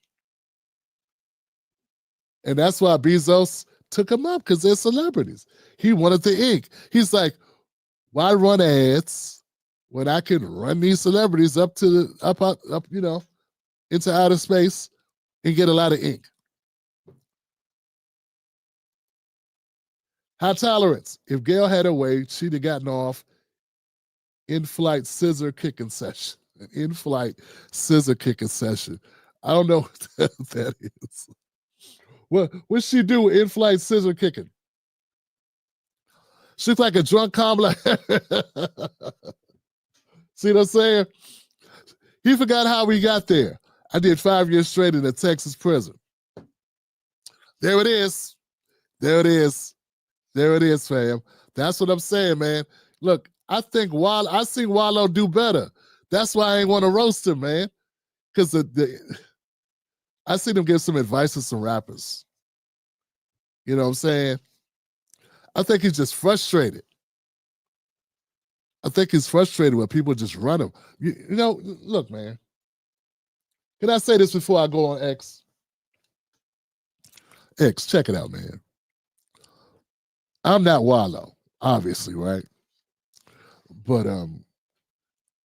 And that's why Bezos took them up, because they're celebrities. He wanted the ink. He's like, why run ads when I can run these celebrities up to the up, you know, into outer space and get a lot of ink? High tolerance. If Gayle had her way, she'd have gotten off in-flight scissor kicking session. An in-flight scissor kicking session. I don't know what that is. What'd she do in-flight scissor kicking? She's like a drunk Kamala. See what I'm saying? He forgot how we got there. I did 5 years straight in a Texas prison. There it is. There it is. There it is, fam. That's what I'm saying, man. Look, I think I seen Wallo do better. That's why I ain't want to roast him, man. Because I seen him give some advice to some rappers. You know what I'm saying? I think he's just frustrated. I think he's frustrated when people just run him. You know, look, man. Can I say this before I go on X? X, check it out, man. I'm not Wallo, obviously, right? But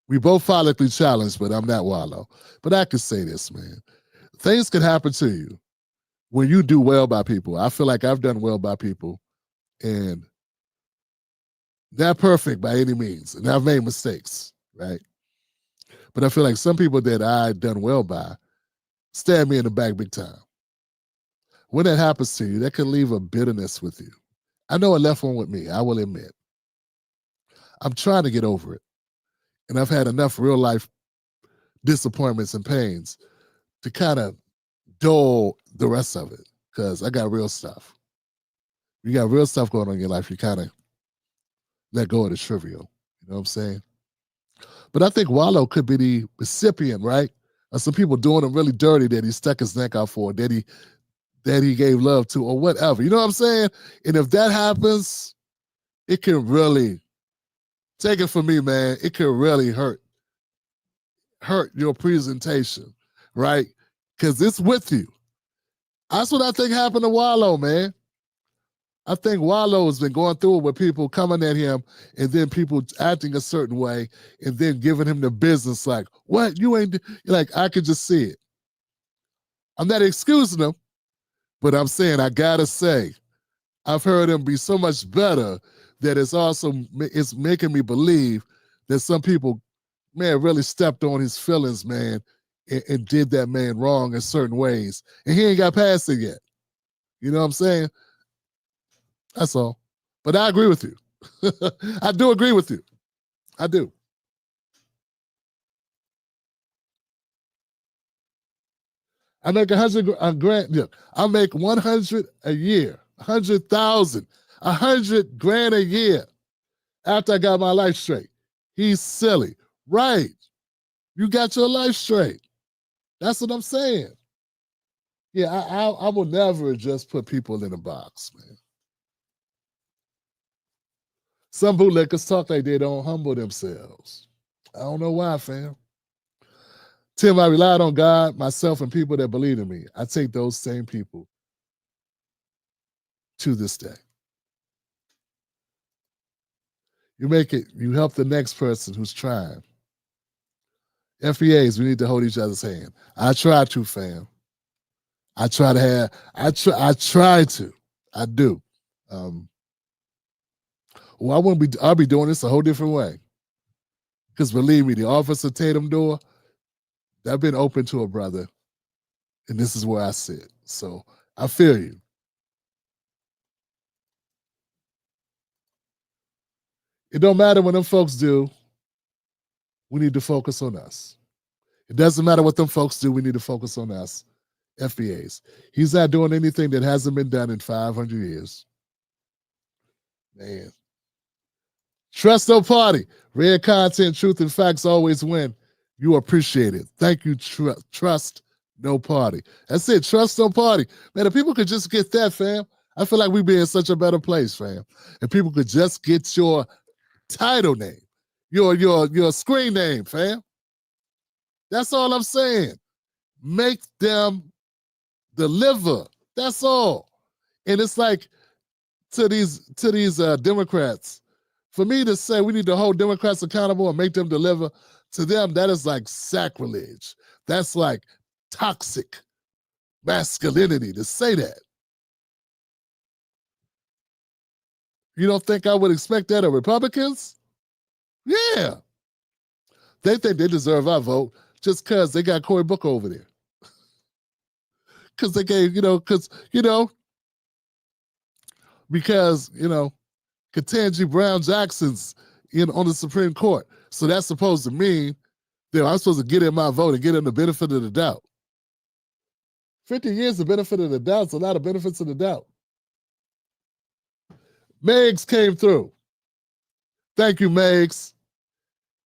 we both follically challenged, but I'm not Wallo. But I can say this, man. Things can happen to you when you do well by people. I feel like I've done well by people, and not perfect by any means, and I've made mistakes, right? But I feel like some people that I've done well by stab me in the back big time. When that happens to you, that can leave a bitterness with you. I know it left one with me, I will admit. I'm trying to get over it. And I've had enough real life disappointments and pains to kind of dull the rest of it, because I got real stuff. You got real stuff going on in your life, you kind of let go of the trivial. You know what I'm saying? But I think Wallo could be the recipient, right? Of some people doing him really dirty that he stuck his neck out for, that he gave love to, or whatever. You know what I'm saying? And if that happens, it can really, take it from me, man, it can really hurt your presentation, right? Because it's with you. That's what I think happened to Wallo, man. I think Wallo has been going through it with people coming at him and then people acting a certain way and then giving him the business like, what? You ain't, like, I could just see it. I'm not excusing him, but I'm saying, I gotta say, I've heard him be so much better that it's making me believe that some people, man, really stepped on his feelings, man, and did that man wrong in certain ways. And he ain't got past it yet. You know what I'm saying? That's all. But I agree with you. I do agree with you. I do. I make 100 grand. Yeah, I make 100 a year, 100,000, 100 grand a year after I got my life straight. He's silly. Right. You got your life straight. That's what I'm saying. Yeah, I will never just put people in a box, man. Some bootleggers talk like they don't humble themselves. I don't know why, fam. Tim, I relied on God, myself, and people that believe in me. I take those same people to this day. You make it, you help the next person who's trying. FBAs, we need to hold each other's hand. I try to, fam. I try to. I do. Well, I'll be doing this a whole different way. Because believe me, the Officer Tatum door, that's been open to a brother. And this is where I sit. So I feel you. It don't matter what them folks do. We need to focus on us. It doesn't matter what them folks do. We need to focus on us. FBAs. He's not doing anything that hasn't been done in 500 years. Man. Trust no party. Red content, truth, and facts always win. You appreciate it. Thank you. Trust no party. That's it. Trust no party. Man, if people could just get that, fam, I feel like we'd be in such a better place, fam. If people could just get your title name, your screen name, fam. That's all I'm saying. Make them deliver. That's all. And it's like to these Democrats, for me to say we need to hold Democrats accountable and make them deliver, to them, that is like sacrilege. That's like toxic masculinity to say that. You don't think I would expect that of Republicans? Yeah. They think they deserve our vote just because they got Cory Booker over there. Because they gave, because Ketanji Brown Jackson's on the Supreme Court. So that's supposed to mean that I'm supposed to get in my vote and get in the benefit of the doubt. 50 years of benefit of the doubt is a lot of benefits of the doubt. Megs came through. Thank you, Megs.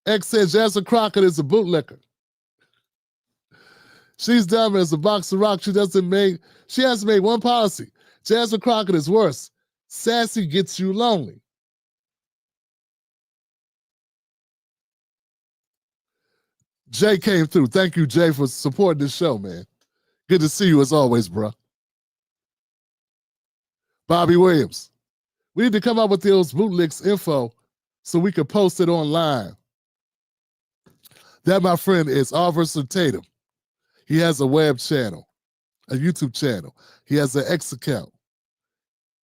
X said Jasmine Crockett is a bootlicker. She's dumb as a box of rocks. She hasn't made one policy. Jasmine Crockett is worse. Sassy gets you lonely. Jay came through. Thank you, Jay, for supporting the show, man. Good to see you as always, bro. Bobby Williams. We need to come up with those bootlicks info so we can post it online. That, my friend, is Officer Tatum. He has a web channel, a YouTube channel. He has an X account.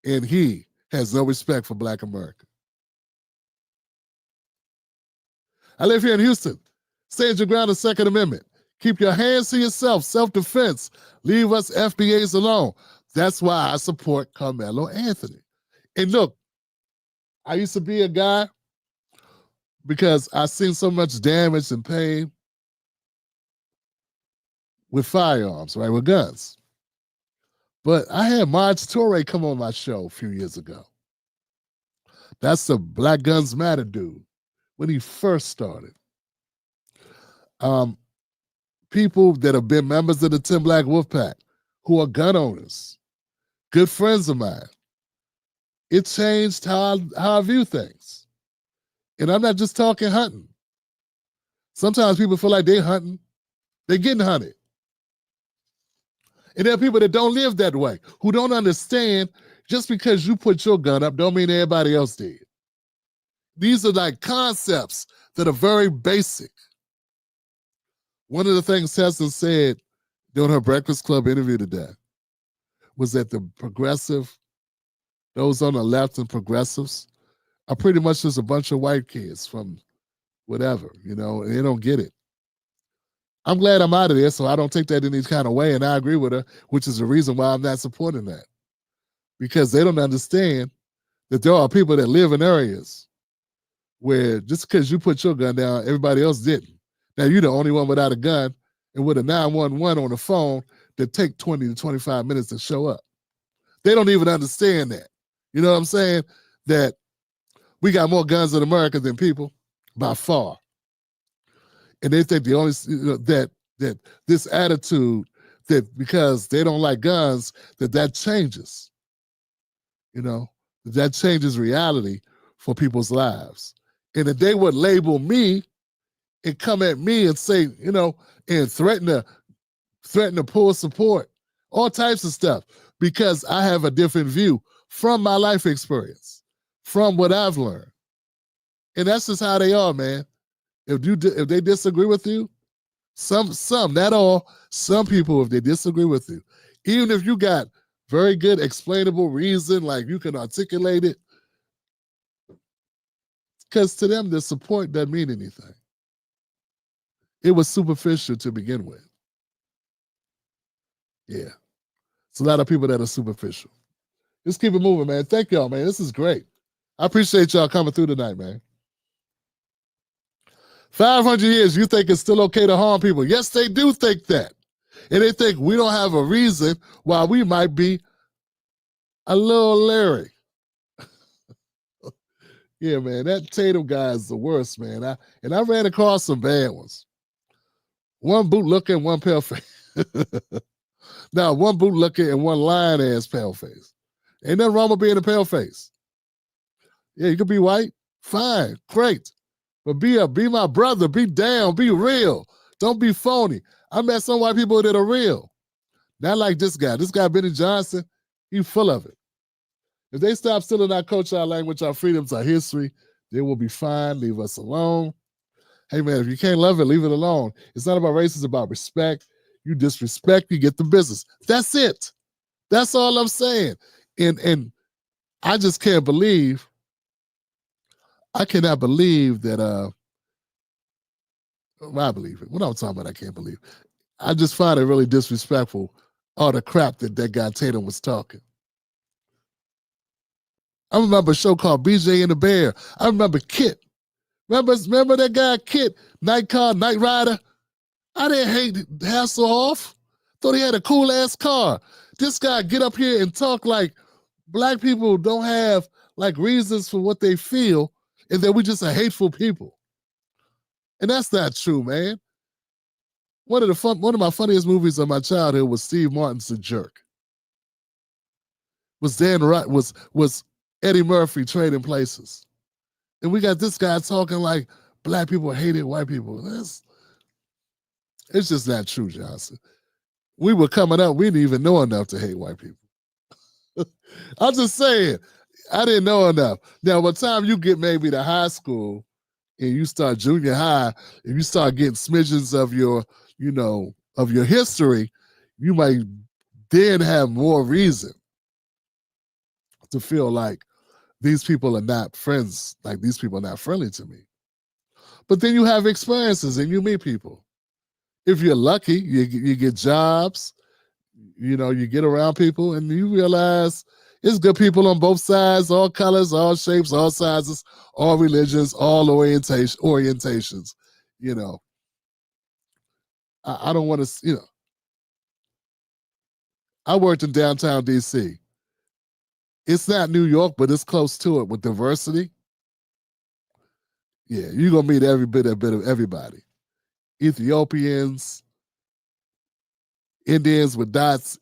And he has no respect for Black America. I live here in Houston. Stand your ground, the Second Amendment. Keep your hands to yourself, self-defense. Leave us FBAs alone. That's why I support Karmelo Anthony. And look, I used to be a guy because I seen so much damage and pain with firearms, right, with guns. But I had Marge Torre come on my show a few years ago. That's the Black Guns Matter dude when he first started. People that have been members of the 10 Black Wolf Pack who are gun owners, good friends of mine. It changed how I view things. And I'm not just talking hunting. Sometimes people feel like they're hunting. They're getting hunted. And there are people that don't live that way, who don't understand just because you put your gun up don't mean everybody else did. These are like concepts that are very basic. One of the things Tesla said during her Breakfast Club interview today was that the progressive, those on the left and progressives, are pretty much just a bunch of white kids from whatever, and they don't get it. I'm glad I'm out of there, so I don't take that in any kind of way, and I agree with her, which is the reason why I'm not supporting that. Because they don't understand that there are people that live in areas where just because you put your gun down, everybody else didn't. Now, you're the only one without a gun and with a 911 on the phone that take 20 to 25 minutes to show up. They don't even understand that. You know what I'm saying? That we got more guns in America than people by far. And they think the only that this attitude that because they don't like guns, that changes. That changes reality for people's lives. And if they would label me and come at me and say, and threaten to pull support, all types of stuff, because I have a different view from my life experience, from what I've learned. And that's just how they are, man. If they disagree with you, some, not all, some people, if they disagree with you, even if you got very good explainable reason, like you can articulate it, because to them, the support doesn't mean anything. It was superficial to begin with. Yeah. It's a lot of people that are superficial. Just keep it moving, man. Thank y'all, man. This is great. I appreciate y'all coming through tonight, man. 500 years, you think it's still okay to harm people? Yes, they do think that. And they think we don't have a reason why we might be a little leery. Yeah, man, that Tatum guy is the worst, man. I ran across some bad ones. One bootlicker and one pale face. Now, one bootlicker and one lion-ass pale face. Ain't nothing wrong with being a pale face. Yeah, you could be white. Fine, great. But be my brother, be down, be real. Don't be phony. I met some white people that are real. Not like this guy. This guy, Benny Johnson, he's full of it. If they stop stealing our culture, our language, our freedoms, our history, they will be fine. Leave us alone. Hey, man, if you can't love it, leave it alone. It's not about race. It's about respect. You disrespect, you get the business. That's it. That's all I'm saying. And I just can't believe, I cannot believe that, I believe it. What I'm talking about, I can't believe. I just find it really disrespectful, all the crap that guy Tatum was talking. I remember a show called BJ and the Bear. I remember Kit. Remember that guy Kit, Night Rider? I didn't hate Hasselhoff. Thought he had a cool ass car. This guy get up here and talk like black people don't have like reasons for what they feel and that we just a hateful people. And that's not true, man. One of my funniest movies of my childhood was Steve Martin's The Jerk. Was Eddie Murphy Trading Places. And we got this guy talking like black people hated white people. It's just not true, Johnson. We were coming up, we didn't even know enough to hate white people. I'm just saying, I didn't know enough. Now, by the time you get maybe to high school and you start junior high, and you start getting smidgens of your, of your history, you might then have more reason to feel like these people are not friends, like these people are not friendly to me. But then you have experiences and you meet people. If you're lucky, you get jobs, you get around people and you realize it's good people on both sides, all colors, all shapes, all sizes, all religions, all orientations. I don't want to, I worked in downtown DC. It's not New York, but it's close to it with diversity. Yeah, you're going to meet every bit of everybody. Ethiopians, Indians with dots,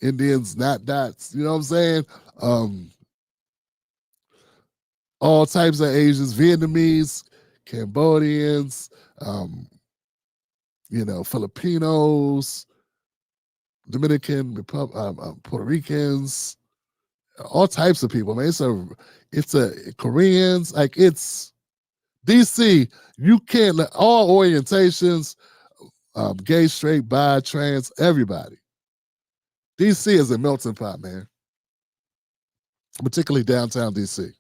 Indians not dots. You know what I'm saying? All types of Asians, Vietnamese, Cambodians, Filipinos, Dominican, Puerto Ricans, all types of people, man. It's a Koreans, like it's DC. You can't let all orientations, gay, straight, bi, trans, everybody. DC is a melting pot, man. Particularly downtown DC.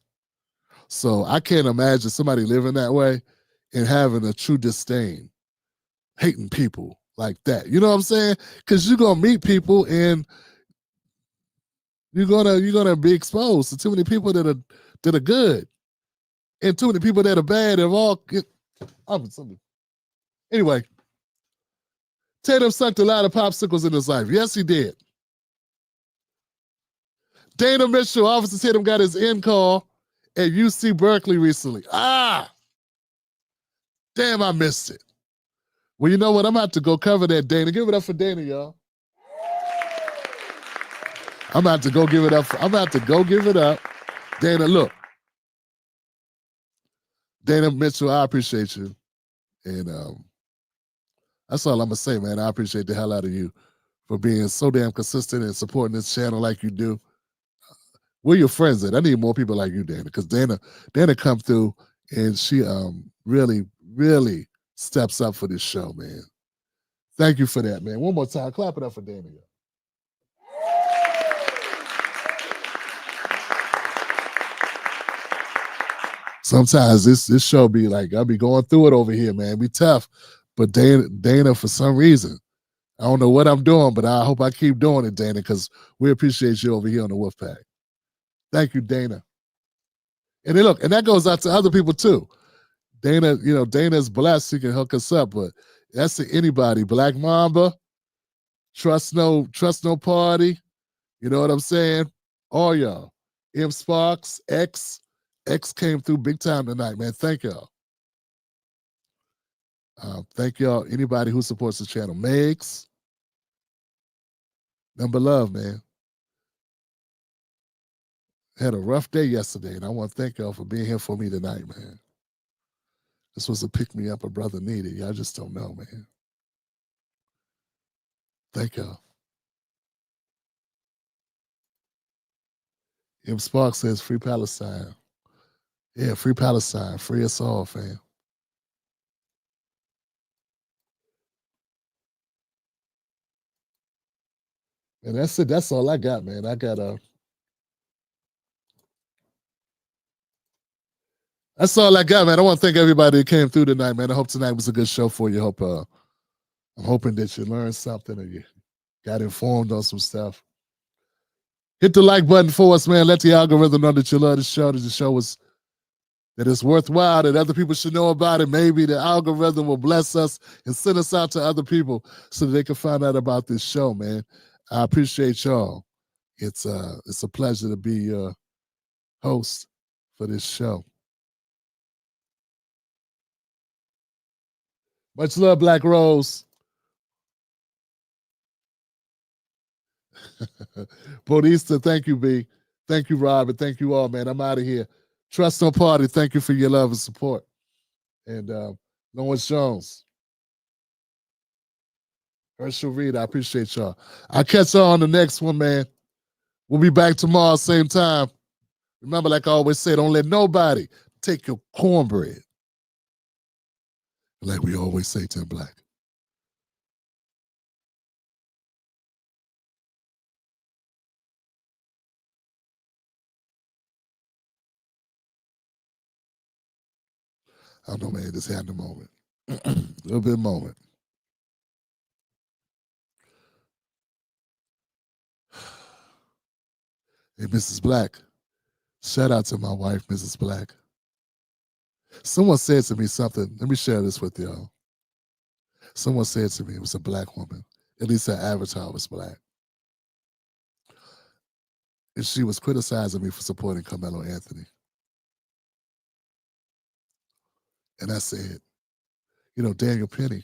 So I can't imagine somebody living that way and having a true disdain, hating people like that. You know what I'm saying? Because you're gonna meet people and you're gonna be exposed to too many people that are good and too many people that are bad. Anyway, Tatum sucked a lot of popsicles in his life. Yes, he did. Dana Mitchell, Officer Tatum got his in call at UC Berkeley recently. Damn, I missed it. Well, you know what? I'm about to go cover that, Dana. Give it up for Dana, y'all. I'm about to go give it up. Dana, look. Dana Mitchell, I appreciate you. And that's all I'm going to say, man. I appreciate the hell out of you for being so damn consistent and supporting this channel like you do. Where your friends at? I need more people like you, Dana, because Dana come through and she really, really steps up for this show, man. Thank you for that, man. One more time, clap it up for Dana. Sometimes this show be like, I'll be going through it over here, man. Be tough. But Dana, for some reason, I don't know what I'm doing, but I hope I keep doing it, Dana, because we appreciate you over here on the Wolfpack. Thank you, Dana. And then look, and that goes out to other people too. Dana, Dana's blessed. She can hook us up, but that's to anybody. Black Mamba, Trust No Party. You know what I'm saying? All y'all. M Sparks, X came through big time tonight, man. Thank y'all. Thank y'all. Anybody who supports the channel. Megs. Number love, man. Had a rough day yesterday, and I want to thank y'all for being here for me tonight, man. This was a pick-me-up a brother needed. Y'all just don't know, man. Thank y'all. M Sparks says, free Palestine. Yeah, free Palestine. Free us all, fam. And that's it. That's all I got, man. I got that's all I got, man. I want to thank everybody that came through tonight, man. I hope tonight was a good show for you. I'm hoping that you learned something or you got informed on some stuff. Hit the like button for us, man. Let the algorithm know that you love the show, that the show was that it's worthwhile, that other people should know about it. Maybe the algorithm will bless us and send us out to other people so that they can find out about this show, man. I appreciate y'all. It's a pleasure to be your host for this show. Much love, Black Rose. Bautista, thank you, B. Thank you, Rob, and thank you all, man. I'm out of here. Trust No Party, thank you for your love and support. And Lawrence Jones. Herschel Reed, I appreciate y'all. I'll catch y'all on the next one, man. We'll be back tomorrow, same time. Remember, like I always say, don't let nobody take your cornbread. Like we always say, Tim Black. I don't know, man. Just had a moment. A little bit of moment. Hey, Mrs. Black. Shout out to my wife, Mrs. Black. Someone said to me something. Let me share this with y'all. Someone said to me it was a black woman. At least her avatar was black. And she was criticizing me for supporting Karmelo Anthony. And I said, Daniel Penny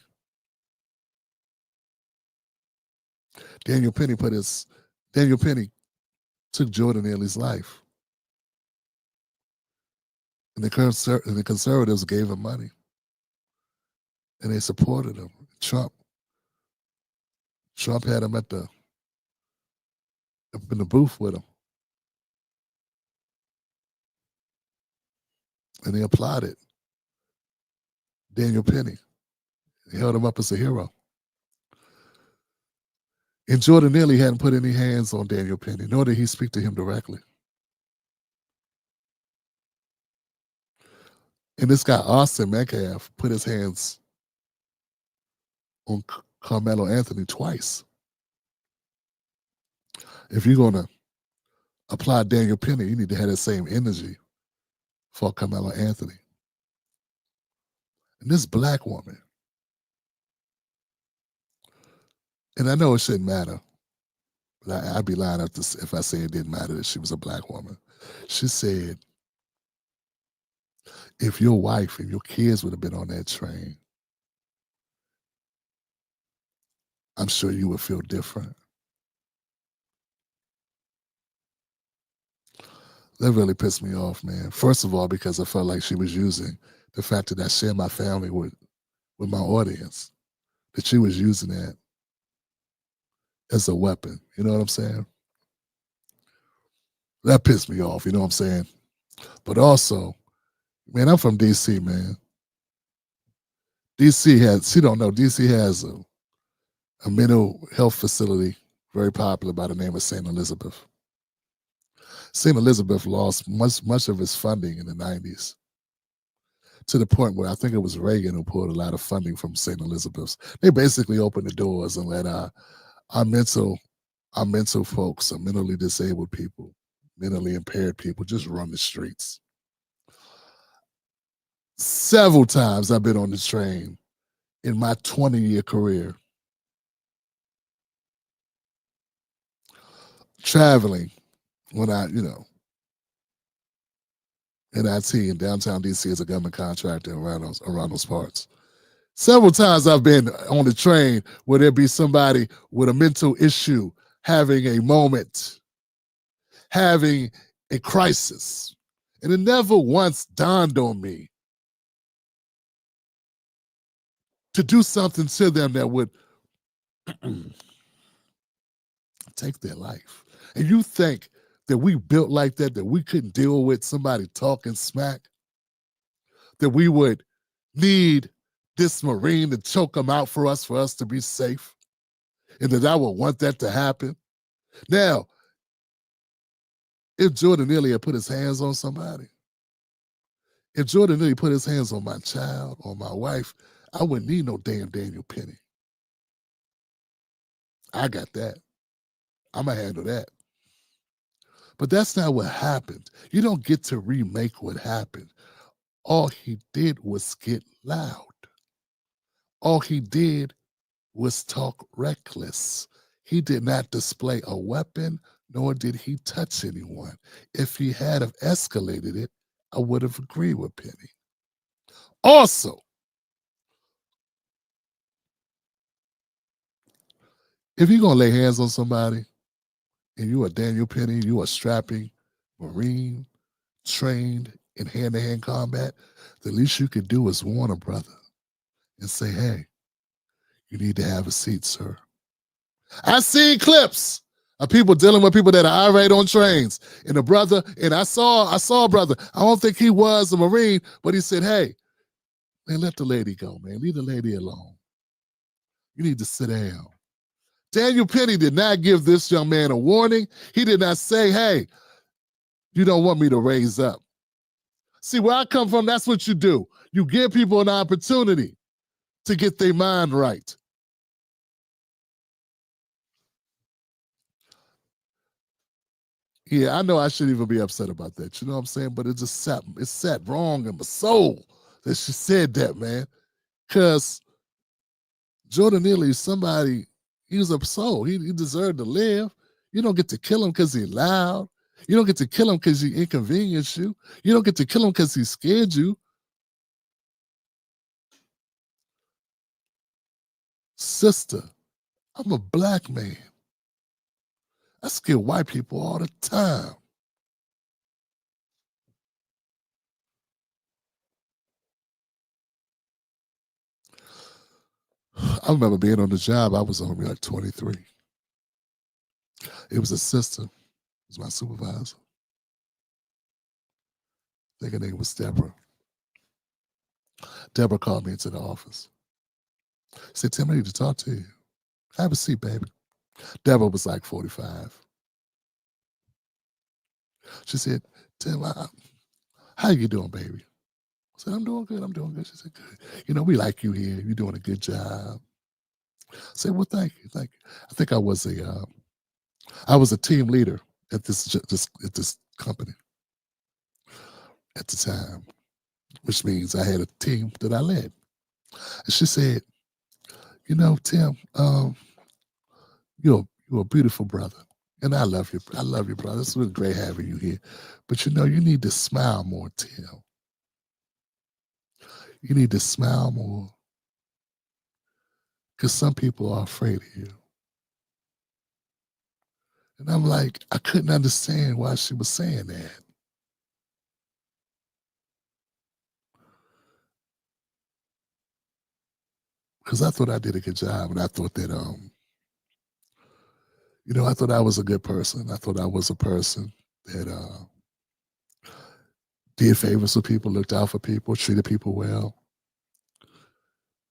took Jordan Neely's life. And the conservatives gave him money. And they supported him. Trump had him up in the booth with him. And they applauded Daniel Penny. They held him up as a hero. And Jordan Neely hadn't put any hands on Daniel Penny, nor did he speak to him directly. And this guy, Austin Metcalf, put his hands on Karmelo Anthony twice. If you're going to apply Daniel Penny, you need to have that same energy for Karmelo Anthony. And this black woman, and I know it shouldn't matter, but I'd be lying if I say it didn't matter that she was a black woman. She said, if your wife and your kids would have been on that train, I'm sure you would feel different. That really pissed me off, man. First of all, because I felt like she was using the fact that I share my family with my audience, that she was using that as a weapon. You know what I'm saying? That pissed me off, you know what I'm saying? But also, man, I'm from DC, man. DC has a mental health facility very popular by the name of St. Elizabeth. St. Elizabeth lost much of its funding in the 90s to the point where I think it was Reagan who pulled a lot of funding from St. Elizabeth's. They basically opened the doors and let our mental folks, our mentally disabled people, mentally impaired people just run the streets. Several times I've been on the train in my 20-year career, traveling when in IT in downtown DC as a government contractor around those parts. Several times I've been on the train where there'd be somebody with a mental issue having a moment, having a crisis. And it never once dawned on me to do something to them that would take their life. And you think that we built like that we couldn't deal with somebody talking smack, that we would need this Marine to choke them out for us to be safe, and that I would want that to happen. Now, if Jordan Neely had put his hands on somebody, if Jordan Neely put his hands on my child or my wife, I wouldn't need no damn Daniel Penny. I got that. I'm going to handle that. But that's not what happened. You don't get to remake what happened. All he did was get loud. All he did was talk reckless. He did not display a weapon, nor did he touch anyone. If he had have escalated it, I would have agreed with Penny. Also, if you're going to lay hands on somebody and you are Daniel Penny, you are strapping Marine, trained in hand-to-hand combat, the least you could do is warn a brother and say, hey, you need to have a seat, sir. I've seen clips of people dealing with people that are irate on trains. And I saw a brother, I don't think he was a Marine, but he said, hey, man, let the lady go, man. Leave the lady alone. You need to sit down. Daniel Penny did not give this young man a warning. He did not say, hey, you don't want me to raise up. See, where I come from, that's what you do. You give people an opportunity to get their mind right. Yeah, I know I shouldn't even be upset about that. You know what I'm saying? But it just sat wrong in my soul that she said that, man. Because Jordan Neely is somebody, he was a soul. He deserved to live. You don't get to kill him because he's loud. You don't get to kill him because he inconvenienced you. You don't get to kill him because he scared you. Sister, I'm a black man. I scare white people all the time. I remember being on the job. I was only like 23. It was a sister. It was my supervisor. I think her name was Deborah. Deborah called me into the office. Said, Tim, I need to talk to you. Have a seat, baby. Deborah was like 45. She said, Tim, how you doing, baby? I said, I'm doing good. She said, good. You know, we like you here. You're doing a good job. I said, well, thank you. I think I was a team leader at this company at the time, which means I had a team that I led. And she said, you know, Tim, you're a beautiful brother. And I love you. I love you, brother. It's really great having you here. But you know, you need to smile more, Tim. You need to smile more. Because some people are afraid of you. And I'm like, I couldn't understand why she was saying that. Because I thought I did a good job, and I thought that, I thought I was a good person. I thought I was a person that did favors for people, looked out for people, treated people well.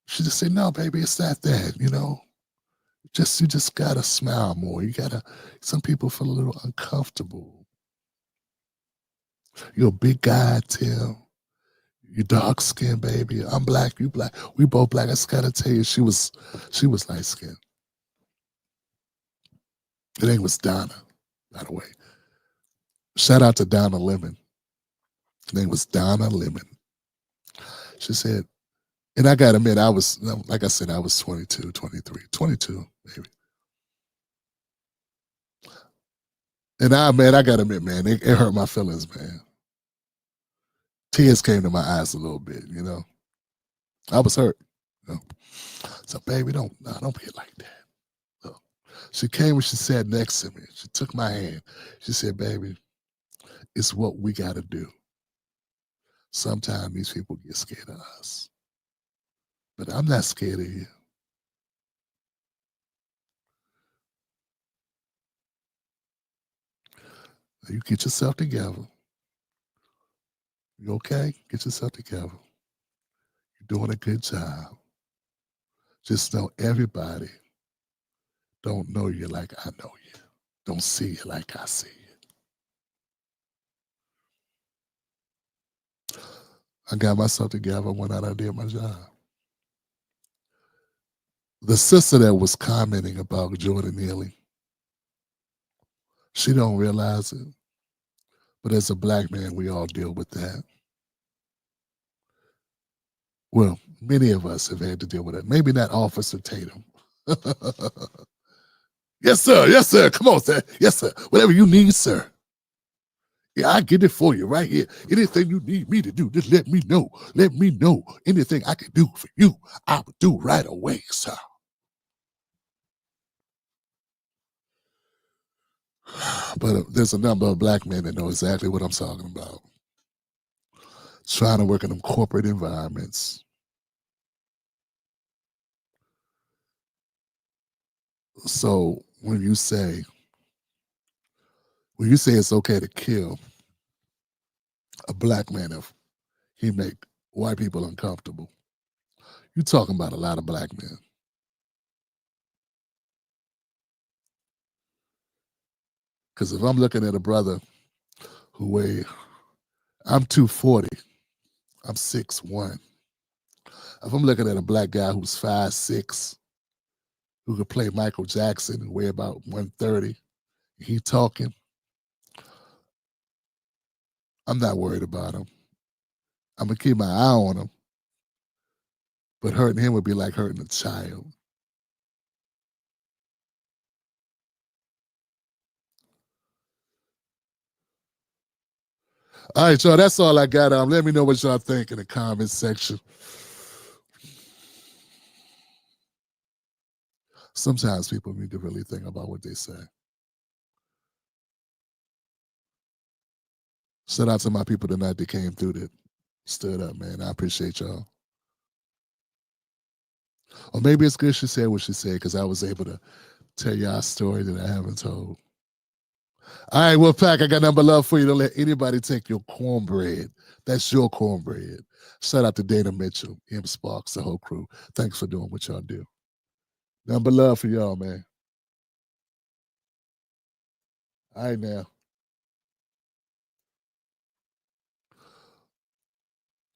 She just said, no, baby, it's not that, you know. You just gotta smile more. Some people feel a little uncomfortable. You're a big guy, Tim. You dark skinned, baby. I'm black, you black. We both black. I just gotta tell you, she was light skinned. Her name was Donna, by the way. Shout out to Donna Lemon. Her name was Donna Lemon. She said, and I gotta admit, like I said, I was 22, 23, 22, maybe. And I gotta admit, man, it hurt my feelings, man. Tears came to my eyes a little bit, you know. I was hurt. You know? So, baby, don't be like that. So, she came and she sat next to me. She took my hand. She said, baby, it's what we gotta do. Sometimes these people get scared of us. But I'm not scared of you. You get yourself together. You okay? Get yourself together. You're doing a good job. Just know everybody don't know you like I know you. Don't see you like I see you. I got myself together, went out and did my job. The sister that was commenting about Jordan Neely, she don't realize it. But as a black man, we all deal with that. Well, many of us have had to deal with it. Maybe not Officer Tatum. Yes, sir. Yes, sir. Come on, sir. Yes, sir. Whatever you need, sir. Yeah, I get it for you right here. Anything you need me to do, just let me know. Let me know. Anything I can do for you, I will do right away, sir. But there's a number of black men that know exactly what I'm talking about. Trying to work in them corporate environments. So when you say it's okay to kill a black man if he make white people uncomfortable, you're talking about a lot of black men. Because if I'm looking at a brother who I'm 240, I'm 6'1". If I'm looking at a black guy who's 5'6", who could play Michael Jackson and weigh about 130, he talking, I'm not worried about him. I'm going to keep my eye on him. But hurting him would be like hurting a child. All right, y'all, that's all I got. Let me know what y'all think in the comments section. Sometimes people need to really think about what they say. Shout out to my people tonight that came through that stood up, man. I appreciate y'all. Or maybe it's good she said what she said because I was able to tell y'all a story that I haven't told. All right, Wolfpack, I got number love for you. Don't let anybody take your cornbread. That's your cornbread. Shout out to Dana Mitchell, M. Sparks, the whole crew. Thanks for doing what y'all do. Number love for y'all, man. All right, now.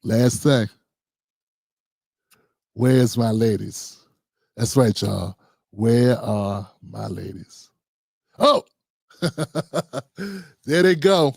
Last thing. Where's my ladies? That's right, y'all. Where are my ladies? Oh! There they go.